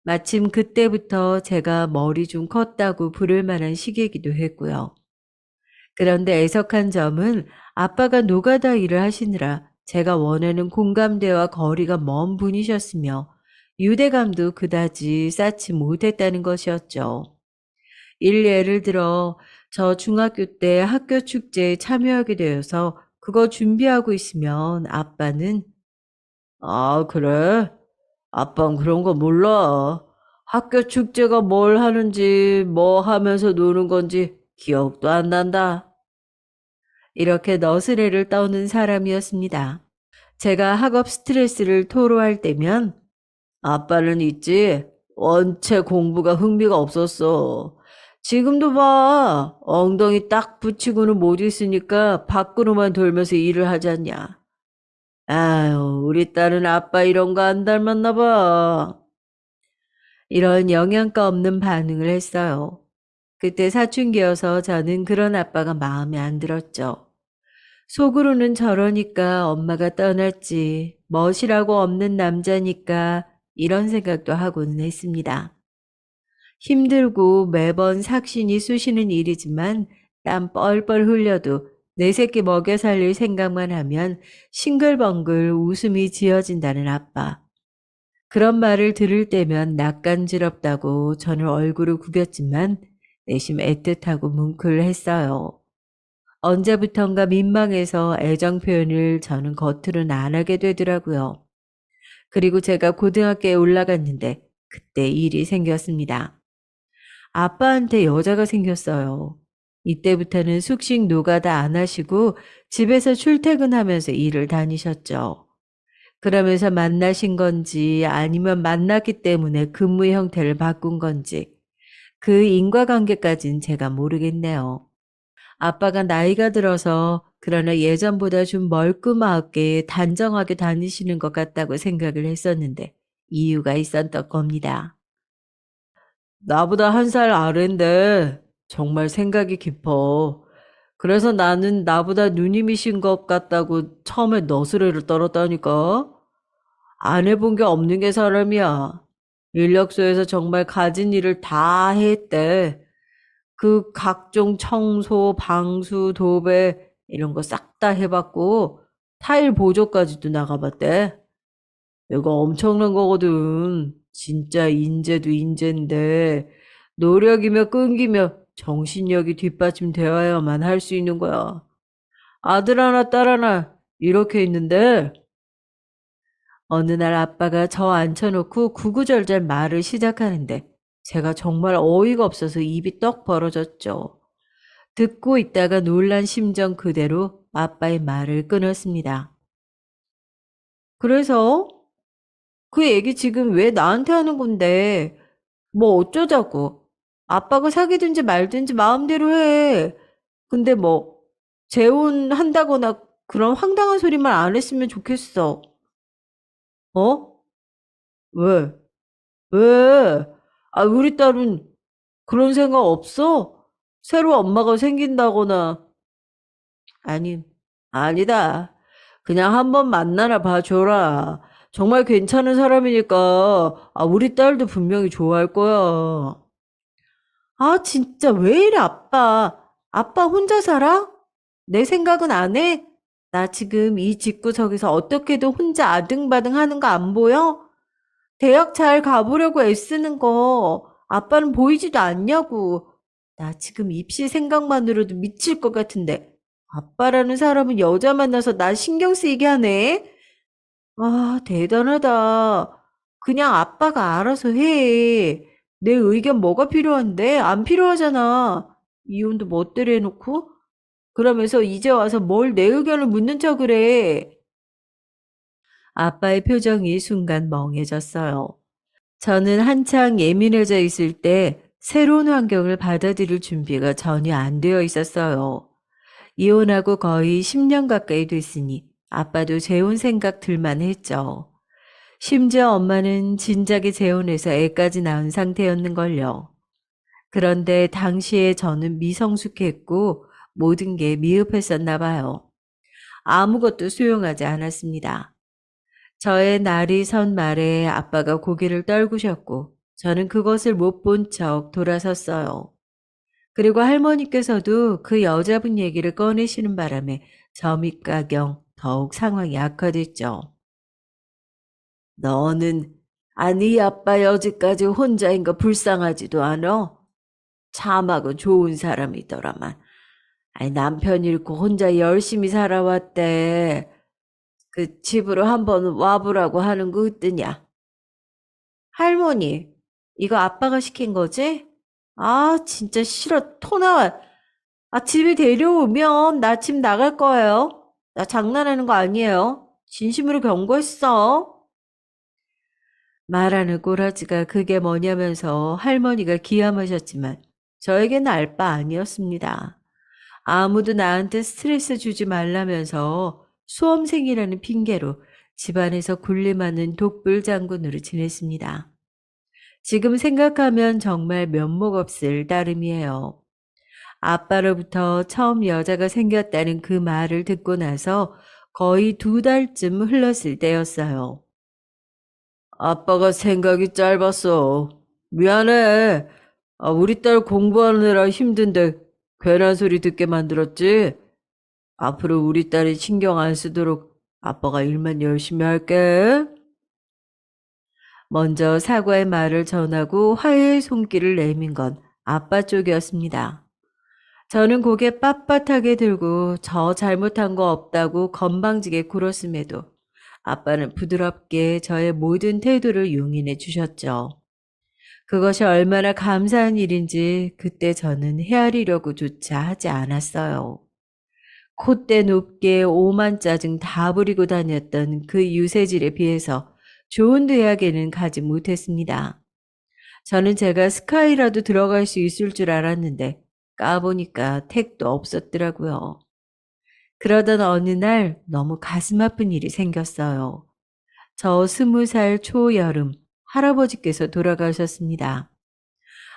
마침 그때부터 제가 머리 좀 컸다고 부를 만한 시기이기도 했고요. 그런데 애석한 점은 아빠가 노가다 일을 하시느라 제가 원하는 공감대와 거리가 먼 분이셨으며 유대감도 그다지 쌓지 못했다는 것이었죠. 예를 들어 저 중학교 때 학교 축제에 참여하게 되어서 그거 준비하고 있으면 아빠는 아, 그래? 아빤 그런 거 몰라. 학교 축제가 뭘 하는지 뭐 하면서 노는 건지 기억도 안 난다. 이렇게 너스레를 떠는 사람이었습니다. 제가 학업 스트레스를 토로할 때면 아빠는 있지. 원체 공부가 흥미가 없었어. 지금도 봐. 엉덩이 딱 붙이고는 못 있으니까 밖으로만 돌면서 일을 하잖냐. 아유, 우리 딸은 아빠 이런 거 안 닮았나 봐. 이런 영양가 없는 반응을 했어요. 그때 사춘기여서 저는 그런 아빠가 마음에 안 들었죠. 속으로는 저러니까 엄마가 떠났지. 멋이라고 없는 남자니까 이런 생각도 하고는 했습니다. 힘들고 매번 삭신이 쑤시는 일이지만 땀 뻘뻘 흘려도 내 새끼 먹여 살릴 생각만 하면 싱글벙글 웃음이 지어진다는 아빠. 그런 말을 들을 때면 낯간지럽다고 저는 얼굴을 구겼지만 내심 애틋하고 뭉클했어요. 언제부턴가 민망해서 애정 표현을 저는 겉으로는 안 하게 되더라고요. 그리고 제가 고등학교에 올라갔는데 그때 일이 생겼습니다. 아빠한테 여자가 생겼어요. 이때부터는 숙식 노가다 안 하시고 집에서 출퇴근하면서 일을 다니셨죠. 그러면서 만나신 건지 아니면 만났기 때문에 근무 형태를 바꾼 건지 그 인과관계까진 제가 모르겠네요. 아빠가 나이가 들어서 그러나 예전보다 좀 멀끔하게 단정하게 다니시는 것 같다고 생각을 했었는데 이유가 있었던 겁니다. 나보다 한 살 아래인데 정말 생각이 깊어. 그래서 나는 나보다 누님이신 것 같다고 처음에 너스레를 떨었다니까. 안 해본 게 없는 게 사람이야. 인력소에서 정말 가진 일을 다 했대. 그 각종 청소, 방수, 도배 이런 거 싹 다 해봤고 타일 보조까지도 나가봤대. 이거 엄청난 거거든. 진짜 인재도 인재인데 노력이며 끈기며 정신력이 뒷받침되어야만 할 수 있는 거야. 아들 하나 딸 하나 이렇게 있는데 어느 날 아빠가 저 앉혀놓고 구구절절 말을 시작하는데 제가 정말 어이가 없어서 입이 떡 벌어졌죠. 듣고 있다가 놀란 심정 그대로 아빠의 말을 끊었습니다. 그래서 그 얘기 지금 왜 나한테 하는 건데 뭐 어쩌자고. 아빠가 사귀든지 말든지 마음대로 해. 근데 뭐 재혼한다거나 그런 황당한 소리만 안 했으면 좋겠어. 어? 왜? 왜? 아, 우리 딸은 그런 생각 없어? 새로 엄마가 생긴다거나. 아니, 아니다. 그냥 한번 만나나 봐줘라. 정말 괜찮은 사람이니까 우리 딸도 분명히 좋아할 거야. 아, 진짜 왜 이래, 아빠. 아빠 혼자 살아? 내 생각은 안 해? 나 지금 이 집구석에서 어떻게든 혼자 아등바등 하는 거 안 보여? 대학 잘 가보려고 애쓰는 거 아빠는 보이지도 않냐고. 나 지금 입시 생각만으로도 미칠 것 같은데. 아빠라는 사람은 여자 만나서 나 신경 쓰이게 하네? 아, 대단하다. 그냥 아빠가 알아서 해. 내 의견 뭐가 필요한데? 안 필요하잖아. 이혼도 멋대로 해놓고? 그러면서 이제 와서 뭘 내 의견을 묻는 척을 해. 아빠의 표정이 순간 멍해졌어요. 저는 한창 예민해져 있을 때 새로운 환경을 받아들일 준비가 전혀 안 되어 있었어요. 이혼하고 거의 10년 가까이 됐으니 아빠도 재혼 생각 들만 했죠. 심지어 엄마는 진작에 재혼해서 애까지 낳은 상태였는걸요. 그런데 당시에 저는 미성숙했고 모든 게 미흡했었나 봐요. 아무것도 수용하지 않았습니다. 저의 날이 선 말에 아빠가 고개를 떨구셨고 저는 그것을 못 본 척 돌아섰어요. 그리고 할머니께서도 그 여자분 얘기를 꺼내시는 바람에 저 밑가경 더욱 상황이 악화됐죠. 너는 아니 아빠 여지까지 혼자인 거 불쌍하지도 않아? 참하고 좋은 사람이더라만. 아니 남편 잃고 혼자 열심히 살아왔대. 그 집으로 한번 와보라고 하는 거 어떠냐? 할머니, 이거 아빠가 시킨 거지? 아, 진짜 싫어. 토 나와. 집에 데려오면 나 집 나갈 거예요. 나 장난하는 거 아니에요. 진심으로 경고했어. 말하는 꼬라지가 그게 뭐냐면서 할머니가 기함하셨지만 저에게는 알 바 아니었습니다. 아무도 나한테 스트레스 주지 말라면서 수험생이라는 핑계로 집안에서 군림하는 독불 장군으로 지냈습니다. 지금 생각하면 정말 면목 없을 따름이에요. 아빠로부터 처음 여자가 생겼다는 그 말을 듣고 나서 거의 2달쯤 흘렀을 때였어요. 아빠가 생각이 짧았어. 미안해. 우리 딸 공부하느라 힘든데 괜한 소리 듣게 만들었지. 앞으로 우리 딸이 신경 안 쓰도록 아빠가 일만 열심히 할게. 먼저 사과의 말을 전하고 화해의 손길을 내민 건 아빠 쪽이었습니다. 저는 고개 빳빳하게 들고 저 잘못한 거 없다고 건방지게 굴었음에도 아빠는 부드럽게 저의 모든 태도를 용인해 주셨죠. 그것이 얼마나 감사한 일인지 그때 저는 헤아리려고조차 하지 않았어요. 콧대 높게 오만 짜증 다 부리고 다녔던 그 유세질에 비해서 좋은 대학에는 가지 못했습니다. 저는 제가 스카이라도 들어갈 수 있을 줄 알았는데 까보니까 택도 없었더라고요. 그러던 어느 날 너무 가슴 아픈 일이 생겼어요. 저 20살 초여름 할아버지께서 돌아가셨습니다.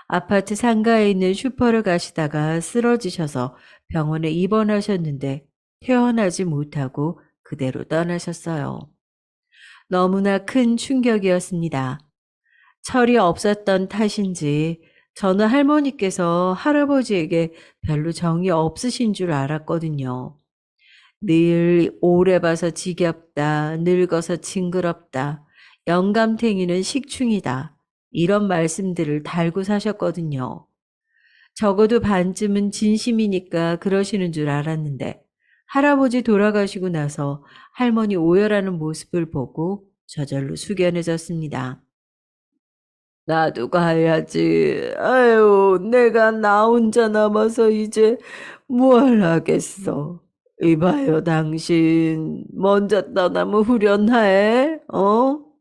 아파트 상가에 있는 슈퍼를 가시다가 쓰러지셔서 병원에 입원하셨는데 퇴원하지 못하고 그대로 떠나셨어요. 너무나 큰 충격이었습니다. 철이 없었던 탓인지 저는 할머니께서 할아버지에게 별로 정이 없으신 줄 알았거든요. 늘 오래 봐서 지겹다, 늙어서 징그럽다, 영감탱이는 식충이다. 이런 말씀들을 달고 사셨거든요. 적어도 반쯤은 진심이니까 그러시는 줄 알았는데 할아버지 돌아가시고 나서 할머니 오열하는 모습을 보고 저절로 숙연해졌습니다. 나도 가야지. 아유, 내가 나 혼자 남아서 이제 뭘 하겠어. 이봐요, 당신. 먼저 떠나면 후련해?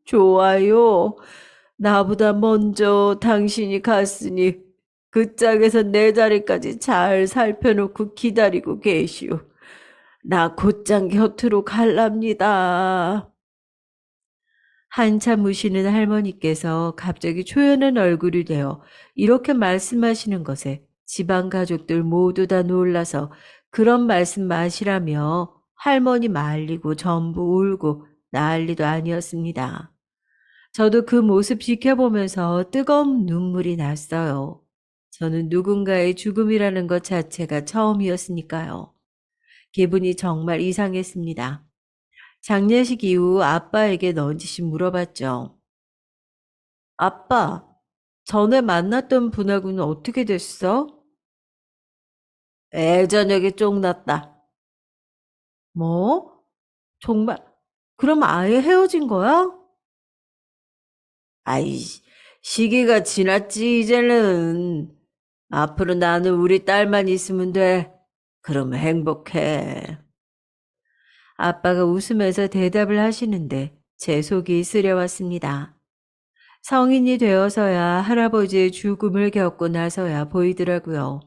좋아요. 나보다 먼저 당신이 갔으니 그 짝에서 내 자리까지 잘 살펴놓고 기다리고 계시오. 나 곧장 곁으로 갈랍니다. 한참 우시는 할머니께서 갑자기 초연한 얼굴이 되어 이렇게 말씀하시는 것에 집안 가족들 모두 다 놀라서 그런 말씀 마시라며 할머니 말리고 전부 울고 난리도 아니었습니다. 저도 그 모습 지켜보면서 뜨거운 눈물이 났어요. 저는 누군가의 죽음이라는 것 자체가 처음이었으니까요. 기분이 정말 이상했습니다. 장례식 이후 아빠에게 넌지시 물어봤죠. 아빠, 전에 만났던 분하고는 어떻게 됐어? 애저녁에 쫑났다. 뭐? 정말? 그럼 아예 헤어진 거야? 아이, 시기가 지났지, 이제는. 앞으로 나는 우리 딸만 있으면 돼. 그러면 행복해. 아빠가 웃으면서 대답을 하시는데 제 속이 쓰려왔습니다. 성인이 되어서야 할아버지의 죽음을 겪고 나서야 보이더라고요.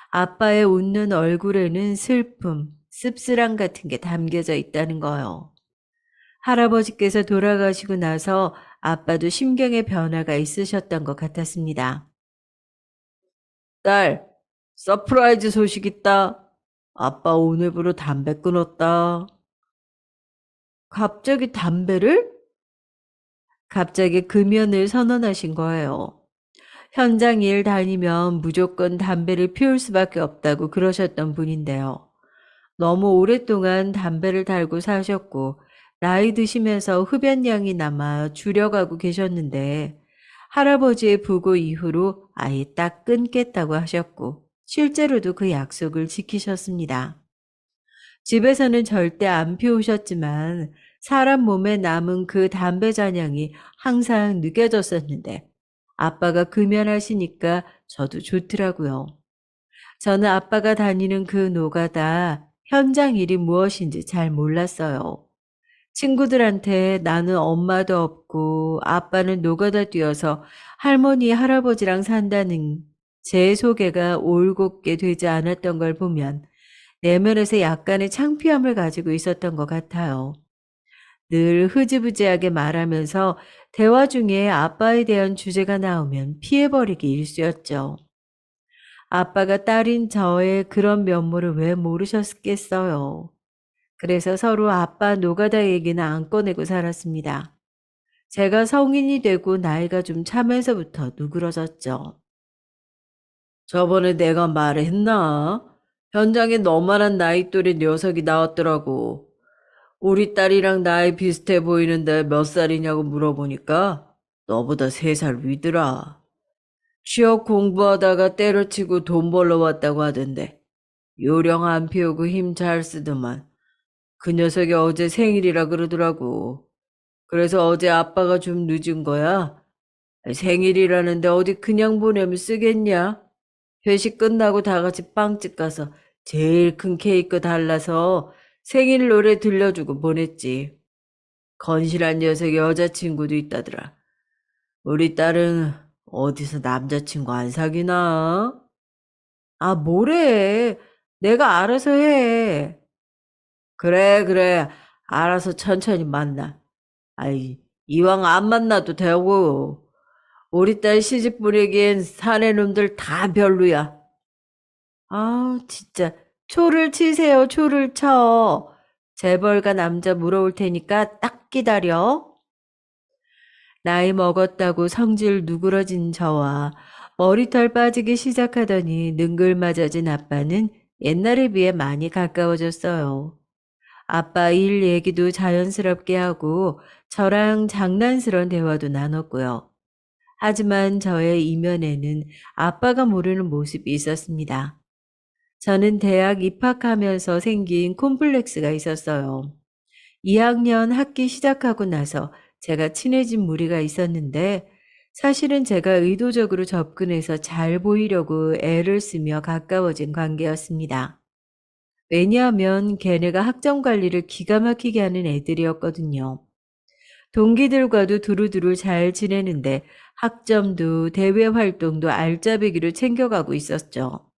아빠의 웃는 얼굴에는 슬픔, 씁쓸함 같은 게 담겨져 있다는 거요. 할아버지께서 돌아가시고 나서 아빠도 심경의 변화가 있으셨던 것 같았습니다. 딸, 서프라이즈 소식 있다. 아빠 오늘부로 담배 끊었다. 갑자기 담배를? 갑자기 금연을 선언하신 거예요. 현장 일 다니면 무조건 담배를 피울 수밖에 없다고 그러셨던 분인데요. 너무 오랫동안 담배를 달고 사셨고 나이 드시면서 흡연량이 남아 줄여가고 계셨는데 할아버지의 부고 이후로 아예 딱 끊겠다고 하셨고 실제로도 그 약속을 지키셨습니다. 집에서는 절대 안 피우셨지만 사람 몸에 남은 그 담배 잔향이 항상 느껴졌었는데 아빠가 금연하시니까 저도 좋더라고요. 저는 아빠가 다니는 그 노가다 현장 일이 무엇인지 잘 몰랐어요. 친구들한테 나는 엄마도 없고 아빠는 노가다 뛰어서 할머니, 할아버지랑 산다는 제 소개가 올곧게 되지 않았던 걸 보면 내면에서 약간의 창피함을 가지고 있었던 것 같아요. 늘 흐지부지하게 말하면서 대화 중에 아빠에 대한 주제가 나오면 피해버리기 일쑤였죠. 아빠가 딸인 저의 그런 면모를 왜 모르셨겠어요. 그래서 서로 아빠 노가다 얘기는 안 꺼내고 살았습니다. 제가 성인이 되고 나이가 좀 차면서부터 누그러졌죠. 저번에 내가 말했나? 현장에 너만한 나이 또래 녀석이 나왔더라고. 우리 딸이랑 나이 비슷해 보이는데 몇 살이냐고 물어보니까 너보다 3살 위더라. 취업 공부하다가 때려치고 돈 벌러 왔다고 하던데 요령 안 피우고 힘 잘 쓰더만 그 녀석이 어제 생일이라 그러더라고. 그래서 어제 아빠가 좀 늦은 거야. 생일이라는데 어디 그냥 보내면 쓰겠냐? 회식 끝나고 다 같이 빵집 가서 제일 큰 케이크 달라서 생일 노래 들려주고 보냈지. 건실한 녀석 여자친구도 있다더라. 우리 딸은 어디서 남자친구 안 사귀나? 아, 뭐래. 내가 알아서 해. 그래, 그래. 알아서 천천히 만나. 아이, 이왕 안 만나도 되고. 우리 딸 시집 보내기엔 사내 놈들 다 별로야. 아, 진짜. 초를 치세요, 초를 쳐. 재벌가 남자 물어올 테니까 딱 기다려. 나이 먹었다고 성질 누그러진 저와 머리털 빠지기 시작하더니 능글맞아진 아빠는 옛날에 비해 많이 가까워졌어요. 아빠 일 얘기도 자연스럽게 하고 저랑 장난스러운 대화도 나눴고요. 하지만 저의 이면에는 아빠가 모르는 모습이 있었습니다. 저는 대학 입학하면서 생긴 콤플렉스가 있었어요. 2학년 학기 시작하고 나서 제가 친해진 무리가 있었는데 사실은 제가 의도적으로 접근해서 잘 보이려고 애를 쓰며 가까워진 관계였습니다. 왜냐하면 걔네가 학점 관리를 기가 막히게 하는 애들이었거든요. 동기들과도 두루두루 잘 지내는데 학점도 대외 활동도 알짜배기로 챙겨가고 있었죠.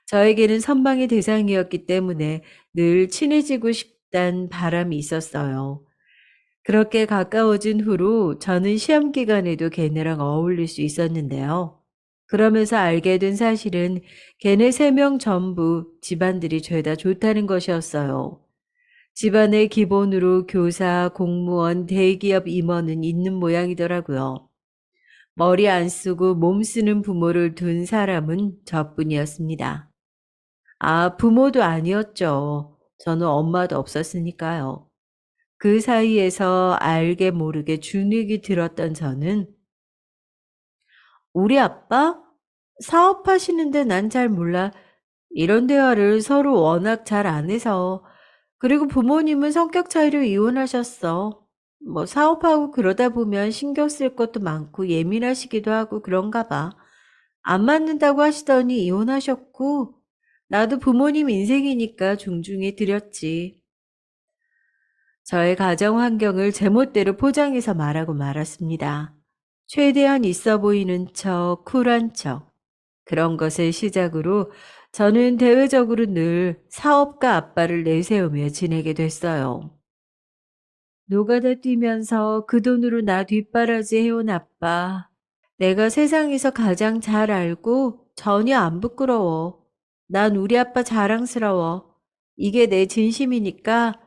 저에게는 선망의 대상이었기 때문에 늘 친해지고 싶단 바람이 있었어요. 그렇게 가까워진 후로 저는 시험 기간에도 걔네랑 어울릴 수 있었는데요. 그러면서 알게 된 사실은 걔네 3명 전부 집안들이 죄다 좋다는 것이었어요. 집안의 기본으로 교사, 공무원, 대기업 임원은 있는 모양이더라고요. 머리 안 쓰고 몸 쓰는 부모를 둔 사람은 저뿐이었습니다. 아, 부모도 아니었죠. 저는 엄마도 없었으니까요. 그 사이에서 알게 모르게 주눅이 들었던 저는 우리 아빠? 사업하시는데 난 잘 몰라. 이런 대화를 서로 워낙 잘 안 해서. 그리고 부모님은 성격 차이로 이혼하셨어. 뭐 사업하고 그러다 보면 신경 쓸 것도 많고 예민하시기도 하고 그런가 봐. 안 맞는다고 하시더니 이혼하셨고, 나도 부모님 인생이니까 존중해 드렸지. 저의 가정 환경을 제멋대로 포장해서 말하고 말았습니다. 최대한 있어 보이는 척, 쿨한 척. 그런 것을 시작으로 저는 대외적으로 늘 사업가 아빠를 내세우며 지내게 됐어요. 노가다 뛰면서 그 돈으로 나 뒷바라지 해온 아빠. 내가 세상에서 가장 잘 알고 전혀 안 부끄러워. 난 우리 아빠 자랑스러워. 이게 내 진심이니까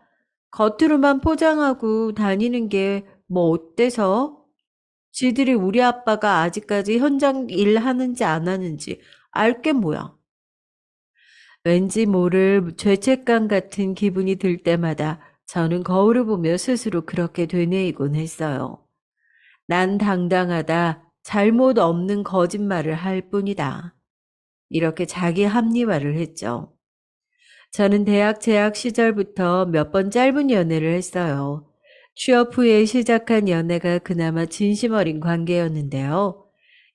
겉으로만 포장하고 다니는 게 뭐 어때서? 지들이 우리 아빠가 아직까지 현장 일 하는지 안 하는지 알게 뭐야. 왠지 모를 죄책감 같은 기분이 들 때마다 저는 거울을 보며 스스로 그렇게 되뇌이곤 했어요. 난 당당하다. 잘못 없는 거짓말을 할 뿐이다. 이렇게 자기 합리화를 했죠. 저는 대학 재학 시절부터 몇 번 짧은 연애를 했어요. 취업 후에 시작한 연애가 그나마 진심 어린 관계였는데요.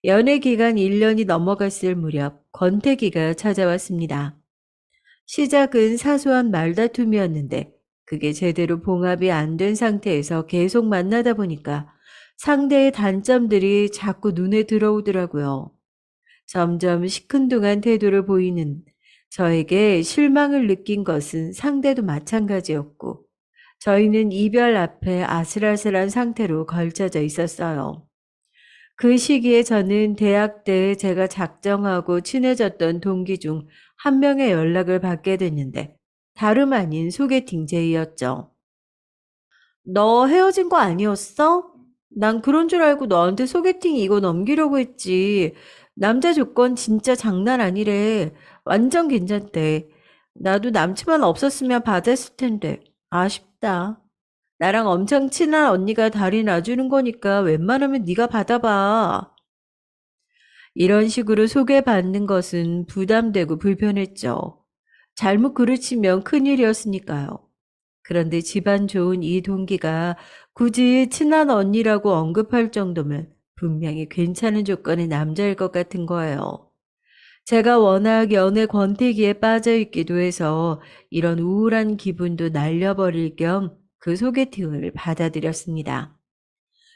연애 기간 1년이 넘어갔을 무렵 권태기가 찾아왔습니다. 시작은 사소한 말다툼이었는데 그게 제대로 봉합이 안 된 상태에서 계속 만나다 보니까 상대의 단점들이 자꾸 눈에 들어오더라고요. 점점 시큰둥한 태도를 보이는 저에게 실망을 느낀 것은 상대도 마찬가지였고 저희는 이별 앞에 아슬아슬한 상태로 걸쳐져 있었어요. 그 시기에 저는 대학 때 제가 작정하고 친해졌던 동기 중 한 명의 연락을 받게 됐는데 다름 아닌 소개팅 제의였죠. 너 헤어진 거 아니었어? 난 그런 줄 알고 너한테 소개팅 이거 넘기려고 했지. 남자 조건 진짜 장난 아니래. 완전 괜찮대. 나도 남친만 없었으면 받았을 텐데. 아쉽다. 나랑 엄청 친한 언니가 다리 놔주는 거니까 웬만하면 네가 받아봐. 이런 식으로 소개받는 것은 부담되고 불편했죠. 잘못 그르치면 큰일이었으니까요. 그런데 집안 좋은 이 동기가 굳이 친한 언니라고 언급할 정도면 분명히 괜찮은 조건의 남자일 것 같은 거예요. 제가 워낙 연애 권태기에 빠져 있기도 해서 이런 우울한 기분도 날려버릴 겸 그 소개팅을 받아들였습니다.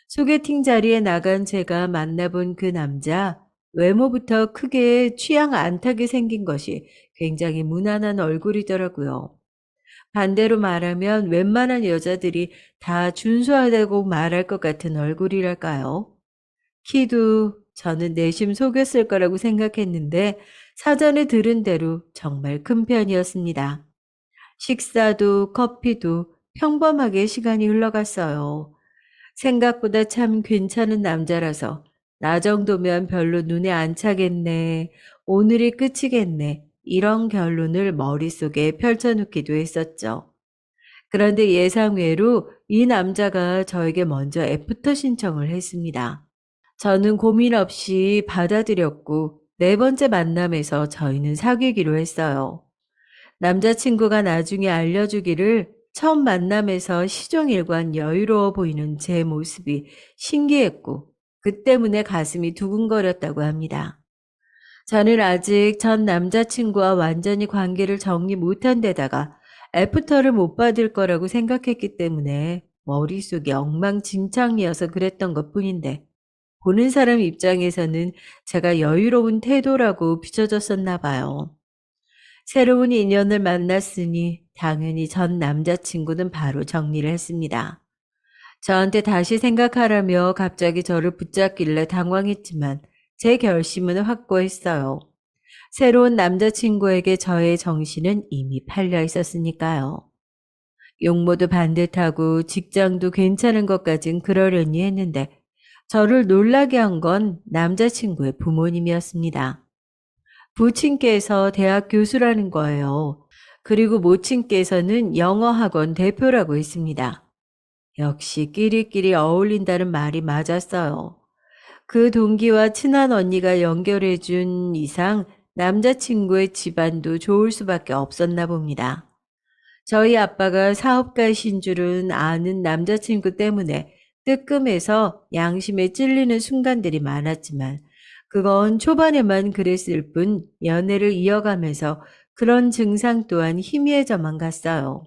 소개팅 자리에 나간 제가 만나본 그 남자, 외모부터 크게 취향 안 타게 생긴 것이 굉장히 무난한 얼굴이더라고요. 반대로 말하면 웬만한 여자들이 다 준수하다고 말할 것 같은 얼굴이랄까요? 키도 저는 내심 속였을 거라고 생각했는데 사전에 들은 대로 정말 큰 편이었습니다. 식사도 커피도 평범하게 시간이 흘러갔어요. 생각보다 참 괜찮은 남자라서 나 정도면 별로 눈에 안 차겠네. 오늘이 끝이겠네. 이런 결론을 머릿속에 펼쳐놓기도 했었죠. 그런데 예상외로 이 남자가 저에게 먼저 애프터 신청을 했습니다. 저는 고민 없이 받아들였고 네 번째 만남에서 저희는 사귀기로 했어요. 남자친구가 나중에 알려주기를 처음 만남에서 시종일관 여유로워 보이는 제 모습이 신기했고 그 때문에 가슴이 두근거렸다고 합니다. 저는 아직 전 남자친구와 완전히 관계를 정리 못한 데다가 애프터를 못 받을 거라고 생각했기 때문에 머릿속이 엉망진창이어서 그랬던 것뿐인데 보는 사람 입장에서는 제가 여유로운 태도라고 비춰졌었나 봐요. 새로운 인연을 만났으니 당연히 전 남자친구는 바로 정리를 했습니다. 저한테 다시 생각하라며 갑자기 저를 붙잡길래 당황했지만 제 결심은 확고했어요. 새로운 남자친구에게 저의 정신은 이미 팔려 있었으니까요. 용모도 반듯하고 직장도 괜찮은 것까진 그러려니 했는데 저를 놀라게 한 건 남자친구의 부모님이었습니다. 부친께서 대학 교수라는 거예요. 그리고 모친께서는 영어학원 대표라고 했습니다. 역시 끼리끼리 어울린다는 말이 맞았어요. 그 동기와 친한 언니가 연결해준 이상 남자친구의 집안도 좋을 수밖에 없었나 봅니다. 저희 아빠가 사업가이신 줄은 아는 남자친구 때문에 뜨끔해서 양심에 찔리는 순간들이 많았지만 그건 초반에만 그랬을 뿐 연애를 이어가면서 그런 증상 또한 희미해져만 갔어요.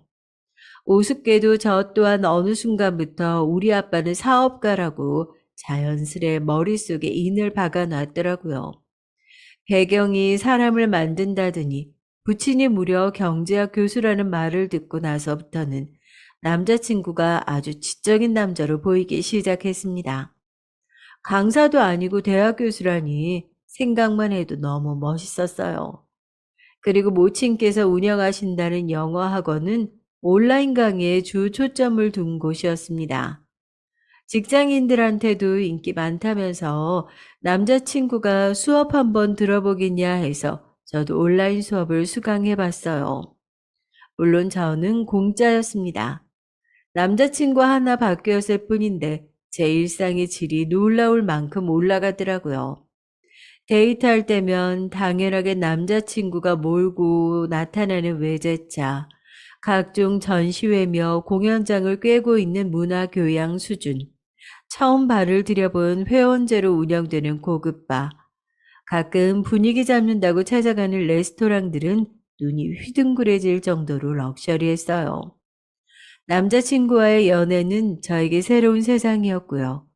우습게도 저 또한 어느 순간부터 우리 아빠는 사업가라고 자연스레 머릿속에 인을 박아놨더라고요. 배경이 사람을 만든다더니 부친이 무려 경제학 교수라는 말을 듣고 나서부터는 남자친구가 아주 지적인 남자로 보이기 시작했습니다. 강사도 아니고 대학 교수라니 생각만 해도 너무 멋있었어요. 그리고 모친께서 운영하신다는 영어 학원은 온라인 강의에 주 초점을 둔 곳이었습니다. 직장인들한테도 인기 많다면서 남자친구가 수업 한번 들어보겠냐 해서 저도 온라인 수업을 수강해 봤어요. 물론 저는 공짜였습니다. 남자친구 하나 바뀌었을 뿐인데 제 일상의 질이 놀라울 만큼 올라가더라고요. 데이트할 때면 당연하게 남자친구가 몰고 나타나는 외제차, 각종 전시회며 공연장을 꿰고 있는 문화교양 수준, 처음 발을 들여본 회원제로 운영되는 고급바, 가끔 분위기 잡는다고 찾아가는 레스토랑들은 눈이 휘둥그레질 정도로 럭셔리했어요. 남자친구와의 연애는 저에게 새로운 세상이었고요.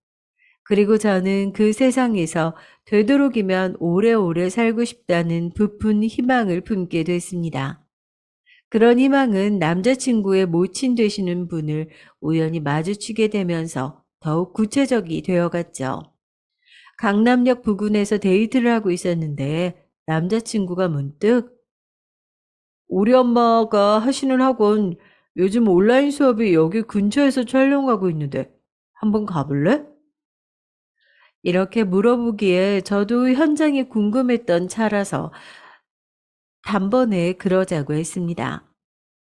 그리고 저는 그 세상에서 되도록이면 오래오래 살고 싶다는 부푼 희망을 품게 됐습니다. 그런 희망은 남자친구의 모친 되시는 분을 우연히 마주치게 되면서 더욱 구체적이 되어갔죠. 강남역 부근에서 데이트를 하고 있었는데 남자친구가 문득 우리 엄마가 하시는 학원 요즘 온라인 수업이 여기 근처에서 촬영하고 있는데 한번 가볼래? 이렇게 물어보기에 저도 현장이 궁금했던 차라서 단번에 그러자고 했습니다.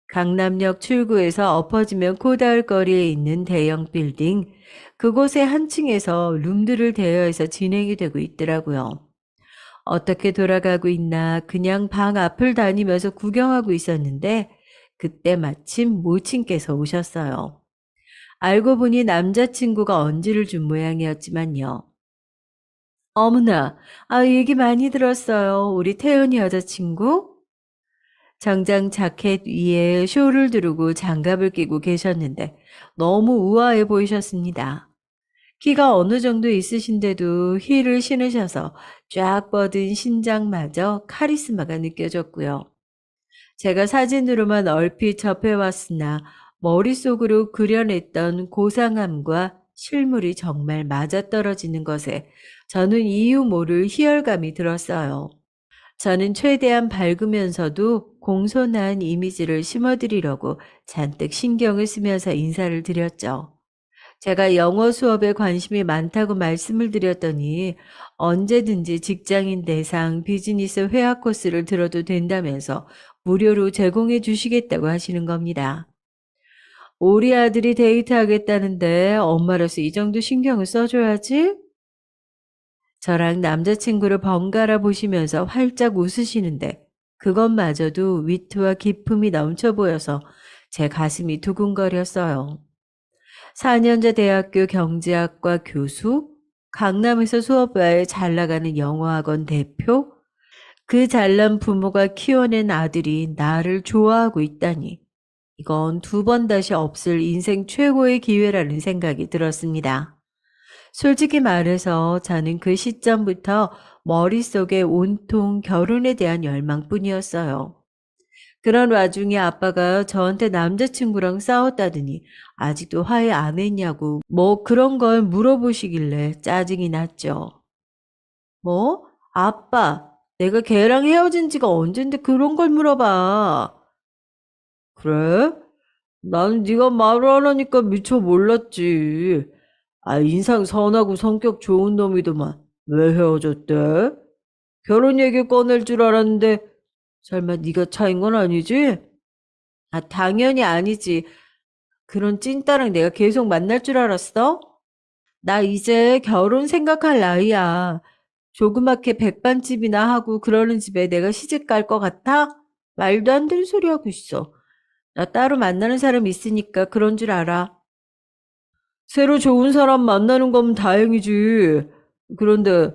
강남역 출구에서 엎어지면 코 닿을 거리에 있는 대형 빌딩, 그곳의 한 층에서 룸들을 대여해서 진행이 되고 있더라고요. 어떻게 돌아가고 있나 그냥 방 앞을 다니면서 구경하고 있었는데 그때 마침 모친께서 오셨어요. 알고 보니 남자친구가 언지를 준 모양이었지만요. 어머나, 얘기 많이 들었어요. 우리 태연이 여자친구? 정장 자켓 위에 쇼를 두르고 장갑을 끼고 계셨는데 너무 우아해 보이셨습니다. 키가 어느 정도 있으신데도 힐을 신으셔서 쫙 뻗은 신장마저 카리스마가 느껴졌고요. 제가 사진으로만 얼핏 접해왔으나 머릿속으로 그려냈던 고상함과 실물이 정말 맞아떨어지는 것에 저는 이유 모를 희열감이 들었어요. 저는 최대한 밝으면서도 공손한 이미지를 심어드리려고 잔뜩 신경을 쓰면서 인사를 드렸죠. 제가 영어 수업에 관심이 많다고 말씀을 드렸더니 언제든지 직장인 대상 비즈니스 회화 코스를 들어도 된다면서 무료로 제공해 주시겠다고 하시는 겁니다. 우리 아들이 데이트하겠다는데 엄마로서 이 정도 신경을 써줘야지? 저랑 남자친구를 번갈아 보시면서 활짝 웃으시는데 그것마저도 위트와 기품이 넘쳐 보여서 제 가슴이 두근거렸어요. 4년제 대학교 경제학과 교수, 강남에서 수업바에 잘 나가는 영어학원 대표, 그 잘난 부모가 키워낸 아들이 나를 좋아하고 있다니. 이건 두 번 다시 없을 인생 최고의 기회라는 생각이 들었습니다. 솔직히 말해서 저는 그 시점부터 머릿속에 온통 결혼에 대한 열망뿐이었어요. 그런 와중에 아빠가 저한테 남자친구랑 싸웠다더니 아직도 화해 안 했냐고 뭐 그런 걸 물어보시길래 짜증이 났죠. 뭐? 아빠, 내가 걔랑 헤어진 지가 언젠데 그런 걸 물어봐. 그래? 나는 네가 말을 안 하니까 미처 몰랐지. 인상 선하고 성격 좋은 놈이더만. 왜 헤어졌대? 결혼 얘기 꺼낼 줄 알았는데 설마 네가 차인 건 아니지? 당연히 아니지. 그런 찐따랑 내가 계속 만날 줄 알았어? 나 이제 결혼 생각할 나이야. 조그맣게 백반집이나 하고 그러는 집에 내가 시집 갈 것 같아? 말도 안 되는 소리 하고 있어. 나 따로 만나는 사람 있으니까 그런 줄 알아. 새로 좋은 사람 만나는 건 다행이지. 그런데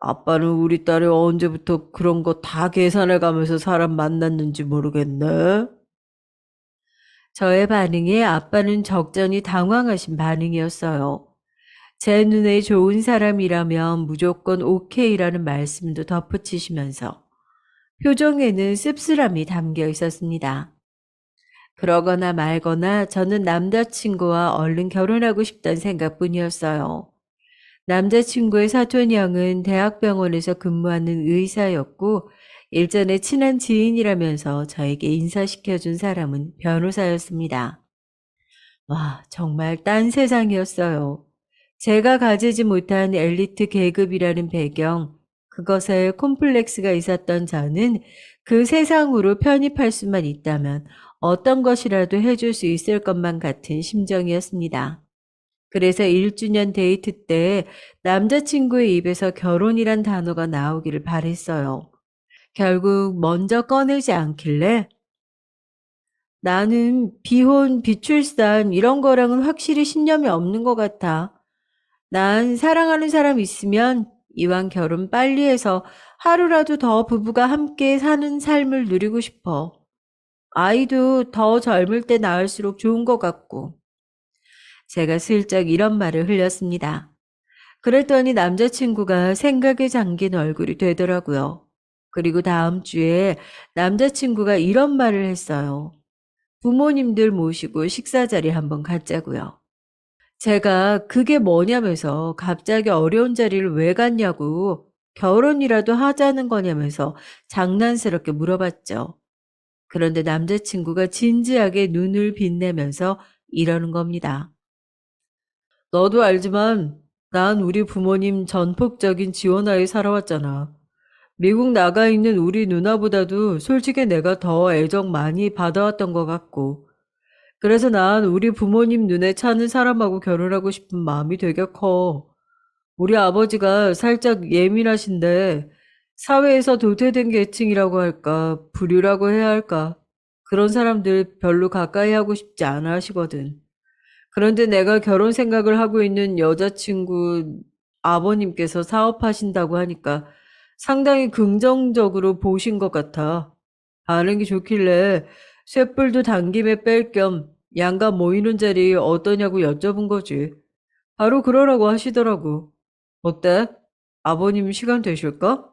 아빠는 우리 딸이 언제부터 그런 거 다 계산해 가면서 사람 만났는지 모르겠네. 저의 반응에 아빠는 적잖이 당황하신 반응이었어요. 제 눈에 좋은 사람이라면 무조건 오케이라는 말씀도 덧붙이시면서 표정에는 씁쓸함이 담겨 있었습니다. 그러거나 말거나 저는 남자친구와 얼른 결혼하고 싶다는 생각뿐이었어요. 남자친구의 사촌 형은 대학병원에서 근무하는 의사였고 일전에 친한 지인이라면서 저에게 인사시켜준 사람은 변호사였습니다. 와, 정말 딴 세상이었어요. 제가 가지지 못한 엘리트 계급이라는 배경, 그것에 콤플렉스가 있었던 저는 그 세상으로 편입할 수만 있다면 어떤 것이라도 해줄 수 있을 것만 같은 심정이었습니다. 그래서 1주년 데이트 때 남자친구의 입에서 결혼이란 단어가 나오기를 바랬어요. 결국 먼저 꺼내지 않길래 나는 비혼, 비출산 이런 거랑은 확실히 신념이 없는 것 같아. 난 사랑하는 사람 있으면 이왕 결혼 빨리 해서 하루라도 더 부부가 함께 사는 삶을 누리고 싶어. 아이도 더 젊을 때 낳을수록 좋은 것 같고. 제가 슬쩍 이런 말을 흘렸습니다. 그랬더니 남자친구가 생각에 잠긴 얼굴이 되더라고요. 그리고 다음 주에 남자친구가 이런 말을 했어요. 부모님들 모시고 식사 자리 한번 갖자고요. 제가 그게 뭐냐면서 갑자기 어려운 자리를 왜 갔냐고 결혼이라도 하자는 거냐면서 장난스럽게 물어봤죠. 그런데 남자친구가 진지하게 눈을 빛내면서 이러는 겁니다. 너도 알지만 난 우리 부모님 전폭적인 지원하에 살아왔잖아. 미국 나가 있는 우리 누나보다도 솔직히 내가 더 애정 많이 받아왔던 것 같고. 그래서 난 우리 부모님 눈에 차는 사람하고 결혼하고 싶은 마음이 되게 커. 우리 아버지가 살짝 예민하신데 사회에서 도태된 계층이라고 할까, 부류라고 해야 할까. 그런 사람들 별로 가까이 하고 싶지 않아 하시거든. 그런데 내가 결혼 생각을 하고 있는 여자친구 아버님께서 사업하신다고 하니까 상당히 긍정적으로 보신 것 같아. 반응이 좋길래 쇳불도 당김에 뺄 겸 양가 모이는 자리 어떠냐고 여쭤본 거지. 바로 그러라고 하시더라고. 어때? 아버님 시간 되실까?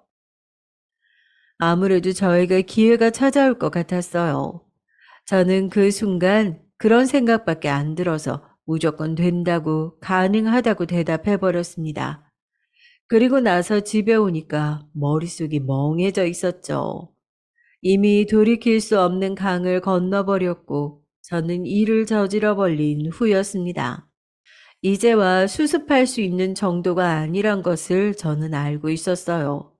아무래도 저에게 기회가 찾아올 것 같았어요. 저는 그 순간 그런 생각밖에 안 들어서 무조건 된다고 가능하다고 대답해 버렸습니다. 그리고 나서 집에 오니까 머릿속이 멍해져 있었죠. 이미 돌이킬 수 없는 강을 건너버렸고 저는 일을 저질러 버린 후였습니다. 이제와 수습할 수 있는 정도가 아니란 것을 저는 알고 있었어요.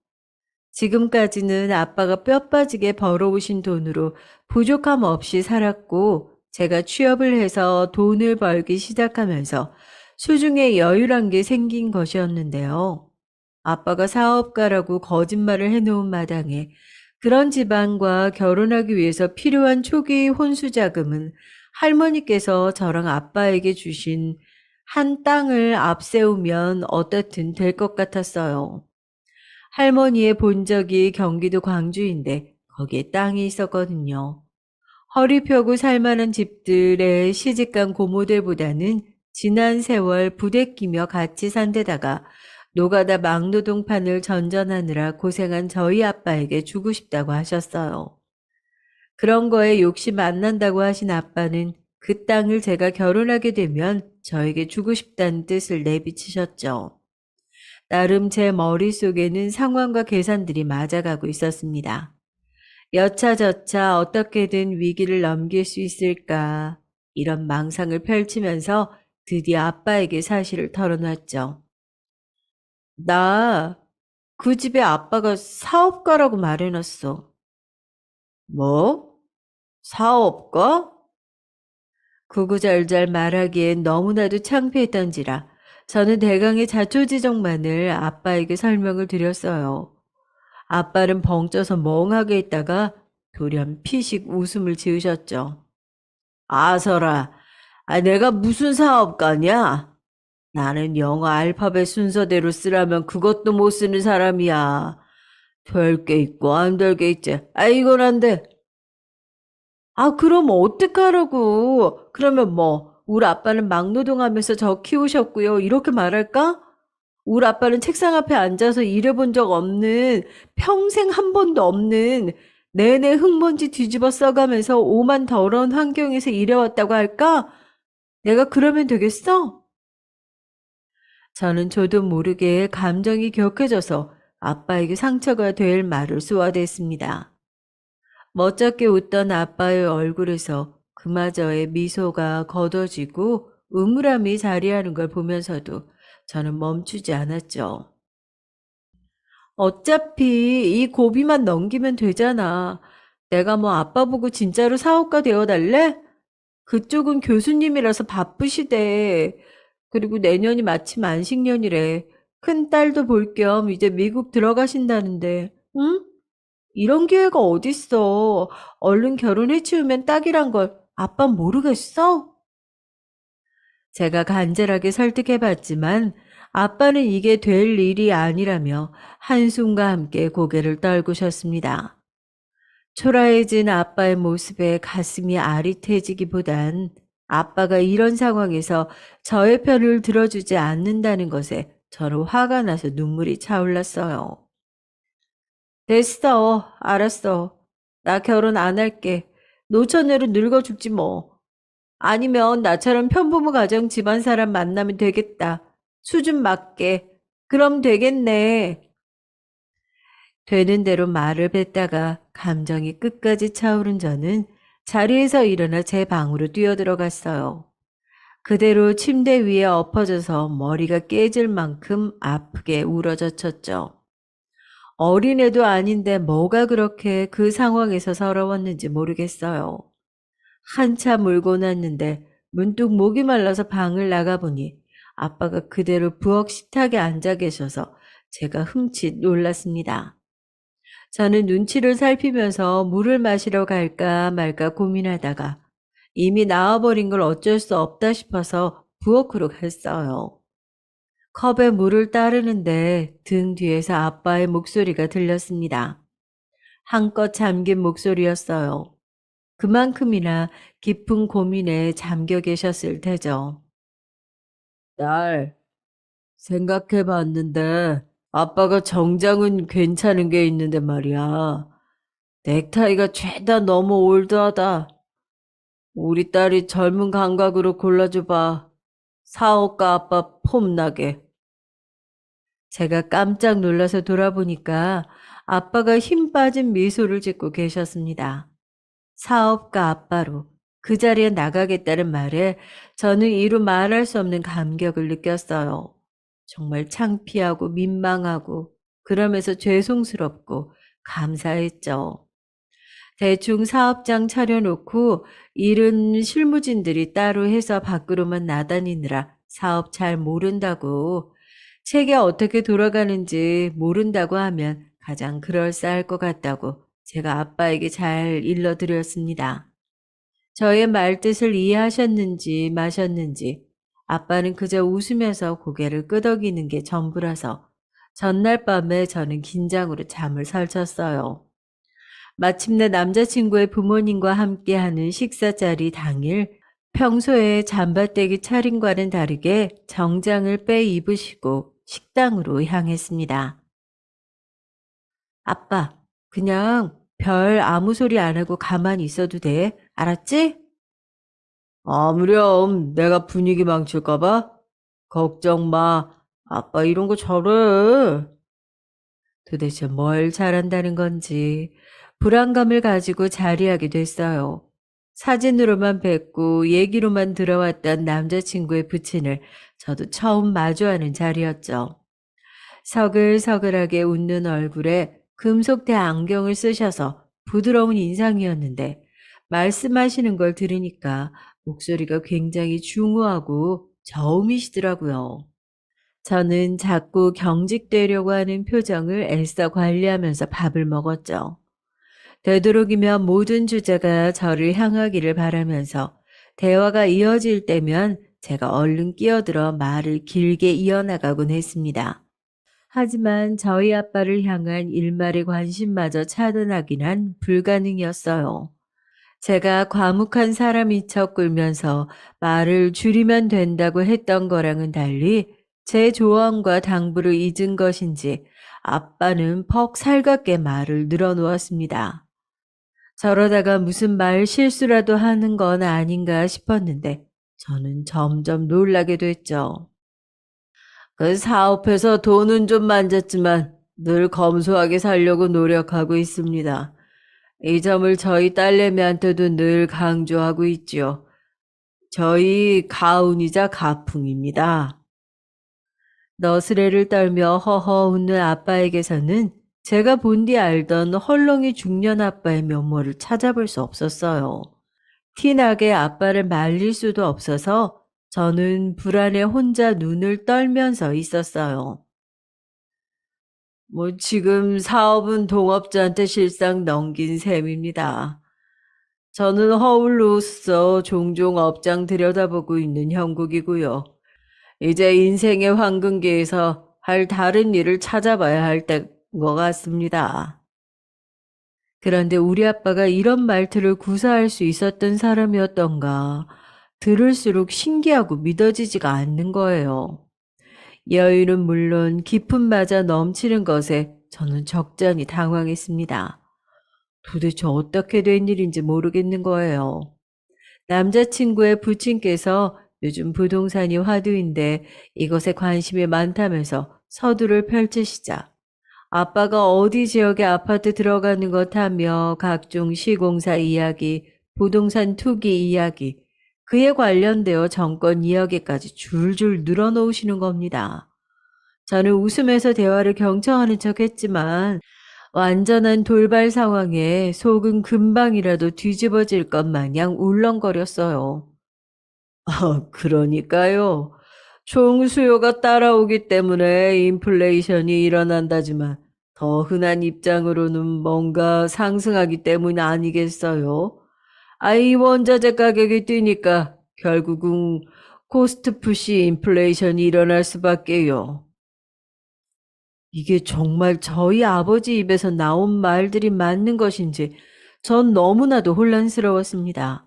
지금까지는 아빠가 뼈 빠지게 벌어오신 돈으로 부족함 없이 살았고 제가 취업을 해서 돈을 벌기 시작하면서 수중에 여유란 게 생긴 것이었는데요. 아빠가 사업가라고 거짓말을 해놓은 마당에 그런 집안과 결혼하기 위해서 필요한 초기 혼수 자금은 할머니께서 저랑 아빠에게 주신 한 땅을 앞세우면 어떻든 될 것 같았어요. 할머니의 본적이 경기도 광주인데 거기에 땅이 있었거든요. 허리 펴고 살만한 집들의 시집간 고모들보다는 지난 세월 부대끼며 같이 산 데다가 노가다 막노동판을 전전하느라 고생한 저희 아빠에게 주고 싶다고 하셨어요. 그런 거에 욕심 안 난다고 하신 아빠는 그 땅을 제가 결혼하게 되면 저에게 주고 싶다는 뜻을 내비치셨죠. 나름 제 머릿속에는 상황과 계산들이 맞아가고 있었습니다. 여차저차 어떻게든 위기를 넘길 수 있을까. 이런 망상을 펼치면서 드디어 아빠에게 사실을 털어놨죠. 나 그 집에 아빠가 사업가라고 말해놨어. 뭐? 사업가? 구구절절 말하기엔 너무나도 창피했던지라 저는 대강의 자초지종만을 아빠에게 설명을 드렸어요. 아빠는 벙쪄서 멍하게 있다가 돌연 피식 웃음을 지으셨죠. 아서라, 내가 무슨 사업가냐? 나는 영어 알파벳 순서대로 쓰라면 그것도 못 쓰는 사람이야. 될 게 있고 안 될 게 있지. 이건 안 돼. 그럼 어떡하라고. 그러면 뭐 우리 아빠는 막노동하면서 저 키우셨고요. 이렇게 말할까? 우리 아빠는 책상 앞에 앉아서 일해본 적 없는, 평생 한 번도 없는, 내내 흙먼지 뒤집어 써가면서 오만 더러운 환경에서 일해왔다고 할까? 내가 그러면 되겠어? 저는 저도 모르게 감정이 격해져서 아빠에게 상처가 될 말을 쏘아댔습니다. 멋쩍게 웃던 아빠의 얼굴에서 그마저의 미소가 걷어지고 음울함이 자리하는 걸 보면서도 저는 멈추지 않았죠. 어차피 이 고비만 넘기면 되잖아. 내가 뭐 아빠 보고 진짜로 사업가 되어달래? 그쪽은 교수님이라서 바쁘시대. 그리고 내년이 마침 안식년이래. 큰딸도 볼 겸 이제 미국 들어가신다는데, 응? 이런 기회가 어딨어. 얼른 결혼해 치우면 딱이란 걸 아빤 모르겠어? 제가 간절하게 설득해봤지만 아빠는 이게 될 일이 아니라며 한숨과 함께 고개를 떨구셨습니다. 초라해진 아빠의 모습에 가슴이 아릿해지기보단 아빠가 이런 상황에서 저의 편을 들어주지 않는다는 것에 저는 화가 나서 눈물이 차올랐어요. 됐어. 알았어. 나 결혼 안 할게. 노처녀로 늙어 죽지 뭐. 아니면 나처럼 편부모 가정 집안 사람 만나면 되겠다. 수준 맞게. 그럼 되겠네. 되는 대로 말을 뱉다가 감정이 끝까지 차오른 저는 자리에서 일어나 제 방으로 뛰어들어갔어요. 그대로 침대 위에 엎어져서 머리가 깨질 만큼 아프게 울어젖혔죠. 어린애도 아닌데 뭐가 그렇게 그 상황에서 서러웠는지 모르겠어요. 한참 울고 났는데 문득 목이 말라서 방을 나가보니 아빠가 그대로 부엌 식탁에 앉아 계셔서 제가 흠칫 놀랐습니다. 저는 눈치를 살피면서 물을 마시러 갈까 말까 고민하다가 이미 나와버린 걸 어쩔 수 없다 싶어서 부엌으로 갔어요. 컵에 물을 따르는데 등 뒤에서 아빠의 목소리가 들렸습니다. 한껏 잠긴 목소리였어요. 그만큼이나 깊은 고민에 잠겨 계셨을 테죠. 딸, 생각해 봤는데 아빠가 정장은 괜찮은 게 있는데 말이야. 넥타이가 죄다 너무 올드하다. 우리 딸이 젊은 감각으로 골라줘봐. 사업가 아빠 폼나게. 제가 깜짝 놀라서 돌아보니까 아빠가 힘 빠진 미소를 짓고 계셨습니다. 사업가 아빠로 그 자리에 나가겠다는 말에 저는 이루 말할 수 없는 감격을 느꼈어요. 정말 창피하고 민망하고 그러면서 죄송스럽고 감사했죠. 대충 사업장 차려놓고 일은 실무진들이 따로 해서 밖으로만 나다니느라 사업 잘 모른다고, 체계 어떻게 돌아가는지 모른다고 하면 가장 그럴싸할 것 같다고 제가 아빠에게 잘 일러드렸습니다. 저의 말뜻을 이해하셨는지 마셨는지 아빠는 그저 웃으면서 고개를 끄덕이는 게 전부라서 전날 밤에 저는 긴장으로 잠을 설쳤어요. 마침내 남자친구의 부모님과 함께하는 식사 자리 당일, 평소에 잠바떼기 차림과는 다르게 정장을 빼 입으시고 식당으로 향했습니다. 아빠, 그냥 별 아무 소리 안 하고 가만히 있어도 돼. 알았지? 아무렴, 내가 분위기 망칠까 봐? 걱정 마. 아빠 이런 거 잘해. 도대체 뭘 잘한다는 건지 불안감을 가지고 자리하게 됐어요. 사진으로만 뵙고 얘기로만 들어왔던 남자친구의 부친을 저도 처음 마주하는 자리였죠. 서글서글하게 웃는 얼굴에 금속대 안경을 쓰셔서 부드러운 인상이었는데 말씀하시는 걸 들으니까 목소리가 굉장히 중후하고 저음이시더라고요. 저는 자꾸 경직되려고 하는 표정을 애써 관리하면서 밥을 먹었죠. 되도록이면 모든 주제가 저를 향하기를 바라면서 대화가 이어질 때면 제가 얼른 끼어들어 말을 길게 이어나가곤 했습니다. 하지만 저희 아빠를 향한 일말의 관심마저 차단하긴 한 불가능이었어요. 제가 과묵한 사람인 척 굴면서 말을 줄이면 된다고 했던 거랑은 달리 제 조언과 당부를 잊은 것인지 아빠는 퍽 살갑게 말을 늘어놓았습니다. 저러다가 무슨 말 실수라도 하는 건 아닌가 싶었는데 저는 점점 놀라게 됐죠. 그 사업해서 돈은 좀 만졌지만 늘 검소하게 살려고 노력하고 있습니다. 이 점을 저희 딸내미한테도 늘 강조하고 있지요. 저희 가훈이자 가풍입니다. 너스레를 떨며 허허 웃는 아빠에게서는 제가 본디 알던 헐렁이 중년 아빠의 면모를 찾아볼 수 없었어요. 티나게 아빠를 말릴 수도 없어서 저는 불안에 혼자 눈을 떨면서 있었어요. 지금 사업은 동업자한테 실상 넘긴 셈입니다. 저는 허울로서 종종 업장 들여다보고 있는 형국이고요. 이제 인생의 황금기에서 할 다른 일을 찾아봐야 할 때인 것 같습니다. 그런데 우리 아빠가 이런 말투를 구사할 수 있었던 사람이었던가 들을수록 신기하고 믿어지지가 않는 거예요. 여유는 물론 기품마저 넘치는 것에 저는 적잖이 당황했습니다. 도대체 어떻게 된 일인지 모르겠는 거예요. 남자친구의 부친께서 요즘 부동산이 화두인데 이것에 관심이 많다면서 서두를 펼치시자 아빠가 어디 지역에 아파트 들어가는 것 하며 각종 시공사 이야기, 부동산 투기 이야기, 그에 관련되어 정권 이야기까지 줄줄 늘어놓으시는 겁니다. 저는 웃으면서 대화를 경청하는 척 했지만 완전한 돌발 상황에 속은 금방이라도 뒤집어질 것 마냥 울렁거렸어요. 그러니까요. 총수요가 따라오기 때문에 인플레이션이 일어난다지만 더 흔한 입장으로는 뭔가 상승하기 때문 아니겠어요? 이 원자재 가격이 뛰니까 결국은 코스트 푸시 인플레이션이 일어날 수밖에요. 이게 정말 저희 아버지 입에서 나온 말들이 맞는 것인지 전 너무나도 혼란스러웠습니다.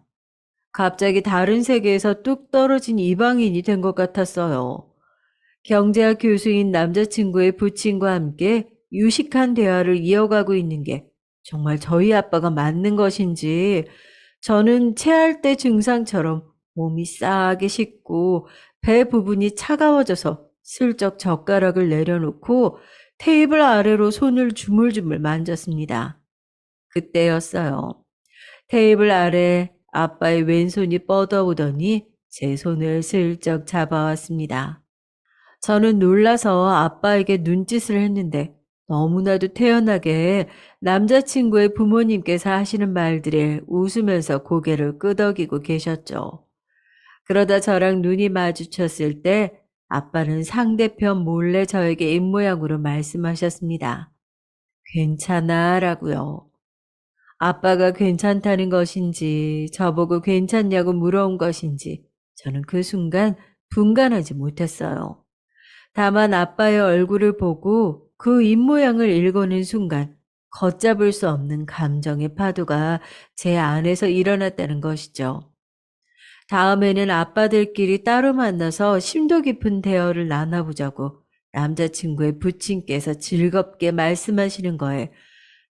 갑자기 다른 세계에서 뚝 떨어진 이방인이 된 것 같았어요. 경제학 교수인 남자친구의 부친과 함께 유식한 대화를 이어가고 있는 게 정말 저희 아빠가 맞는 것인지 저는 체할 때 증상처럼 몸이 싸하게 식고 배 부분이 차가워져서 슬쩍 젓가락을 내려놓고 테이블 아래로 손을 주물주물 만졌습니다. 그때였어요. 테이블 아래 아빠의 왼손이 뻗어오더니 제 손을 슬쩍 잡아왔습니다. 저는 놀라서 아빠에게 눈짓을 했는데 너무나도 태연하게 남자친구의 부모님께서 하시는 말들에 웃으면서 고개를 끄덕이고 계셨죠. 그러다 저랑 눈이 마주쳤을 때 아빠는 상대편 몰래 저에게 입모양으로 말씀하셨습니다. 괜찮아 라고요. 아빠가 괜찮다는 것인지 저보고 괜찮냐고 물어온 것인지 저는 그 순간 분간하지 못했어요. 다만 아빠의 얼굴을 보고 그 입모양을 읽어낸 순간 걷잡을 수 없는 감정의 파도가 제 안에서 일어났다는 것이죠. 다음에는 아빠들끼리 따로 만나서 심도 깊은 대화를 나눠보자고 남자친구의 부친께서 즐겁게 말씀하시는 거에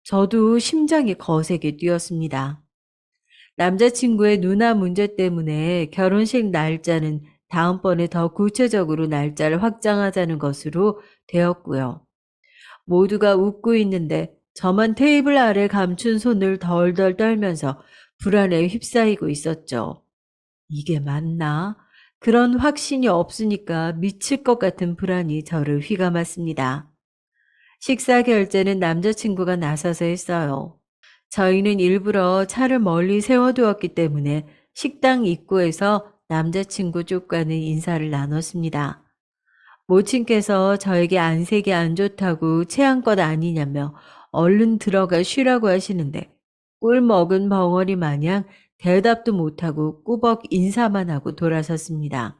저도 심장이 거세게 뛰었습니다. 남자친구의 누나 문제 때문에 결혼식 날짜는 다음번에 더 구체적으로 날짜를 확정하자는 것으로 되었고요. 모두가 웃고 있는데 저만 테이블 아래 감춘 손을 덜덜 떨면서 불안에 휩싸이고 있었죠. 이게 맞나? 그런 확신이 없으니까 미칠 것 같은 불안이 저를 휘감았습니다. 식사 결제는 남자친구가 나서서 했어요. 저희는 일부러 차를 멀리 세워두었기 때문에 식당 입구에서 남자친구 쪽과는 인사를 나눴습니다. 모친께서 저에게 안색이 안 좋다고 체한 것 아니냐며 얼른 들어가 쉬라고 하시는데 꿀 먹은 벙어리 마냥 대답도 못하고 꾸벅 인사만 하고 돌아섰습니다.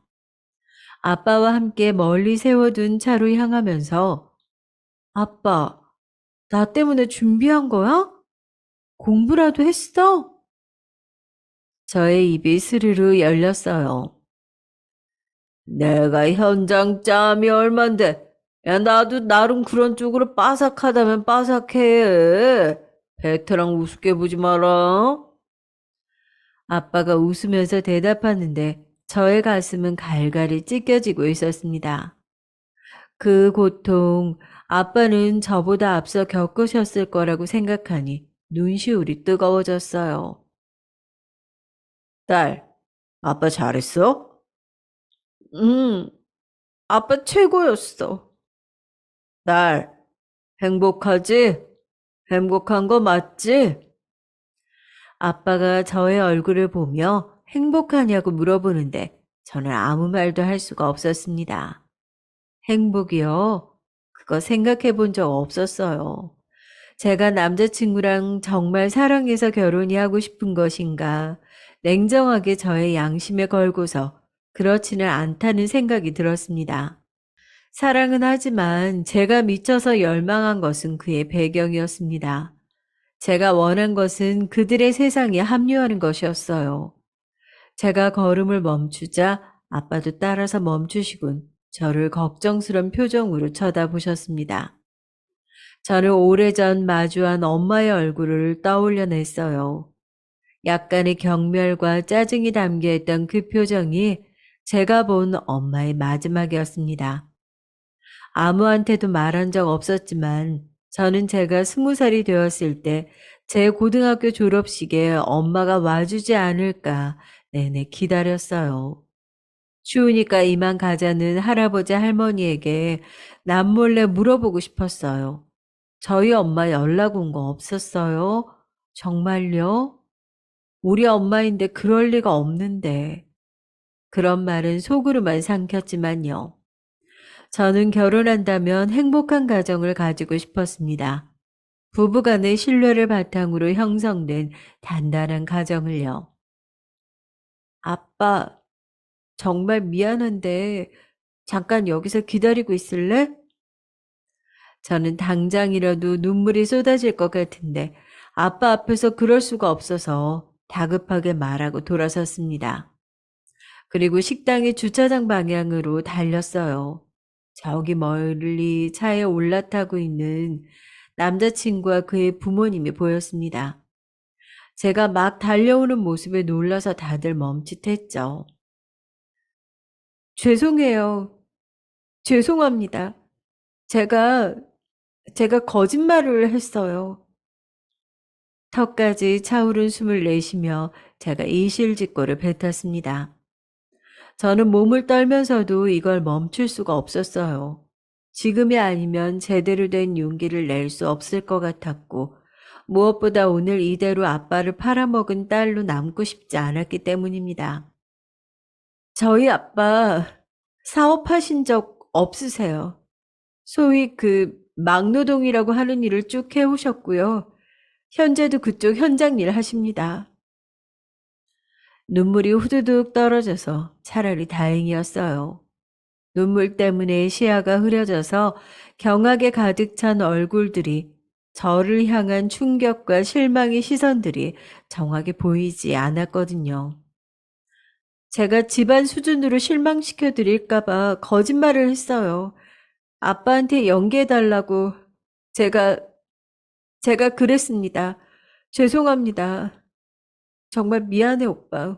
아빠와 함께 멀리 세워둔 차로 향하면서 아빠, 나 때문에 준비한 거야? 공부라도 했어? 저의 입이 스르르 열렸어요. 내가 현장 짬이 얼만데, 야, 나도 나름 그런 쪽으로 빠삭하다면 빠삭해. 베테랑 우습게 보지 마라. 아빠가 웃으면서 대답하는데 저의 가슴은 갈갈이 찢겨지고 있었습니다. 그 고통, 아빠는 저보다 앞서 겪으셨을 거라고 생각하니 눈시울이 뜨거워졌어요. 딸, 아빠 잘했어? 응, 아빠 최고였어. 딸, 행복하지? 행복한 거 맞지? 아빠가 저의 얼굴을 보며 행복하냐고 물어보는데 저는 아무 말도 할 수가 없었습니다. 행복이요? 그거 생각해 본 적 없었어요. 제가 남자친구랑 정말 사랑해서 결혼이 하고 싶은 것인가? 냉정하게 저의 양심에 걸고서 그렇지는 않다는 생각이 들었습니다. 사랑은 하지만 제가 미쳐서 열망한 것은 그의 배경이었습니다. 제가 원한 것은 그들의 세상에 합류하는 것이었어요. 제가 걸음을 멈추자 아빠도 따라서 멈추시곤 저를 걱정스런 표정으로 쳐다보셨습니다. 저는 오래전 마주한 엄마의 얼굴을 떠올려냈어요. 약간의 경멸과 짜증이 담겨있던 그 표정이 제가 본 엄마의 마지막이었습니다. 아무한테도 말한 적 없었지만 저는 제가 20살이 되었을 때 제 고등학교 졸업식에 엄마가 와주지 않을까 내내 기다렸어요. 추우니까 이만 가자는 할아버지 할머니에게 남몰래 물어보고 싶었어요. 저희 엄마 연락 온 거 없었어요? 정말요? 우리 엄마인데 그럴 리가 없는데. 그런 말은 속으로만 삼켰지만요. 저는 결혼한다면 행복한 가정을 가지고 싶었습니다. 부부간의 신뢰를 바탕으로 형성된 단단한 가정을요. 아빠, 정말 미안한데 잠깐 여기서 기다리고 있을래? 저는 당장이라도 눈물이 쏟아질 것 같은데 아빠 앞에서 그럴 수가 없어서 다급하게 말하고 돌아섰습니다. 그리고 식당의 주차장 방향으로 달렸어요. 저기 멀리 차에 올라타고 있는 남자친구와 그의 부모님이 보였습니다. 제가 막 달려오는 모습에 놀라서 다들 멈칫했죠. 죄송해요. 죄송합니다. 제가, 제가 거짓말을 했어요. 턱까지 차오른 숨을 내쉬며 제가 이실직고를 뱉었습니다. 저는 몸을 떨면서도 이걸 멈출 수가 없었어요. 지금이 아니면 제대로 된 용기를 낼 수 없을 것 같았고, 무엇보다 오늘 이대로 아빠를 팔아먹은 딸로 남고 싶지 않았기 때문입니다. 저희 아빠 사업하신 적 없으세요. 소위 그 막노동이라고 하는 일을 쭉 해오셨고요. 현재도 그쪽 현장 일 하십니다. 눈물이 후두둑 떨어져서 차라리 다행이었어요. 눈물 때문에 시야가 흐려져서 경악에 가득 찬 얼굴들이 저를 향한 충격과 실망의 시선들이 정확히 보이지 않았거든요. 제가 집안 수준으로 실망시켜 드릴까봐 거짓말을 했어요. 아빠한테 연기해달라고 제가, 제가 그랬습니다. 죄송합니다. 정말 미안해, 오빠.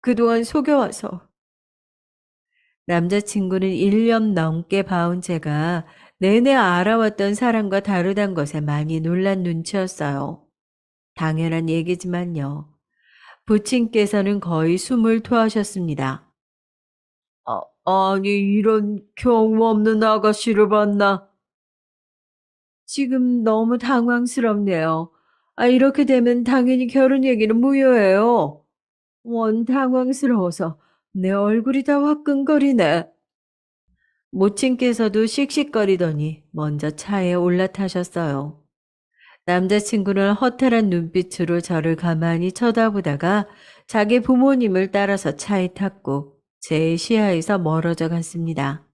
그동안 속여와서. 남자친구는 1년 넘게 봐온 제가 내내 알아왔던 사람과 다르단 것에 많이 놀란 눈치였어요. 당연한 얘기지만요. 부친께서는 거의 숨을 토하셨습니다. 아니, 이런 경우 없는 아가씨를 봤나? 지금 너무 당황스럽네요. 이렇게 되면 당연히 결혼 얘기는 무효예요. 원 당황스러워서 내 얼굴이 다 화끈거리네. 모친께서도 씩씩거리더니 먼저 차에 올라타셨어요. 남자친구는 허탈한 눈빛으로 저를 가만히 쳐다보다가 자기 부모님을 따라서 차에 탔고 제 시야에서 멀어져 갔습니다.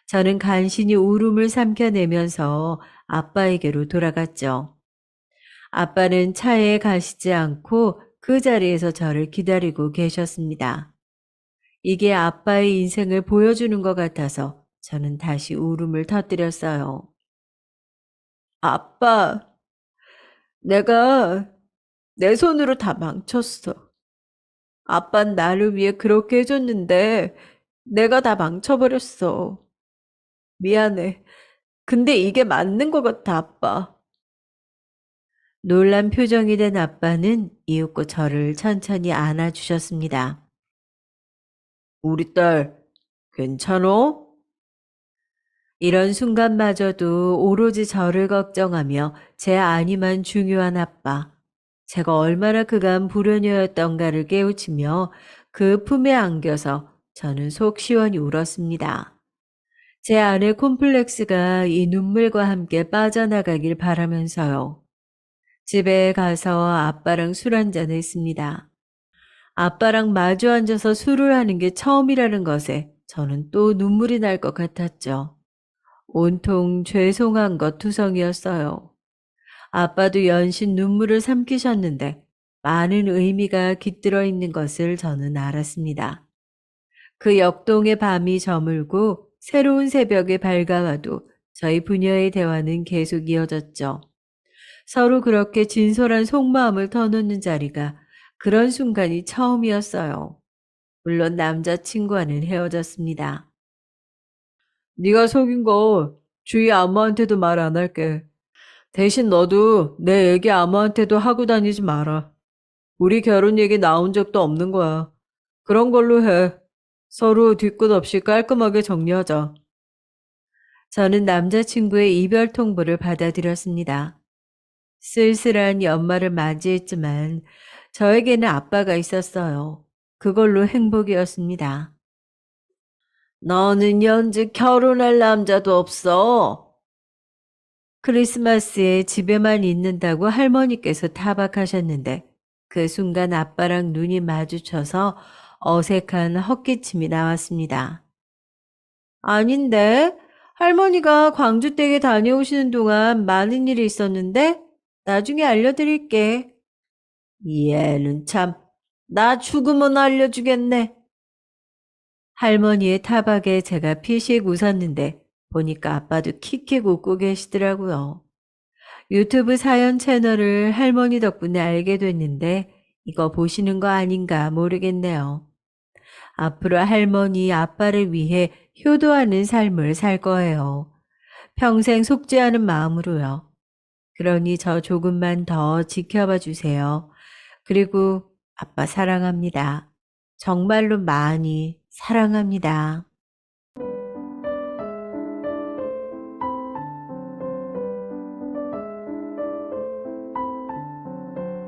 저는 간신히 울음을 삼켜내면서 아빠에게로 돌아갔죠. 아빠는 차에 가시지 않고 그 자리에서 저를 기다리고 계셨습니다. 이게 아빠의 인생을 보여주는 것 같아서 저는 다시 울음을 터뜨렸어요. 아빠, 내가 내 손으로 다 망쳤어. 아빤 나를 위해 그렇게 해줬는데 내가 다 망쳐버렸어. 미안해. 근데 이게 맞는 것 같아, 아빠. 놀란 표정이 된 아빠는 이윽고 저를 천천히 안아주셨습니다. 우리 딸, 괜찮어? 이런 순간마저도 오로지 저를 걱정하며 제 안위만 중요한 아빠. 제가 얼마나 그간 불효녀였던가를 깨우치며 그 품에 안겨서 저는 속 시원히 울었습니다. 제 안의 콤플렉스가 이 눈물과 함께 빠져나가길 바라면서요. 집에 가서 아빠랑 술 한잔 했습니다. 아빠랑 마주 앉아서 술을 하는 게 처음이라는 것에 저는 또 눈물이 날 것 같았죠. 온통 죄송한 것 투성이었어요. 아빠도 연신 눈물을 삼키셨는데 많은 의미가 깃들어 있는 것을 저는 알았습니다. 그 역동의 밤이 저물고 새로운 새벽이 밝아와도 저희 부녀의 대화는 계속 이어졌죠. 서로 그렇게 진솔한 속마음을 터놓는 자리가 그런 순간이 처음이었어요. 물론 남자친구와는 헤어졌습니다. 네가 속인 거 주위 아무한테도 말 안 할게. 대신 너도 내 얘기 아무한테도 하고 다니지 마라. 우리 결혼 얘기 나온 적도 없는 거야. 그런 걸로 해. 서로 뒤끝 없이 깔끔하게 정리하자. 저는 남자친구의 이별 통보를 받아들였습니다. 쓸쓸한 연말을 맞이했지만 저에게는 아빠가 있었어요. 그걸로 행복이었습니다. 너는 현재 결혼할 남자도 없어. 크리스마스에 집에만 있는다고 할머니께서 타박하셨는데 그 순간 아빠랑 눈이 마주쳐서 어색한 헛기침이 나왔습니다. 아닌데? 할머니가 광주 댁에 다녀오시는 동안 많은 일이 있었는데 나중에 알려드릴게. 얘는 참, 나 죽으면 알려주겠네. 할머니의 타박에 제가 피식 웃었는데 보니까 아빠도 킥킥 웃고 계시더라고요. 유튜브 사연 채널을 할머니 덕분에 알게 됐는데 이거 보시는 거 아닌가 모르겠네요. 앞으로 할머니, 아빠를 위해 효도하는 삶을 살 거예요. 평생 속죄하는 마음으로요. 그러니 저 조금만 더 지켜봐 주세요. 그리고 아빠 사랑합니다. 정말로 많이 사랑합니다.